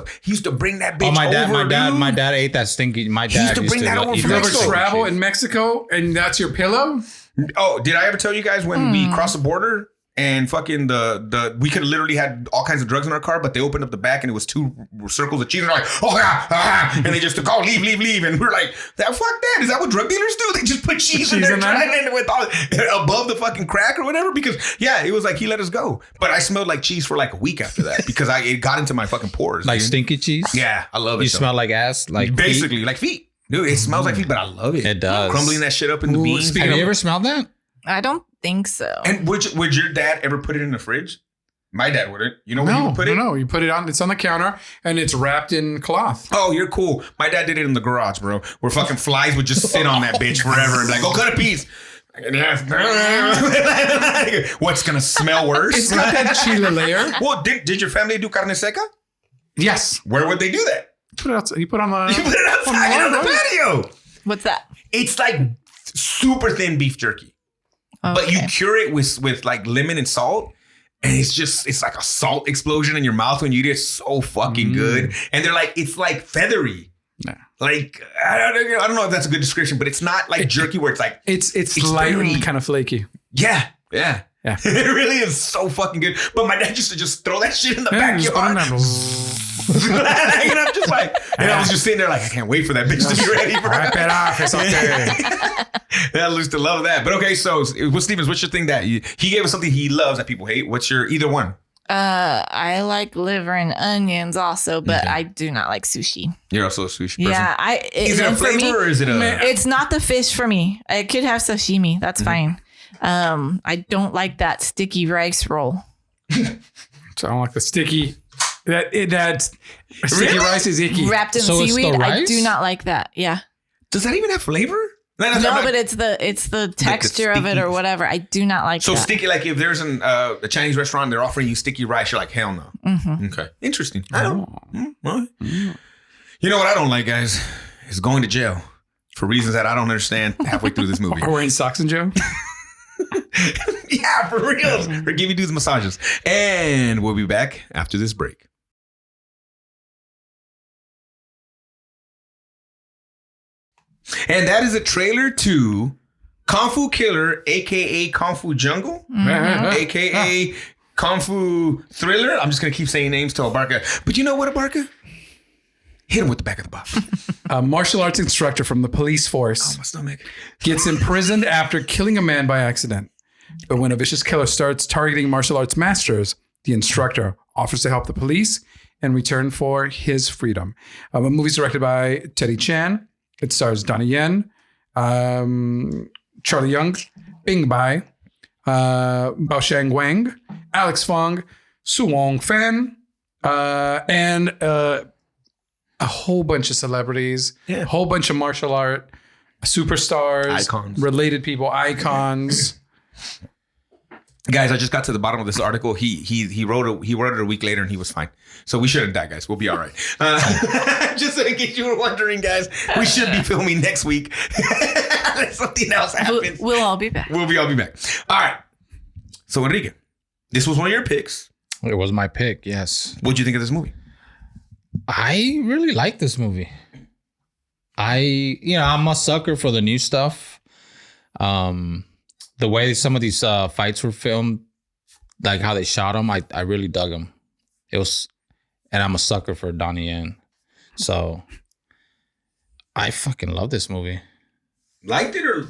Speaker 1: to bring that bitch
Speaker 4: Oh, my dad,
Speaker 1: over, dude.
Speaker 4: my dad ate that stinky. My
Speaker 1: used
Speaker 4: dad
Speaker 1: to bring that over
Speaker 4: eat
Speaker 1: from
Speaker 2: You
Speaker 4: that
Speaker 2: ever
Speaker 1: Mexico.
Speaker 4: stupid
Speaker 2: travel
Speaker 4: cheese.
Speaker 2: in Mexico and that's your pillow?
Speaker 1: Oh, did I ever tell you guys when we crossed the border and fucking we could have literally had all kinds of drugs in our car, but they opened up the back and it was 2 circles of cheese and they're like, oh yeah, and they just took, oh, leave, and we're like, fuck that. Is that what drug dealers do? They just put cheese in there, trying with all above the fucking crack or whatever. Because yeah, it was like he let us go, but I smelled like cheese for like a week after that because it got into my fucking pores.
Speaker 4: Like
Speaker 1: dude.
Speaker 4: stinky cheese?
Speaker 1: Yeah, I love it.
Speaker 4: You
Speaker 1: though.
Speaker 4: smell like ass? Like
Speaker 1: basically like feet. Dude, it smells like feet, but I love it.
Speaker 4: It does.
Speaker 1: Crumbling that shit up in the
Speaker 2: Ooh,
Speaker 1: beans.
Speaker 2: speaking
Speaker 4: Have
Speaker 2: of-
Speaker 4: you ever smelled that?
Speaker 3: I don't think so.
Speaker 1: And would your dad ever put it in the fridge? My dad wouldn't. You know where he
Speaker 2: No,
Speaker 1: would put it?
Speaker 2: no. You put it on. It's on the counter and it's wrapped in cloth.
Speaker 1: Oh, you're cool. My dad did it in the garage, bro. Where fucking flies would just sit on that bitch forever and be like, go cut a piece. What's gonna smell worse?
Speaker 2: It's got that chile layer.
Speaker 1: Well, did your family do carne seca?
Speaker 2: Yes.
Speaker 1: Where would they do that?
Speaker 2: Put it outside. You put it on the.
Speaker 1: You put it outside on the patio.
Speaker 3: What's that?
Speaker 1: It's like super thin beef jerky. But you cure it with like lemon and salt. And it's like a salt explosion in your mouth when you eat it. It's so fucking good. And they're like, it's like feathery.
Speaker 2: Nah.
Speaker 1: Like, I don't know if that's a good description, but it's not like jerky where it's like,
Speaker 2: It's light
Speaker 1: very-
Speaker 2: and kind of flaky.
Speaker 1: yeah.
Speaker 2: Yeah.
Speaker 1: It really is so fucking good. But my dad used to just throw that shit in the
Speaker 2: Yeah, just put it
Speaker 1: backyard. And I'm just like, and I was just sitting there like, I can't wait for that bitch to be ready for
Speaker 2: Wrap it off. It's okay.
Speaker 1: I used to love that. But okay, so what Stevens, what's your thing that he gave us something he loves that people hate? What's your either one?
Speaker 3: I like liver and onions also, but
Speaker 1: Okay.
Speaker 3: I do not like sushi.
Speaker 1: You're also a sushi person.
Speaker 3: Yeah,
Speaker 1: Is it a
Speaker 3: and for me,
Speaker 1: flavor or is it a?
Speaker 3: it's not the fish for me. I could have sashimi. That's fine. I don't like that sticky rice roll.
Speaker 2: So I don't like the sticky. That sticky
Speaker 1: Really?
Speaker 2: rice is icky.
Speaker 3: Wrapped in
Speaker 4: So it's the
Speaker 3: seaweed. I
Speaker 4: rice?
Speaker 3: do not like that. Yeah.
Speaker 1: Does that even have flavor?
Speaker 3: No, but it's the texture of it
Speaker 1: sticky-
Speaker 3: or whatever. I do not like
Speaker 1: So
Speaker 3: that.
Speaker 1: sticky, like if there's a Chinese restaurant, they're offering you sticky rice, you're like, hell no. Okay, interesting. I don't. All right. You know what I don't like, guys, is going to jail for reasons that I don't understand halfway through this movie.
Speaker 2: Or wearing socks and Joe.
Speaker 1: Yeah, for real. Or give you dudes massages. And we'll be back after this break. And that is a trailer to Kung Fu Killer, aka Kung Fu Jungle, aka Kung Fu Thriller. I'm just gonna keep saying names till Abarca. But you know what, Abarca? Hit him with the back of the box.
Speaker 2: A martial arts instructor from the police force
Speaker 1: My stomach.
Speaker 2: gets imprisoned after killing a man by accident. But when a vicious killer starts targeting martial arts masters, the instructor offers to help the police in return for his freedom. The movie's directed by Teddy Chan. It stars Donnie Yen, Charlie Young, Bing Bai, Baoshang Wang, Alex Fong, Su Wong Fan, and a whole bunch of celebrities, a whole bunch of martial art superstars,
Speaker 1: Icons.
Speaker 2: related people, icons.
Speaker 1: Guys, I just got to the bottom of this article. He wrote it a week later and he was fine. So we shouldn't die, guys. We'll be all right. Just in case you were wondering, guys, we should be filming next week. Unless something else happens.
Speaker 3: We'll all be back.
Speaker 1: We'll be back. All right. So Enrique, this was one of your picks.
Speaker 4: It was my pick, yes.
Speaker 1: What'd you think of this movie?
Speaker 4: I really like this movie. I'm a sucker for the new stuff. The way some of these fights were filmed, like how they shot them, I really dug them. It was, and I'm a sucker for Donnie Yen. So I fucking love this movie.
Speaker 1: Liked it or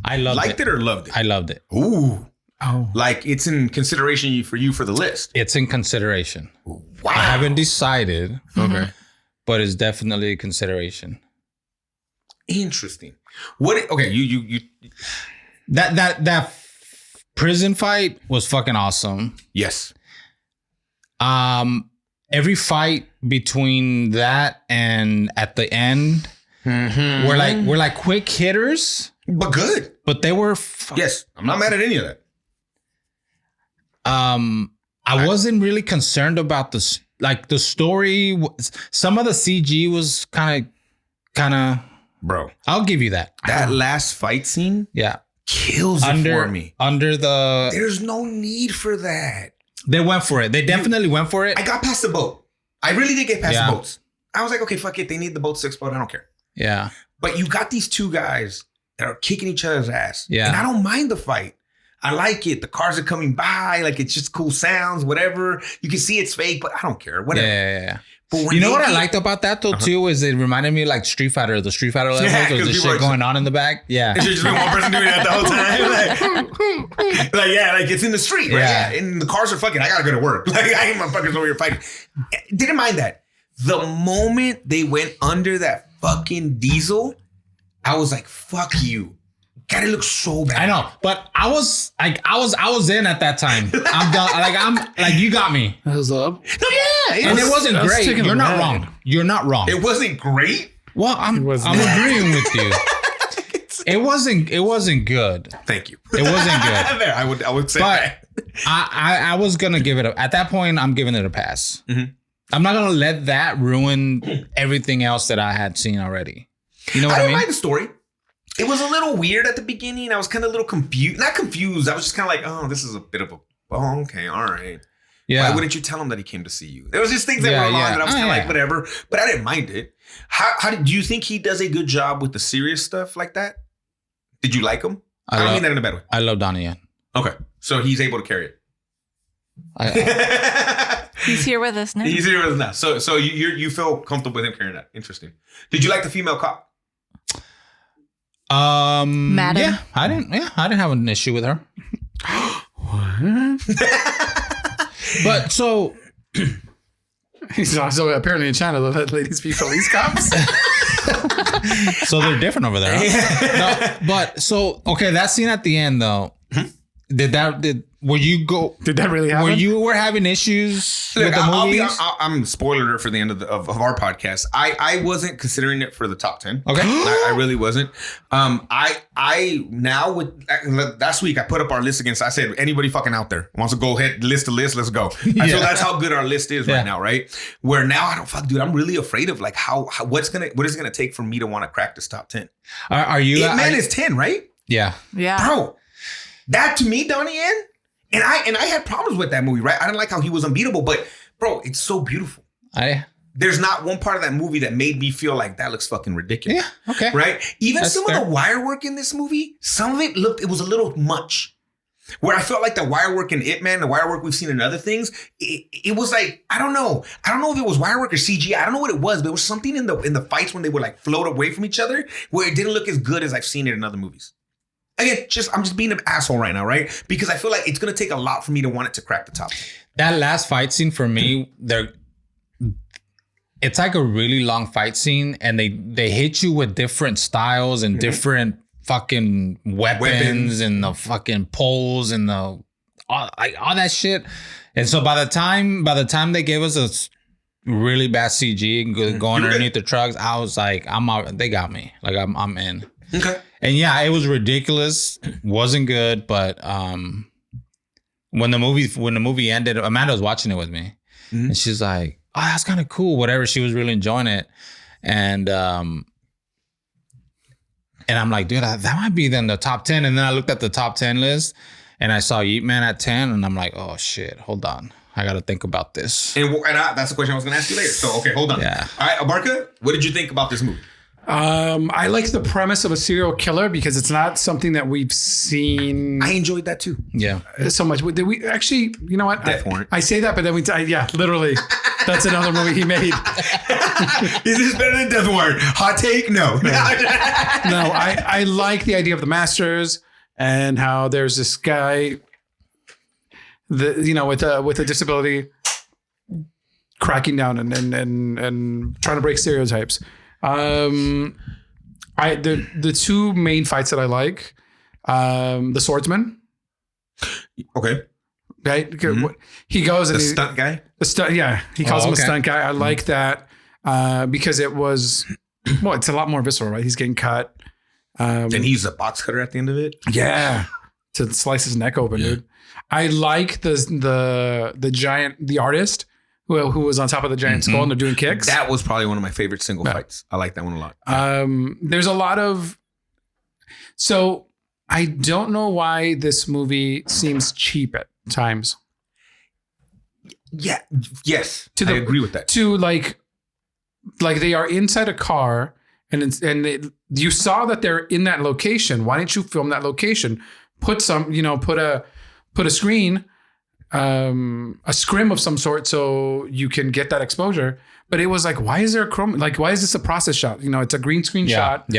Speaker 4: I loved
Speaker 1: liked it or loved it?
Speaker 4: I loved it.
Speaker 1: Ooh.
Speaker 2: Oh,
Speaker 1: Like it's in consideration for you for the list.
Speaker 4: It's in consideration.
Speaker 1: Wow.
Speaker 4: I haven't decided,
Speaker 1: Okay.
Speaker 4: but it's definitely a consideration.
Speaker 1: Interesting. What? Okay. You.
Speaker 4: That prison fight was fucking awesome.
Speaker 1: Yes.
Speaker 4: Every fight between that and at the end, we're like quick hitters,
Speaker 1: But good.
Speaker 4: but they were
Speaker 1: Yes. I'm not mad at any of that.
Speaker 4: I wasn't really concerned about the story. Some of the CG was kind of.
Speaker 1: Bro,
Speaker 4: I'll give you that.
Speaker 1: That last fight scene, kills it for me.
Speaker 4: There's
Speaker 1: no need for that.
Speaker 4: They went for it. They definitely went for it.
Speaker 1: I got past the boat. I really did get past the boats. I was like, okay, fuck it. They need the boats to explode. I don't care.
Speaker 4: Yeah.
Speaker 1: But you got these two guys that are kicking each other's ass.
Speaker 4: Yeah.
Speaker 1: And I don't mind the fight. I like it. The cars are coming by. Like, it's just cool sounds, whatever. You can see it's fake, but I don't care. Whatever.
Speaker 4: Yeah.
Speaker 1: But when
Speaker 4: you know what I liked about that though too is it reminded me of like Street Fighter, the Street Fighter levels. Yeah, there's shit going on in the back. Yeah,
Speaker 1: it's just been one person doing that the whole time. Like it's in the street, right? Yeah, and the cars are fucking. I gotta go to work. Like I ain't motherfuckers over here fighting. Didn't mind that. The moment they went under that fucking diesel, I was like, "Fuck you." God, it looks so bad.
Speaker 4: I know, but I was in at that time. I'm done. You got me.
Speaker 2: That was up.
Speaker 1: No, yeah,
Speaker 4: and it wasn't great. You're not wrong. You're not wrong.
Speaker 1: It wasn't great.
Speaker 4: Well, I'm agreeing with you. It wasn't good.
Speaker 1: Thank you.
Speaker 4: It wasn't good.
Speaker 1: I would say
Speaker 4: but
Speaker 1: that.
Speaker 4: I was gonna give it at that point. I'm giving it a pass. Mm-hmm. I'm not gonna let that ruin everything else that I had seen already. You know what I mean?
Speaker 1: I like the story. It was a little weird at the beginning. I was kind of a little confused. Not confused. I was just kind of like, oh, this is a bit of a, oh, okay, all right.
Speaker 4: Yeah.
Speaker 1: Why wouldn't you tell him that he came to see you? There was just things that were on that I was kind of like, whatever. But I didn't mind it. Do you think he does a good job with the serious stuff like that? Did you like him? I don't mean that in a bad way.
Speaker 4: I love Donnie Yen.
Speaker 1: Okay. So he's able to carry
Speaker 3: it. He's here with us now.
Speaker 1: He's here with us now. So you feel comfortable with him carrying that. Interesting. Did you like the female cop?
Speaker 3: Madam.
Speaker 4: Yeah, I didn't have an issue with her.
Speaker 2: What?
Speaker 4: But so
Speaker 2: he's also apparently in China they let ladies be police cops.
Speaker 4: So they're different over there. Huh? No, but so okay, that scene at the end though. Did that really happen? Were having issues with the movies?
Speaker 1: I'm spoiler for the end of our podcast. I wasn't considering it for the top 10.
Speaker 4: Okay.
Speaker 1: I really wasn't. I now with last week I put up our list against. I said anybody fucking out there wants to go ahead list a list. Let's go. I feel that's how good our list is right now. Right. Where now I don't fuck, dude. I'm really afraid of like what is it gonna take for me to want to crack this top 10.
Speaker 4: Are you?
Speaker 1: It Man is 10, right?
Speaker 3: Yeah.
Speaker 1: Bro. That to me, Donnie Yen, and I had problems with that movie, right? I didn't like how he was unbeatable, but bro, it's so beautiful. There's not one part of that movie that made me feel like that looks fucking ridiculous.
Speaker 4: Yeah, okay.
Speaker 1: Right? Even
Speaker 4: That's
Speaker 1: some
Speaker 4: fair.
Speaker 1: of the wire work in this movie, some of it was a little much. Where I felt like the wire work in It Man, the wire work we've seen in other things, it was like, I don't know if it was wire work or CG. I don't know what it was, but it was something in the fights when they would like float away from each other where it didn't look as good as I've seen it in other movies. Again, I'm just being an asshole right now, right? Because I feel like it's going to take a lot for me to want it to crack the top.
Speaker 4: That last fight scene for me, it's like a really long fight scene, and they hit you with different styles and different fucking weapons and the fucking poles and all that shit. And so by the time they gave us a really bad CG going underneath the trucks, I was like, they got me. Like I'm in.
Speaker 1: Okay.
Speaker 4: And yeah, it was ridiculous. Wasn't good, but when the movie ended, Amanda was watching it with me, and she's like, "Oh, that's kind of cool." Whatever, she was really enjoying it, and I'm like, "Dude, that might be then the top 10." And then I looked at the top 10 list, and I saw Yeet Man at 10, and I'm like, "Oh shit, hold on, I got to think about this."
Speaker 1: And that's the question I was going to ask you later. So okay, hold on.
Speaker 4: Yeah.
Speaker 1: All right, Abarca, what did you think about this movie?
Speaker 2: I like the premise of a serial killer because it's not something that we've seen.
Speaker 1: I enjoyed that too.
Speaker 4: Yeah.
Speaker 2: So much. Did we actually, you know what?
Speaker 1: Death Warrant.
Speaker 2: I say that, but then literally. That's another movie he made.
Speaker 1: Is this better than Death Warrant? Hot take? No.
Speaker 2: No, I like the idea of the Masters and how there's this guy with a disability cracking down and trying to break stereotypes. The two main fights that I like, the swordsman.
Speaker 1: Okay.
Speaker 2: Right? Mm-hmm. He goes and
Speaker 1: stunt guy.
Speaker 2: The stunt, yeah. He calls him a stunt guy. I like that because it was it's a lot more visceral, right? He's getting cut,
Speaker 1: and he's a box cutter at the end of it.
Speaker 2: Yeah. to slice his neck open, dude. I like the giant, the artist who was on top of the giant skull and they're doing kicks.
Speaker 1: That was probably one of my favorite single fights. I like that one a lot.
Speaker 2: There's a lot of, so I don't know why this movie seems cheap at times.
Speaker 1: Yeah. Yes. I agree with that.
Speaker 2: To like they are inside a car you saw that they're in that location. Why didn't you film that location? Put a screen, a scrim of some sort so you can get that exposure. But it was like, why is there a chrome? Like, why is this a process shot? It's a green screen shot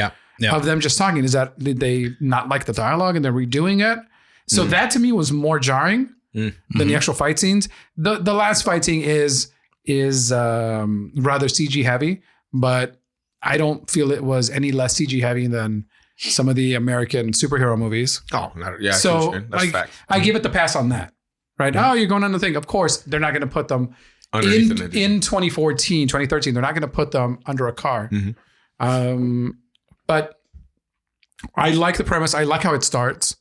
Speaker 2: of them just talking. Did they not like the dialogue and they're redoing it? So that to me was more jarring than the actual fight scenes. The last fight scene is rather CG heavy, but I don't feel it was any less CG heavy than some of the American superhero movies.
Speaker 1: Oh, yeah.
Speaker 2: So I give it the pass on that, right? Oh, you're going on the thing. Of course, they're not going to put them in 2013. They're not going to put them under a car. But I like the premise. I like how it starts.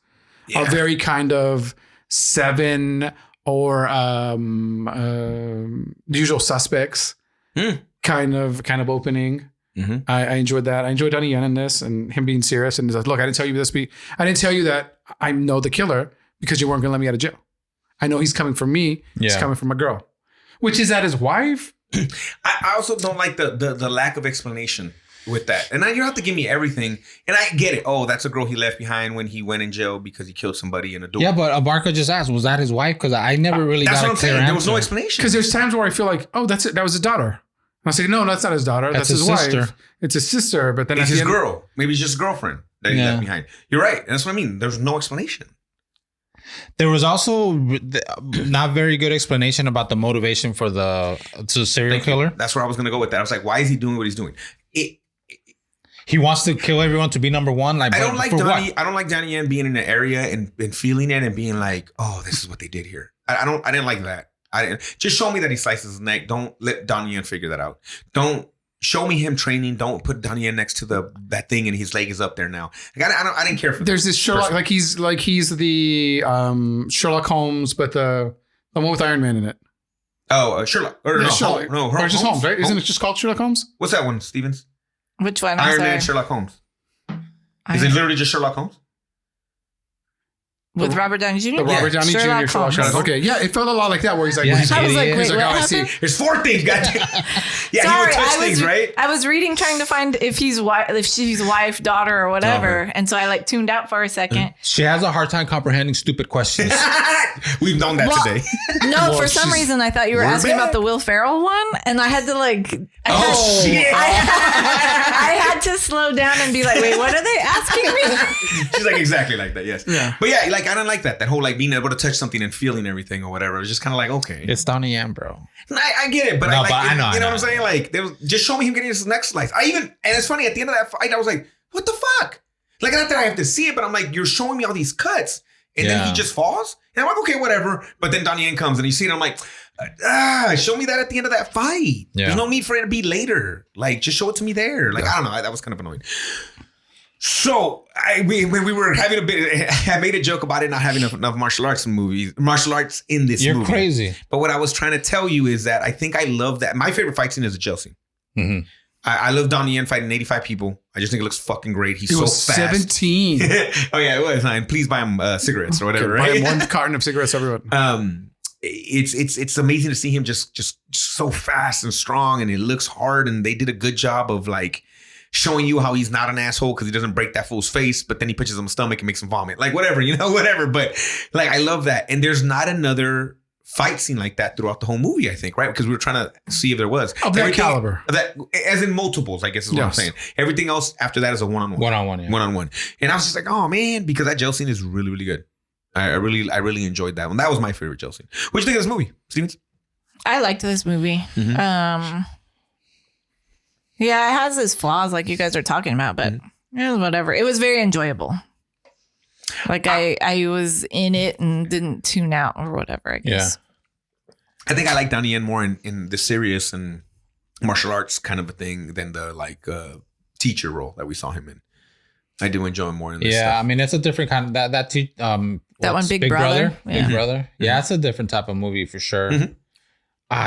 Speaker 2: A very kind of Seven or The Usual Suspects kind of opening. I enjoyed that. I enjoyed Donnie Yen in this and him being serious. And he's like, look, I didn't tell you this. I didn't tell you that I know the killer because you weren't going to let me out of jail. I know he's coming for me. He's coming for my girl. Which is that his wife?
Speaker 1: I also don't like the lack of explanation with that. And now you don't have to give me everything. And I get it. Oh, that's a girl he left behind when he went in jail because he killed somebody in a door.
Speaker 4: Yeah, but Abarca just asked, was that his wife? Because I never really got a clear answer.
Speaker 1: There was no explanation.
Speaker 2: Because there's times where I feel like, oh, that's it. That was his daughter. I say, no, that's not his daughter. That's his
Speaker 4: sister.
Speaker 2: Wife. It's his sister. But then
Speaker 1: it's his girl. Maybe it's just his girlfriend that he left behind. You're right. That's what I mean. There's no explanation.
Speaker 4: There was also not very good explanation about the motivation for the serial killer.
Speaker 1: That's where I was going to go with that. I was like, why is he doing what he's doing?
Speaker 4: He wants to kill everyone to be number one. Like,
Speaker 1: I don't like Donnie. I don't like Donnie Yen being in an area and feeling it and being like, oh, this is what they did here. I didn't like that. Just show me that he slices his neck. Don't let Donnie Yen figure that out. Don't show me him training. Don't put Donnie Yen next to that thing and his leg is up there now. Like, I didn't care for that.
Speaker 2: There's this Sherlock, like he's the Sherlock Holmes, but the one with Iron Man in it.
Speaker 1: Oh, Sherlock. Or no,
Speaker 2: Sherlock. Or just Holmes, right? Isn't it just called Sherlock Holmes?
Speaker 1: What's that one, Stevens?
Speaker 3: Which one?
Speaker 1: Iron Man, Sherlock Holmes. Is it literally just Sherlock Holmes?
Speaker 3: With Robert Downey Jr.?
Speaker 2: The Robert Downey Jr. Sherlock Holmes. Okay, yeah, it felt a lot like that where he's like,
Speaker 3: I was like, wait, what
Speaker 1: I see. There's 4 things, goddamn. Yeah, sorry, he would touch things, right?
Speaker 3: I was reading, trying to find if she's wife, daughter, or whatever, and so I tuned out for a second.
Speaker 4: She has a hard time comprehending stupid questions.
Speaker 1: We've known that today.
Speaker 3: No, for some reason I thought you were asking about the Will Ferrell one, and I had to
Speaker 1: shit!
Speaker 3: I had to slow down and be like, wait, what are they asking me?
Speaker 1: She's like exactly like that, yes.
Speaker 2: Yeah,
Speaker 1: but yeah, like I don't like that whole like being able to touch something and feeling everything or whatever. It was just kind of like, okay,
Speaker 4: it's Donnie Yen, bro.
Speaker 1: I get it, but
Speaker 4: no,
Speaker 1: I know.
Speaker 4: You
Speaker 1: know what I'm saying? Like, just show me him getting his neck sliced. And it's funny at the end of that fight, I was like, what the fuck? Like, not that I have to see it, but I'm like, you're showing me all these cuts, and then he just falls, and I'm like, okay, whatever. But then Donnie Yen comes and you see it, I'm like, show me that at the end of that fight. Yeah. There's no need for it to be later. Like, just show it to me there. Like, I don't know, that was kind of annoying. So when we were having I made a joke about it not having enough martial arts in this movie.
Speaker 4: You're crazy.
Speaker 1: But what I was trying to tell you is that I think I love that. My favorite fight scene is a jail scene. Mm-hmm. I love Donnie Yen fighting 85 people. I just think it looks fucking great. He's so fast.
Speaker 2: 17.
Speaker 1: Oh yeah, it was. And please buy him cigarettes or whatever.
Speaker 2: Buy
Speaker 1: Right?
Speaker 2: him 1 carton of cigarettes, everyone.
Speaker 1: It's amazing to see him just so fast and strong, and it looks hard. And they did a good job of like showing you how he's not an asshole because he doesn't break that fool's face, but then he punches him in the stomach and makes him vomit. Like whatever. But like I love that. And there's not another fight scene like that throughout the whole movie, I think, right? Because we were trying to see if there was.
Speaker 2: Of that caliber.
Speaker 1: That, as in multiples, I guess is what I'm saying. Everything else after that is a one-on-one.
Speaker 4: One-on-one, yeah.
Speaker 1: One-on-one. And I was just like, oh man, because that jail scene is really, really good. I really enjoyed that one. That was my favorite jail scene. What do you think of this movie, Stevens?
Speaker 3: I liked this movie. Mm-hmm. Yeah, it has its flaws like you guys are talking about, but it was whatever. It was very enjoyable. Like I was in it and didn't tune out or whatever, I guess.
Speaker 1: Yeah. I think I like Donnie Yen more in the serious and martial arts kind of a thing than the like teacher role that we saw him in. I do enjoy more in this
Speaker 4: Yeah,
Speaker 1: stuff.
Speaker 4: I mean, it's a different kind of
Speaker 3: That one, Big Brother?
Speaker 4: Big
Speaker 3: Yeah.
Speaker 4: Brother. Yeah, that's a different type of movie for sure.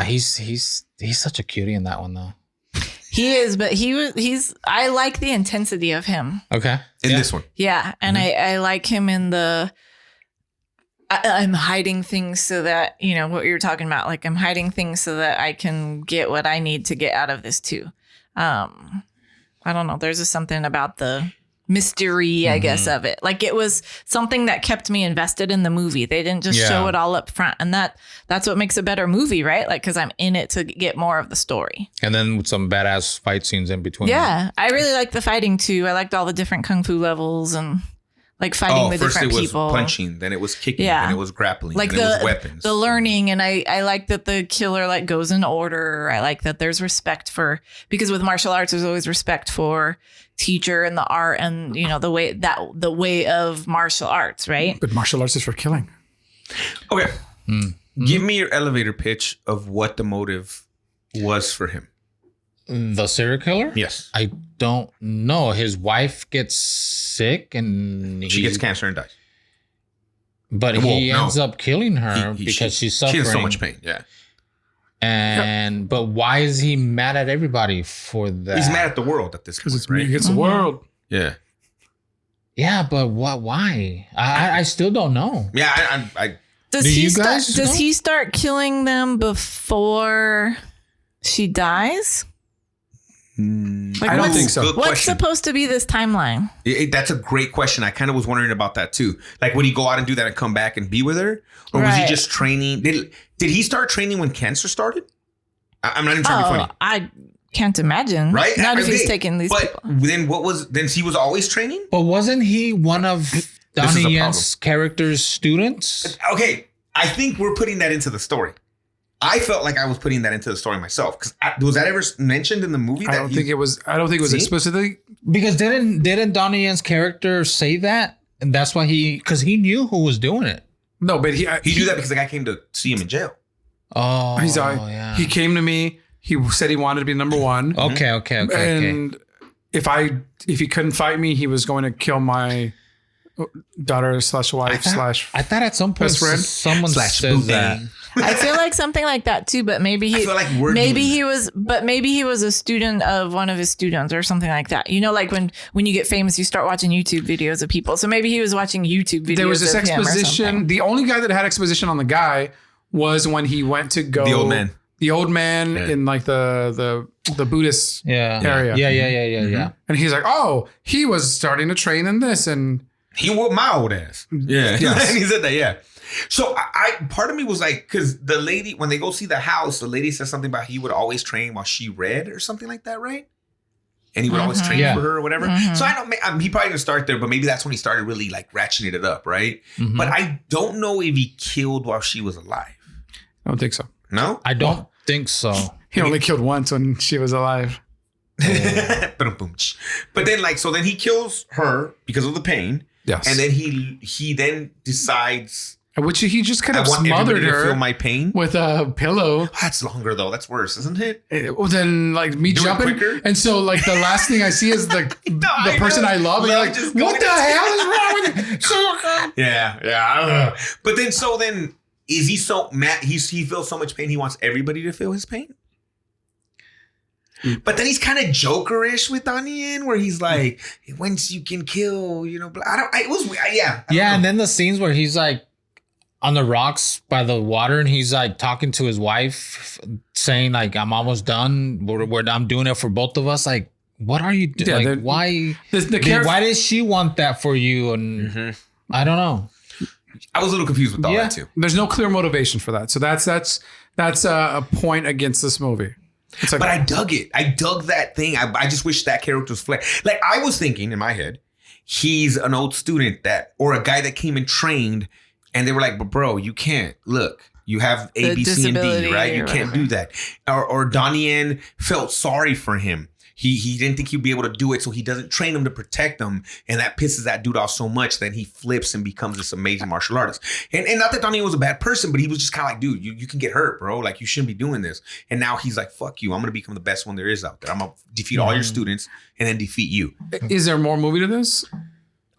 Speaker 4: He's such a cutie in that one though.
Speaker 3: He is, but he's I like the intensity of him.
Speaker 4: Okay.
Speaker 1: In this one.
Speaker 3: Yeah. And I like him in I'm hiding things so that, what you're talking about, like I'm hiding things so that I can get what I need to get out of this too. I don't know. There's just something about the mystery, I guess, of it. Like it was something that kept me invested in the movie. They didn't just show it all up front. And that's what makes a better movie, right? Like, cause I'm in it to get more of the story.
Speaker 4: And then with some badass fight scenes in between.
Speaker 3: Yeah. I really like the fighting too. I liked all the different Kung Fu levels and like fighting with
Speaker 1: first
Speaker 3: different
Speaker 1: it was
Speaker 3: people.
Speaker 1: punching, then it was kicking,
Speaker 3: Yeah.
Speaker 1: then it was grappling,
Speaker 3: Like
Speaker 1: then it was weapons.
Speaker 3: the learning, and I like that the killer like goes in order. I like that there's respect because with martial arts there's always respect for teacher and the art and the way of martial arts, right?
Speaker 2: But martial arts is for killing.
Speaker 1: Okay. Give me your elevator pitch of what the motive was for him.
Speaker 4: The serial killer?
Speaker 1: Yes.
Speaker 4: I don't know. His wife gets sick and
Speaker 1: She gets cancer and dies.
Speaker 4: But he ends up killing her because she's suffering.
Speaker 1: She has so much pain. Yeah.
Speaker 4: But why is he mad at everybody for that?
Speaker 1: He's mad at the world at this point.
Speaker 2: Because it's
Speaker 1: right?
Speaker 2: me against the world.
Speaker 1: Yeah.
Speaker 4: Yeah, but what? Why? I still don't know.
Speaker 1: Yeah. I
Speaker 3: Does
Speaker 4: Do
Speaker 3: he
Speaker 4: you guys know?
Speaker 3: does he start killing them before she dies? Like
Speaker 2: I don't think so.
Speaker 1: Good
Speaker 3: What's
Speaker 1: question.
Speaker 3: supposed to be this timeline?
Speaker 1: That's a great question. I kind of was wondering about that too. Like, would he go out and do that and come back and be with her, or was he
Speaker 3: Right.
Speaker 1: just training? Did he start training when cancer started? I'm not even trying to be funny,
Speaker 3: I can't imagine.
Speaker 1: right?
Speaker 3: Not if he's
Speaker 1: Okay,
Speaker 3: taking these
Speaker 1: but
Speaker 3: people.
Speaker 1: then then he was always training.
Speaker 4: But wasn't he one of
Speaker 1: is
Speaker 4: Donnie
Speaker 1: a
Speaker 4: Yen's character's students?
Speaker 1: Okay, I think we're putting that into the story. I felt like I was putting that into the story myself because was that ever mentioned in the movie?
Speaker 2: I don't think it was
Speaker 1: See?
Speaker 2: explicitly.
Speaker 4: Because didn't Donnie Yen's character say that? And that's why because he knew who was doing it.
Speaker 2: No, but
Speaker 1: He knew that because the guy came to see him in jail.
Speaker 4: Oh,
Speaker 2: He's
Speaker 4: yeah.
Speaker 2: He came to me. He said he wanted to be number one.
Speaker 4: Okay.
Speaker 2: And if he couldn't fight me, he was going to kill my daughter / wife /
Speaker 4: I thought at some point
Speaker 2: best friend
Speaker 4: someone
Speaker 1: /
Speaker 4: said
Speaker 1: boo
Speaker 4: that.
Speaker 3: I feel like something like that too, but maybe
Speaker 1: I feel like we're
Speaker 3: maybe
Speaker 1: doing
Speaker 3: he was a student of one of his students or something like that. Like when you get famous, you start watching YouTube videos of people. So maybe he was watching YouTube videos.
Speaker 2: There was this
Speaker 3: of him or
Speaker 2: exposition.
Speaker 3: something.
Speaker 2: The only guy that had exposition on the guy was when he went to go.
Speaker 1: The old man.
Speaker 2: The old man
Speaker 1: Yeah.
Speaker 2: in like the Buddhist area.
Speaker 4: Yeah.
Speaker 2: And he's like, oh, he was starting to train in this. And
Speaker 1: He whooped my old ass. Yeah.
Speaker 2: Yes.
Speaker 1: And he said that, yeah. So I part of me was like, because the lady, when they go see the house, the lady says something about he would always train while she read or something like that, right? And he would always train
Speaker 4: Yeah.
Speaker 1: for her or whatever. So I don't, he probably didn't start there, but maybe that's when he started really like ratcheting it up, right?
Speaker 4: Mhm.
Speaker 1: But I don't know if he killed while she was alive.
Speaker 2: I don't think so.
Speaker 1: No?
Speaker 4: I don't think so.
Speaker 2: He only killed once when she was alive.
Speaker 1: But then then he kills her because of the pain.
Speaker 2: Yes.
Speaker 1: And then he then decides,
Speaker 2: Which he just kind
Speaker 1: I
Speaker 2: of
Speaker 1: want
Speaker 2: smothered
Speaker 1: everybody to
Speaker 2: her
Speaker 1: feel my pain.
Speaker 2: with a pillow.
Speaker 1: That's longer though. That's worse, isn't it?
Speaker 2: Well, then like me
Speaker 1: Do it
Speaker 2: jumping.
Speaker 1: quicker?
Speaker 2: And so like the last thing I see is the
Speaker 1: I
Speaker 2: person
Speaker 1: know.
Speaker 2: I love. And you're
Speaker 1: Love
Speaker 2: like,
Speaker 1: just
Speaker 2: what
Speaker 1: going
Speaker 2: the
Speaker 1: to-
Speaker 2: hell is wrong with you? So,
Speaker 1: Yeah. But then is he so mad? He feels so much pain. He wants everybody to feel his pain. But then he's kind of jokerish with Donnie Yen, where he's like, "Once you can kill, blah." It was yeah. I don't know.
Speaker 4: And then the scenes where he's like on the rocks by the water and he's like talking to his wife, saying like, "I'm almost done. I'm doing it for both of us." Like, what are you doing?
Speaker 2: Yeah,
Speaker 4: Like, why?
Speaker 2: the
Speaker 4: Why does she want that for you? And I don't know.
Speaker 1: I was a little confused with all
Speaker 4: Yeah.
Speaker 1: that too.
Speaker 2: There's no clear motivation for that. So that's a point against this movie. It's like,
Speaker 1: But I dug it. I dug that thing. I just wish that character was fleshed. Like I was thinking in my head, he's an old student or a guy that came and trained, and they were like, "But bro, you can't. Look, you have A,
Speaker 3: The
Speaker 1: B, C, and D,
Speaker 3: disability
Speaker 1: right? You
Speaker 3: or
Speaker 1: can't
Speaker 3: whatever.
Speaker 1: do that." Or Donnie Yen felt sorry for him. he didn't think he'd be able to do it, so he doesn't train him to protect him, and that pisses that dude off so much that he flips and becomes this amazing martial artist. And not that Donnie Yen was a bad person, but he was just kind of like, dude, you can get hurt, bro. Like, you shouldn't be doing this. And now he's like, fuck you. I'm gonna become the best one there is out there. I'm gonna defeat all your students and then defeat you.
Speaker 2: Is there more movie to this?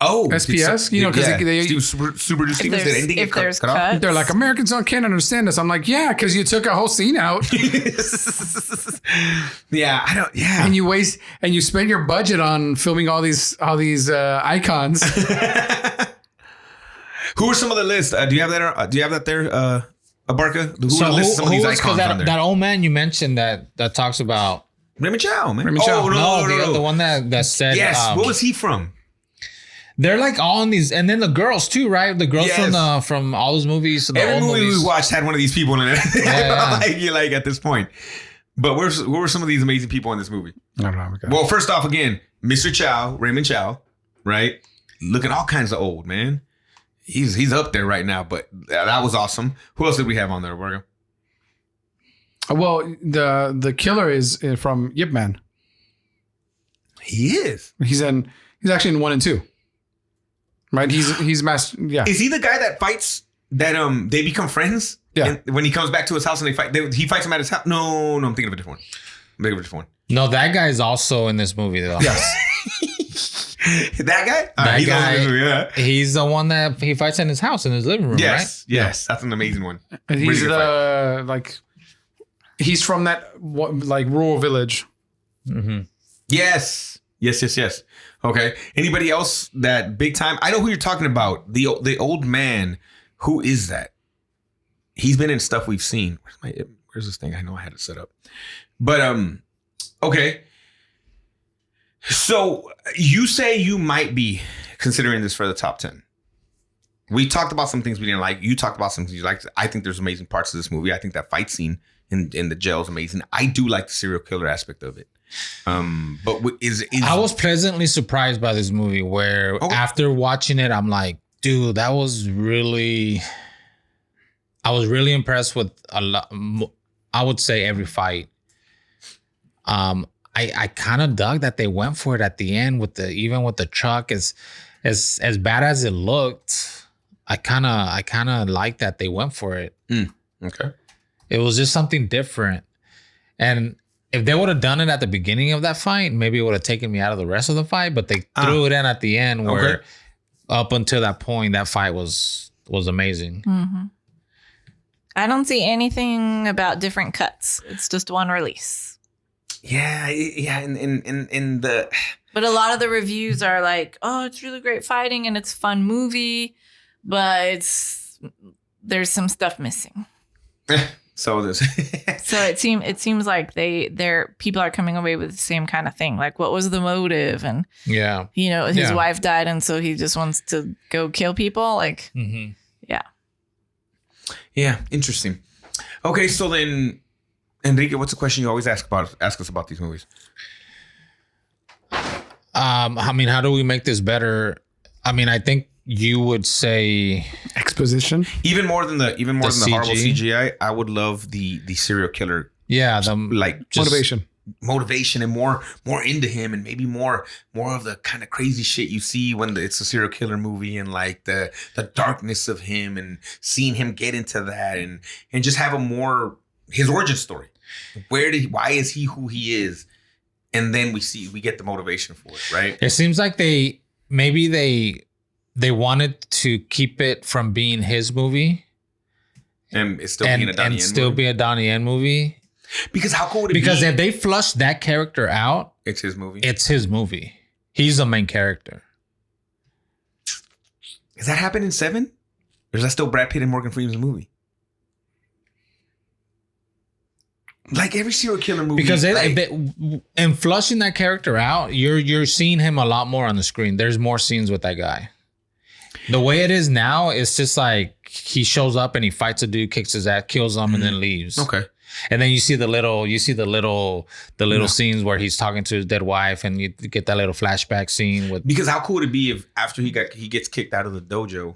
Speaker 1: Oh,
Speaker 2: SPS, you know, because they
Speaker 1: Super Duper Stevens, did anything get cut off?
Speaker 2: They're like, Americans can't understand this. I'm like, yeah, because you took a whole scene out.
Speaker 1: Yeah, I don't. Yeah,
Speaker 2: and you spend your budget on filming all these icons.
Speaker 1: Who are some of the lists? Do you have that? Do you have that there, Abarca? Who are some of these icons on there?
Speaker 4: That old man you mentioned that talks about
Speaker 1: Raymond Chow, man.
Speaker 2: Raymond Chow.
Speaker 1: No.
Speaker 4: The one that said
Speaker 1: yes. What was he from?
Speaker 4: They're like all in these, and then the girls too, right? The girls from all those movies.
Speaker 1: Every movie we watched had one of these people in it.
Speaker 4: Yeah.
Speaker 1: like at this point. But what were some of these amazing people in this movie?
Speaker 2: I don't know. Okay.
Speaker 1: Well, first off, again, Mr. Chow, Raymond Chow, right? Looking all kinds of old, man. He's up there right now, but that was awesome. Who else did we have on there, Borgo?
Speaker 2: Well, the killer is from Yip Man.
Speaker 1: He is.
Speaker 2: He's actually in 1 and 2. Right? He's master. Yeah.
Speaker 1: Is he the guy that fights that they become friends?
Speaker 2: Yeah.
Speaker 1: And when he comes back to his house and they fight, he fights him at his house. No, I'm thinking of a different one.
Speaker 4: No, that guy's also in this movie though.
Speaker 2: Yes.
Speaker 1: That guy?
Speaker 4: That guy.
Speaker 1: Yeah.
Speaker 4: He's the one that he fights in his house, in his living room,
Speaker 1: Yes.
Speaker 4: right?
Speaker 1: Yes. That's an amazing one.
Speaker 2: And he's he's from that like rural village.
Speaker 4: Mm-hmm.
Speaker 1: Yes. Okay. Anybody else that big time? I know who you're talking about. The old man. Who is that? He's been in stuff we've seen. Where's this thing? I know I had it set up. But okay. So you say you might be considering this for the top 10. We talked about some things we didn't like. You talked about some things you liked. I think there's amazing parts of this movie. I think that fight scene in the jail is amazing. I do like the serial killer aspect of it. But I
Speaker 4: was pleasantly surprised by this movie where after watching it, I'm like, dude, I was really impressed with a lot. I would say every fight. I kind of dug that they went for it at the end even with the truck as bad as it looked. I kind of liked that they went for it.
Speaker 1: Okay.
Speaker 4: It was just something different. And if they would have done it at the beginning of that fight, maybe it would have taken me out of the rest of the fight. But they threw it in at the end where up until that point, that fight was amazing.
Speaker 3: Mm-hmm. I don't see anything about different cuts. It's just one release.
Speaker 1: Yeah. In the...
Speaker 3: But a lot of the reviews are like, oh, it's really great fighting and it's a fun movie, but there's some stuff missing.
Speaker 1: So
Speaker 3: it seems like their people are coming away with the same kind of thing. Like, what was the motive? And his wife died, and so he just wants to go kill people. Like,
Speaker 1: yeah, interesting. Okay, so then, Enrique, what's the question you always ask us about these movies?
Speaker 4: I mean, how do we make this better? I mean, I think you would say
Speaker 2: exposition,
Speaker 1: even more than the horrible CGI. I would love the serial killer.
Speaker 2: Yeah,
Speaker 1: the motivation and more into him, and maybe more of the kind of crazy shit you see when it's a serial killer movie, and like the darkness of him and seeing him get into that, and just have his origin story. Why is he who he is? And then we get the motivation for it, right?
Speaker 4: It seems like they wanted to keep it from being his movie,
Speaker 1: and it's still being a Donnie Yen movie.
Speaker 4: Be a Donnie Yen movie.
Speaker 1: Because how cool would it be?
Speaker 4: Because if they flush that character out,
Speaker 1: it's his movie.
Speaker 4: He's the main character.
Speaker 1: Does that happen in 7? Or is that still Brad Pitt and Morgan Freeman's movie? Like every serial killer movie.
Speaker 4: Because in flushing that character out, you're seeing him a lot more on the screen. There's more scenes with that guy. The way it is now, it's just like he shows up and he fights a dude, kicks his ass, kills him, and then leaves.
Speaker 1: Okay.
Speaker 4: And then you see the little scenes where he's talking to his dead wife, and you get that little flashback scene with.
Speaker 1: Because how cool would it be if after he gets kicked out of the dojo,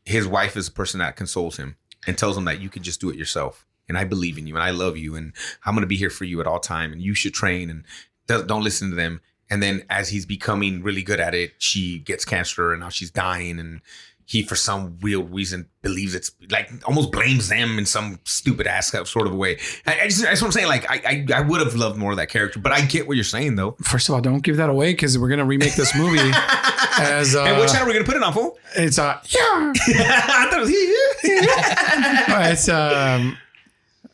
Speaker 1: his wife is the person that consoles him and tells him that you can just do it yourself, and I believe in you, and I love you, and I'm gonna be here for you at all time, and you should train, and don't listen to them. And then as he's becoming really good at it, she gets cancer and now she's dying. And he, for some weird reason, believes it's like almost blames them in some stupid ass sort of a way. That's what I'm saying. Like, I would have loved more of that character, but I get what you're saying, though.
Speaker 2: First of all, don't give that away because we're going to remake this movie.
Speaker 1: And what channel are we going to put it on, fool?
Speaker 2: It's
Speaker 1: I thought it was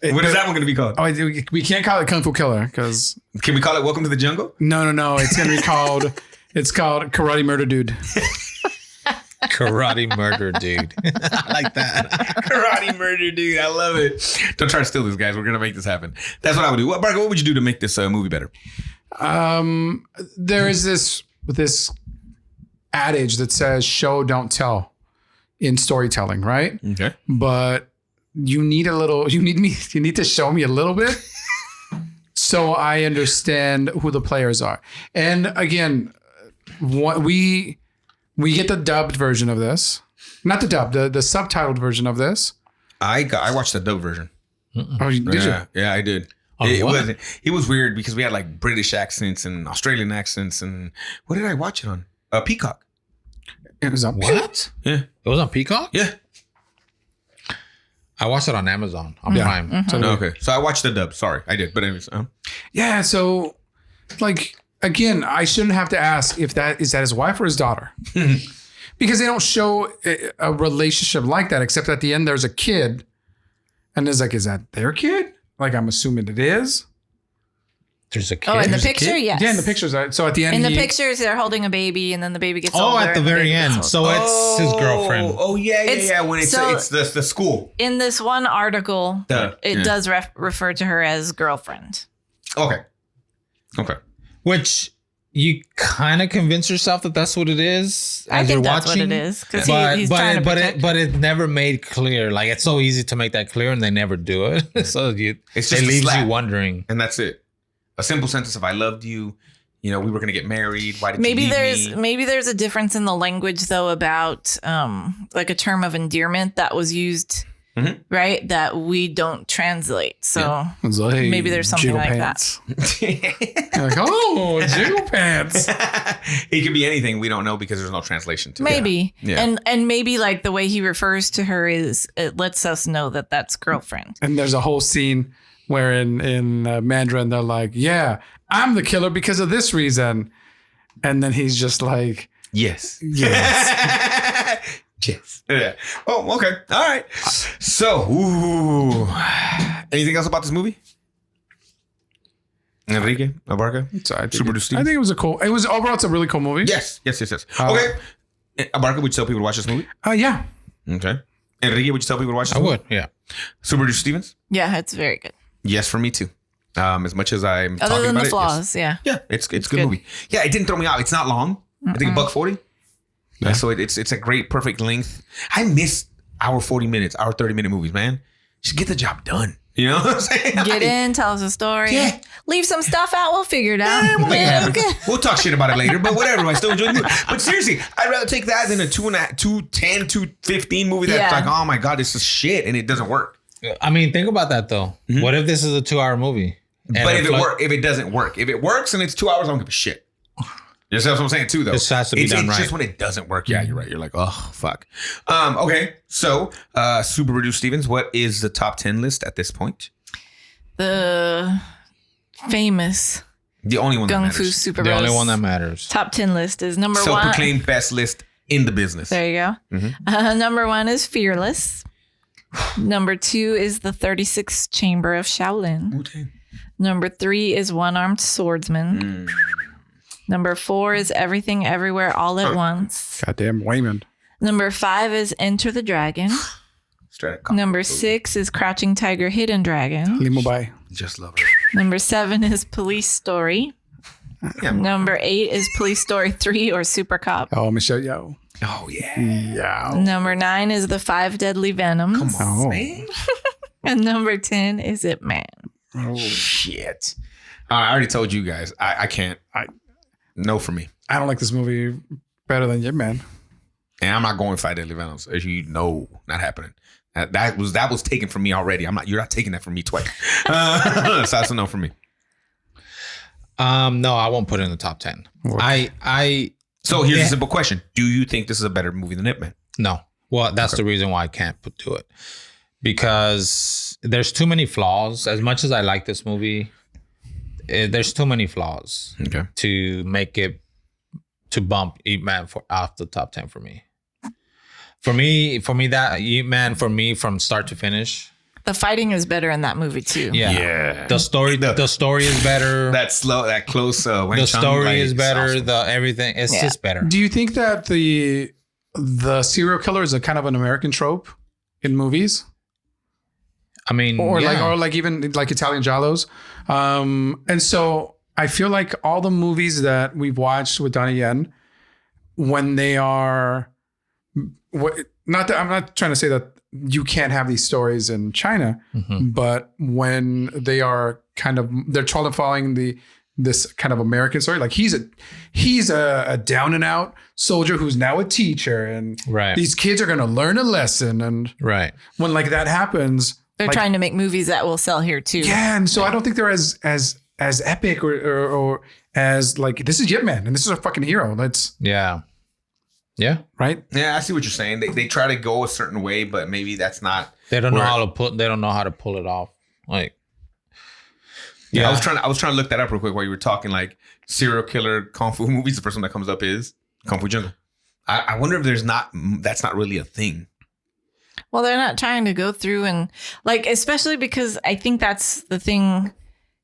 Speaker 2: it's
Speaker 1: what is that one going to be called?
Speaker 2: Oh, we can't call it Kung Fu Killer because
Speaker 1: Can we call it Welcome to the Jungle?
Speaker 2: No. It's going to be called Karate Murder Dude.
Speaker 4: Karate Murder Dude. I like that.
Speaker 1: Karate Murder Dude. I love it. Don't try to steal this, guys. We're going to make this happen. That's what I would do. Barker, what would you do to make this movie better?
Speaker 2: There is this adage that says show, don't tell in storytelling, right?
Speaker 1: Okay.
Speaker 2: But you need to show me a little bit so I understand who the players are. And again, we get the dubbed version of this. Not the dubbed, the subtitled version of this.
Speaker 1: I watched the dub version.
Speaker 2: Oh, did you?
Speaker 1: Yeah, I did. It was weird because we had like British accents and Australian accents. And what did I watch it on? Peacock.
Speaker 2: It was on
Speaker 4: What?
Speaker 1: Yeah.
Speaker 4: It was on Peacock?
Speaker 1: Yeah.
Speaker 4: I watched it on Amazon on Prime.
Speaker 3: Mm-hmm.
Speaker 2: So,
Speaker 1: Okay. So I watched the dub. Sorry, I did. But anyways,
Speaker 2: yeah. So, like, again, I shouldn't have to ask if that is his wife or his daughter, because they don't show a relationship like that. Except at the end, there's a kid, and it's like, is that their kid? Like, I'm assuming it is.
Speaker 4: There's a kid.
Speaker 3: Oh, in the
Speaker 4: There's a
Speaker 3: picture,
Speaker 4: kid?
Speaker 3: yes.
Speaker 2: Yeah, in the pictures. So at the end,
Speaker 3: In the pictures, they're holding a baby, and then the baby gets older.
Speaker 4: Oh, at the
Speaker 3: and
Speaker 4: very
Speaker 3: baby gets
Speaker 4: end.
Speaker 3: older.
Speaker 4: So it's his girlfriend.
Speaker 1: Oh, yeah. When it's the school.
Speaker 3: In this one article, it does refer to her as girlfriend.
Speaker 1: Okay.
Speaker 4: Which you kind of convince yourself that that's what it is
Speaker 3: I
Speaker 4: as
Speaker 3: think
Speaker 4: you're
Speaker 3: that's
Speaker 4: watching.
Speaker 3: what it is because he's trying to protect.
Speaker 4: But it never made clear. Like, it's so easy to make that clear, and they never do it. So
Speaker 1: It's just
Speaker 4: it
Speaker 1: a
Speaker 4: leaves
Speaker 1: slap.
Speaker 4: you wondering.
Speaker 1: And that's it. A simple sentence of I loved you. You know, we were going to get married. Why did
Speaker 3: Maybe
Speaker 1: you leave me?
Speaker 3: maybe there's a difference in the language though about like a term of endearment that was used, right? That we don't translate. So
Speaker 2: like,
Speaker 3: maybe there's something like
Speaker 2: that. You're like, oh, jiggle pants.
Speaker 1: It could be anything we don't know because there's no translation to it.
Speaker 3: maybe.
Speaker 1: Yeah.
Speaker 3: And maybe like the way he refers to her is it lets us know that that's girlfriend.
Speaker 2: And there's a whole scene where in Mandarin they're like, yeah, I'm the killer because of this reason. And then he's just like,
Speaker 1: Yes.
Speaker 2: yes.
Speaker 1: Yes. Yeah. Oh, okay. All right. So, anything else about this movie? Enrique, Abarca?
Speaker 2: So I
Speaker 1: Super
Speaker 2: think it was overall, it's a really cool movie.
Speaker 1: Yes. Okay. Abarca, would you tell people to watch this movie?
Speaker 2: Yeah.
Speaker 1: Okay. Enrique, would you tell people to watch this
Speaker 4: I
Speaker 1: movie?
Speaker 4: would, yeah.
Speaker 1: Super Producer Stevens?
Speaker 3: Yeah, it's very good.
Speaker 1: Yes, for me too. As much as I'm
Speaker 3: Other
Speaker 1: talking
Speaker 3: than
Speaker 1: about
Speaker 3: the
Speaker 1: it,
Speaker 3: flaws,
Speaker 1: yes.
Speaker 3: yeah.
Speaker 1: Yeah, it's good
Speaker 3: good.
Speaker 1: movie. Yeah, it didn't throw me out. It's not long. I think $140. Yeah. So it's a great, perfect length. I miss our 40 minutes, our 30-minute movies, man. Just get the job done. You know what I'm saying?
Speaker 3: Get in, tell us a story.
Speaker 1: Yeah.
Speaker 3: Leave some stuff out. We'll figure it out.
Speaker 1: We'll make it happen.
Speaker 3: Okay.
Speaker 1: We'll talk shit about it later, but whatever. I still enjoy the movie. But seriously, I'd rather take that than a 210, 215 movie that's like, oh my God, this is shit, and it doesn't work.
Speaker 4: I mean, think about that though. What if this is a 2-hour movie? And
Speaker 1: But if it doesn't work, if it works and it's 2 hours, I don't give a shit. You know what I'm saying too, though.
Speaker 4: This has to be done
Speaker 1: It's
Speaker 4: right.
Speaker 1: just when it doesn't work. Yeah, you're right. You're like, oh fuck. Okay, so Super Producer Stevens, what is the top 10 list at this point?
Speaker 3: The famous
Speaker 1: The only one that
Speaker 3: Gung-Fu
Speaker 1: matters.
Speaker 3: Super
Speaker 4: The
Speaker 3: Bros
Speaker 4: only one that matters.
Speaker 3: top 10 list is number one.
Speaker 1: Self-proclaimed best list in the business.
Speaker 3: There you go. Number one is Fearless. Number 2 is the 36th Chamber of Shaolin.
Speaker 1: Okay.
Speaker 3: Number 3 is One-Armed Swordsman. Number 4 is Everything Everywhere All at Once.
Speaker 2: Goddamn Wayman.
Speaker 3: Number 5 is Enter the Dragon. Number 6 is Crouching Tiger, Hidden Dragon.
Speaker 2: Limo Bay.
Speaker 1: Just love it.
Speaker 3: Number 7 is Police Story.
Speaker 1: Yeah.
Speaker 3: Number 8 is Police Story 3 or Super Cop.
Speaker 2: Oh, Michelle Yeoh.
Speaker 1: Oh yeah.
Speaker 2: Yeah.
Speaker 3: Number 9 is The 5 Deadly Venoms.
Speaker 1: Come on,
Speaker 2: Oh.
Speaker 1: man.
Speaker 3: And number 10 is Ip Man.
Speaker 2: Oh.
Speaker 1: Shit. I already told you guys. I can't. No for me.
Speaker 2: I don't like this movie better than Yip Man.
Speaker 1: And I'm not going 5 Deadly Venoms. As you know, not happening. That was taken from me already. You're not taking that from me twice. So that's a no for me.
Speaker 4: No, I won't put it in the top 10.
Speaker 1: So here's a simple question: do you think this is a better movie than Ip Man?
Speaker 4: No. Well, that's the reason why I can't do it, because there's too many flaws. As much as I like this movie, there's too many flaws to make it to bump Ip Man off the top 10 for me. For me, that Ip Man for me from start to finish.
Speaker 3: The fighting is better in that movie too.
Speaker 4: Yeah. The story is better.
Speaker 1: That close.
Speaker 4: The story is better. The everything. It's just better.
Speaker 2: Do you think that the serial killer is a kind of an American trope in movies?
Speaker 4: I mean,
Speaker 2: or like even like Italian giallos. And so I feel like all the movies that we've watched with Donnie Yen, when they are, not that I'm not trying to say that you can't have these stories in China, but when they are they're trying to following this kind of American story, like he's a down and out soldier who's now a teacher, and these kids are going to learn a lesson, and when like that happens,
Speaker 3: they're trying to make movies that will sell here too.
Speaker 2: Yeah, and so I don't think they're as epic or as like, this is Ip Man and this is a fucking hero. That's right.
Speaker 1: Yeah, I see what you're saying. They try to go a certain way, but maybe that's not.
Speaker 4: They don't know how to pull it off. Like,
Speaker 1: I was trying to look that up real quick while you were talking. Like serial killer kung fu movies, the first one that comes up is Kung Fu Jungle. I wonder if that's not really a thing.
Speaker 3: Well, they're not trying to go through and like, especially because I think that's the thing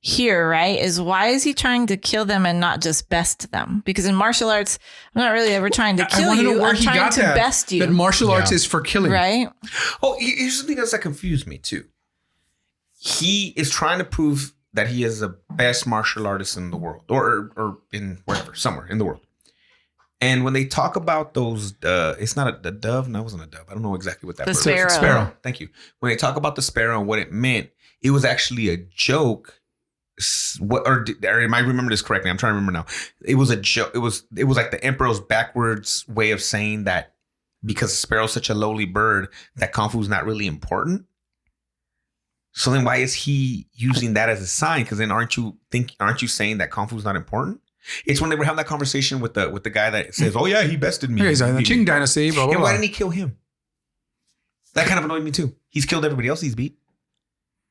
Speaker 3: here, right? Is why is he trying to kill them and not just best them? Because in martial arts, I'm not really ever trying to kill you. I'm trying to best you.
Speaker 2: That martial arts is for killing,
Speaker 3: right?
Speaker 1: Oh, here's something else that confused me too. He is trying to prove that he is the best martial artist in the world, or in wherever, somewhere in the world. And when they talk about those, it's not a dove. No, it wasn't a dove. I don't know exactly what that
Speaker 3: the
Speaker 1: bird
Speaker 3: sparrow.
Speaker 1: is. Sparrow. Thank you. When they talk about the sparrow and what it meant, it was actually a joke. Or am I remember this correctly? I'm trying to remember now. It was a joke. It was like the emperor's backwards way of saying that because sparrow's such a lowly bird, that kung fu is not really important. So then why is he using that as a sign? Because then aren't you saying that kung fu is not important? It's when they were having that conversation with the guy that says, "Oh yeah, he bested me."
Speaker 2: Yeah, he's in the Qing dynasty. Blah, blah,
Speaker 1: and why
Speaker 2: blah.
Speaker 1: didn't he kill him? That kind of annoyed me too. He's killed everybody else he's beat.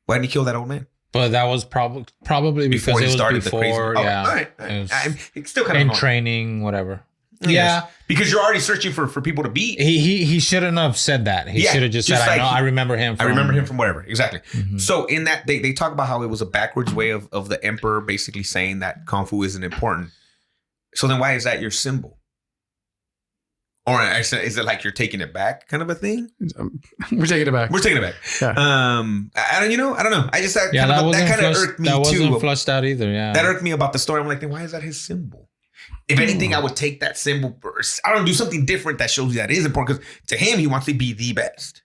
Speaker 1: Why didn't he kill that old man?
Speaker 4: But that was probably because it was before,
Speaker 1: the crazy. All right. It's still kind of
Speaker 4: in training, whatever.
Speaker 1: Yes. Because you're already searching for people to beat.
Speaker 4: He shouldn't have said that. He should have just said, like, I remember him.
Speaker 1: I remember him from whatever. Exactly. Mm-hmm. So in that, they talk about how it was a backwards way of the emperor basically saying that kung fu isn't important. So then why is that your symbol? Or is it like you're taking it back kind of a thing?
Speaker 2: We're taking it back.
Speaker 1: We're taking it back.
Speaker 2: Yeah.
Speaker 1: I don't know. I just that kind of irked me too.
Speaker 4: That wasn't flushed out either. Yeah.
Speaker 1: That irked me about the story. I'm like, then why is that his symbol? If anything, I would take that symbol first. I don't do something different that shows you that is important, because to him, he wants to be the best.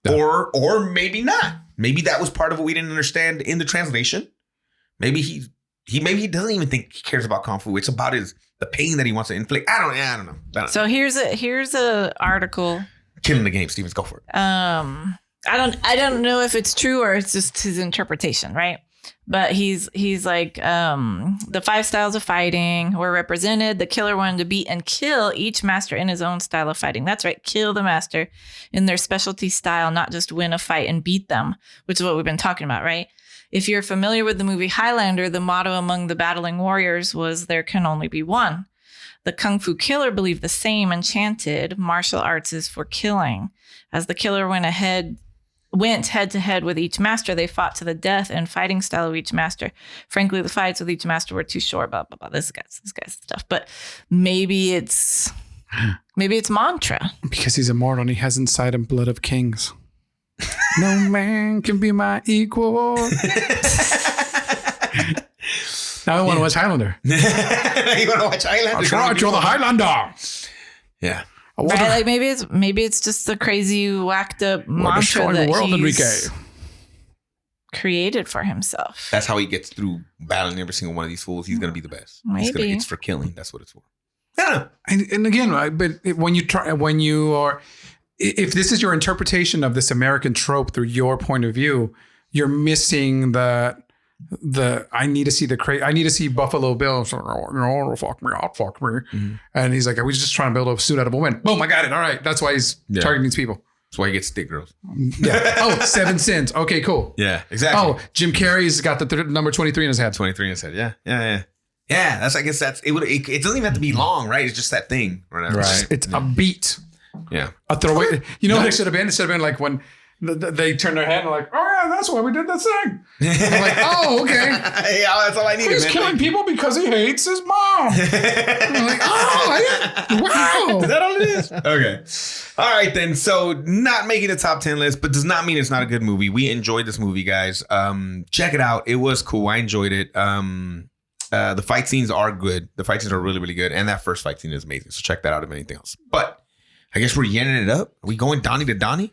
Speaker 1: No. Or maybe not. Maybe that was part of what we didn't understand in the translation. Maybe he doesn't even think he cares about kung fu. It's about the pain that he wants to inflict. I don't know.
Speaker 3: So here's a article.
Speaker 1: Killing the game, Stevens. Go for it.
Speaker 3: I don't know if it's true or it's just his interpretation, right? But he's like, the 5 styles of fighting were represented. The killer wanted to beat and kill each master in his own style of fighting. That's right. Kill the master in their specialty style, not just win a fight and beat them, which is what we've been talking about, right? If you're familiar with the movie Highlander, the motto among the battling warriors was there can only be one. The Kung Fu killer believed the same and chanted, martial arts is for killing. As the killer went head to head with each master, they fought to the death and fighting style of each master. Frankly, the fights with each master were too short, blah, blah, blah, this guy's stuff. But maybe it's mantra.
Speaker 2: Because he's immortal and he has inside him blood of kings. No man can be my equal. Now I want to watch Highlander.
Speaker 1: You want to watch Highlander?
Speaker 2: That's right, you're the Highlander.
Speaker 1: Yeah.
Speaker 3: Right, like maybe it's just the crazy whacked up mantra that
Speaker 2: the world,
Speaker 3: he's
Speaker 2: Enrique.
Speaker 3: Created for himself.
Speaker 1: That's how he gets through battling every single one of these fools. He's gonna be the best.
Speaker 3: Maybe
Speaker 1: it's for killing. That's what it's for. I don't know.
Speaker 2: And again, but if this is your interpretation of this American trope through your point of view, you're missing that I need to see Buffalo Bill. So, fuck me. Mm-hmm. And he's like, I was just trying to build a suit out of a win. Boom, I got it. All right. That's why he's targeting these people.
Speaker 1: That's why he gets thick girls.
Speaker 2: Yeah. Oh, 7 sins. Okay, cool.
Speaker 1: Yeah, exactly.
Speaker 2: Oh, Jim Carrey's got the number 23 in his head.
Speaker 1: 23 in his head. Yeah. Yeah, I guess it doesn't even have to be long, right? It's just that thing.
Speaker 2: Right. It's a beat.
Speaker 1: Yeah.
Speaker 2: A throwaway. You know what it should have been? It should have been like when they turn their head and like, oh yeah, that's why we did that thing. I'm like, oh, okay.
Speaker 1: Yeah, that's all I needed.
Speaker 2: He's killing people because he hates his mom. I'm like, oh, wow.
Speaker 1: Is that all it is? Okay. All right, then. So not making the top 10 list, but does not mean it's not a good movie. We enjoyed this movie, guys. Check it out. It was cool. I enjoyed it. The fight scenes are good. The fight scenes are really, really good. And that first fight scene is amazing. So check that out if anything else. But I guess we're yenning it up. Are we going Donnie to Donnie?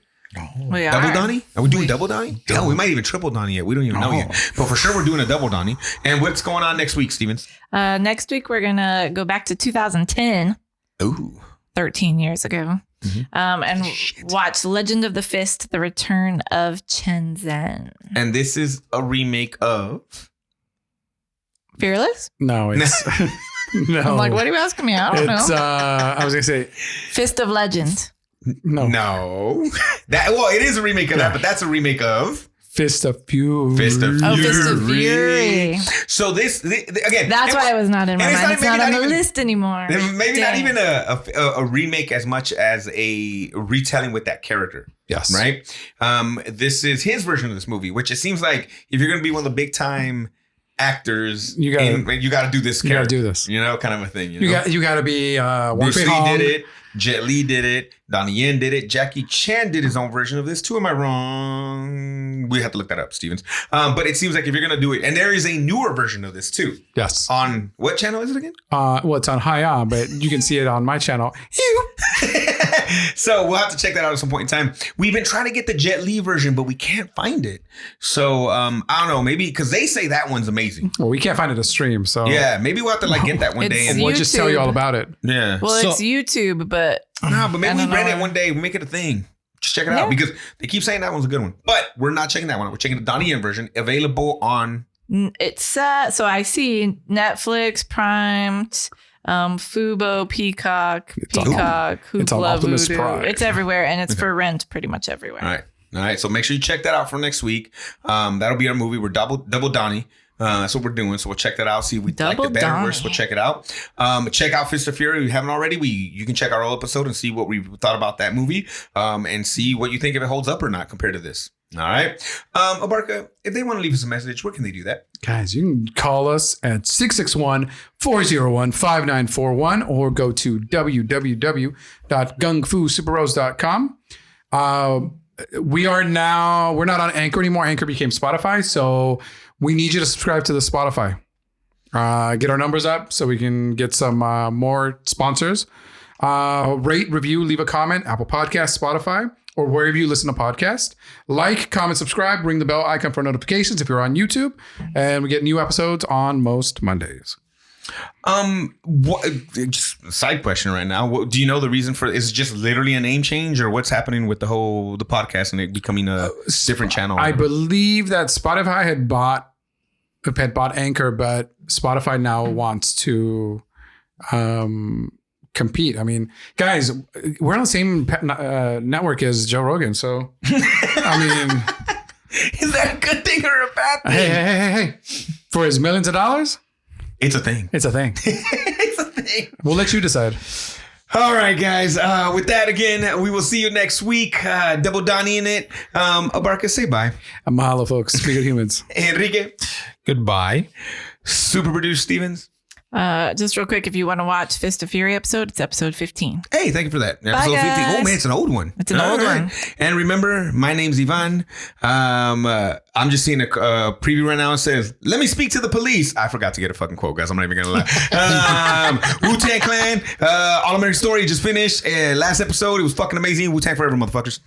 Speaker 3: We
Speaker 1: double
Speaker 3: are.
Speaker 1: Donnie? Are we doing double Donnie? Hell, we might even triple Donnie yet. We don't even know yet. But for sure, we're doing a double Donnie. And what's going on next week, Stevens?
Speaker 3: Next week, we're going to go back to 2010.
Speaker 1: Ooh.
Speaker 3: 13 years ago. And watch Legend of the Fist, The Return of Chen Zhen.
Speaker 1: And this is a remake of...
Speaker 3: Fearless?
Speaker 2: No, it's... no.
Speaker 3: I'm like, what are you asking me? I don't know.
Speaker 2: I was going to say...
Speaker 3: Fist of Legend.
Speaker 1: No. It is a remake of that, but that's a remake of...
Speaker 2: Fist of Fury.
Speaker 1: Fist of Fury.
Speaker 3: Oh, Fist of Fury.
Speaker 1: So this again.
Speaker 3: That's why it was not in my mind. It's not on the list anymore.
Speaker 1: Maybe not even a remake as much as a retelling with that character.
Speaker 2: Yes.
Speaker 1: Right? This is his version of this movie, which it seems like if you're going to be one of the big time actors, you got to do this character.
Speaker 2: You got to do this.
Speaker 1: You know, kind of a thing.
Speaker 2: You got to be
Speaker 1: Bruce Lee did it. Jet Li did it. Donnie Yen did it. Jackie Chan did his own version of this too. Am I wrong? We have to look that up, Stevens. But it seems like if you're going to do it, and there is a newer version of this too.
Speaker 2: Yes.
Speaker 1: On what channel is it again?
Speaker 2: It's on Hiya, but you can see it on my channel.
Speaker 1: So we'll have to check that out at some point in time. We've been trying to get the Jet Li version, but we can't find it. So I don't know, maybe because they say that one's amazing.
Speaker 2: Well, we can't find it to stream. So
Speaker 1: yeah, maybe we'll have to get that one day and
Speaker 2: we'll just tell you all about it.
Speaker 1: Yeah.
Speaker 3: Well, it's YouTube, but
Speaker 1: maybe we rent it one day. We make it a thing. Just check it out because they keep saying that one's a good one. But we're not checking that one out. We're checking the Donnie Yen version available on.
Speaker 3: It's so I see Netflix, Prime, Fubo, Peacock, Hoopla, Voodoo. It's everywhere, and it's for rent pretty much everywhere.
Speaker 1: All right. So make sure you check that out for next week. That'll be our movie. We're double Donnie. That's what we're doing. So we'll check that out. See if we like it better or worse. We'll check it out. Check out Fist of Fury. If you haven't already, you can check our old episode and see what we thought about that movie. And see what you think if it holds up or not compared to this. All right. Abarca, if they want to leave us a message, where can they do that?
Speaker 2: Guys, you can call us at 661-401-5941 or go to www.gungfusuperrose.com. We're not on Anchor anymore. Anchor became Spotify. So we need you to subscribe to the Spotify. Get our numbers up so we can get some more sponsors. Rate, review, leave a comment, Apple Podcasts, Spotify, or wherever you listen to podcasts. Like, comment, subscribe, ring the bell icon for notifications if you're on YouTube. And we get new episodes on most Mondays.
Speaker 1: Just a side question right now. Do you know the reason for is it just literally a name change or what's happening with the podcast and it becoming a different channel?
Speaker 2: I believe that Spotify had bought Anchor, but Spotify now wants to compete. I mean, guys, we're on the same network as Joe Rogan, so I mean,
Speaker 1: is that a good thing or a bad thing?
Speaker 2: Hey! For his millions of dollars.
Speaker 1: It's a thing.
Speaker 2: It's a thing.
Speaker 1: It's a thing.
Speaker 2: We'll let you decide.
Speaker 1: All right, guys. With that, again, we will see you next week. Double Donnie in it. Abarca, say bye.
Speaker 2: Mahalo, folks. Be good humans.
Speaker 1: Enrique.
Speaker 4: Goodbye.
Speaker 1: Super producer Stevens.
Speaker 3: Just real quick, if you want to watch Fist of Fury episode, it's episode 15.
Speaker 1: Hey, thank you for that. Episode 15. Oh, man, it's an old one.
Speaker 3: It's an old one.
Speaker 1: And remember, my name's Ivan. I'm just seeing a preview right now. It says, let me speak to the police. I forgot to get a fucking quote, guys. I'm not even going to lie. Wu-Tang Clan, All American Story just finished. Last episode, it was fucking amazing. Wu-Tang forever, motherfuckers.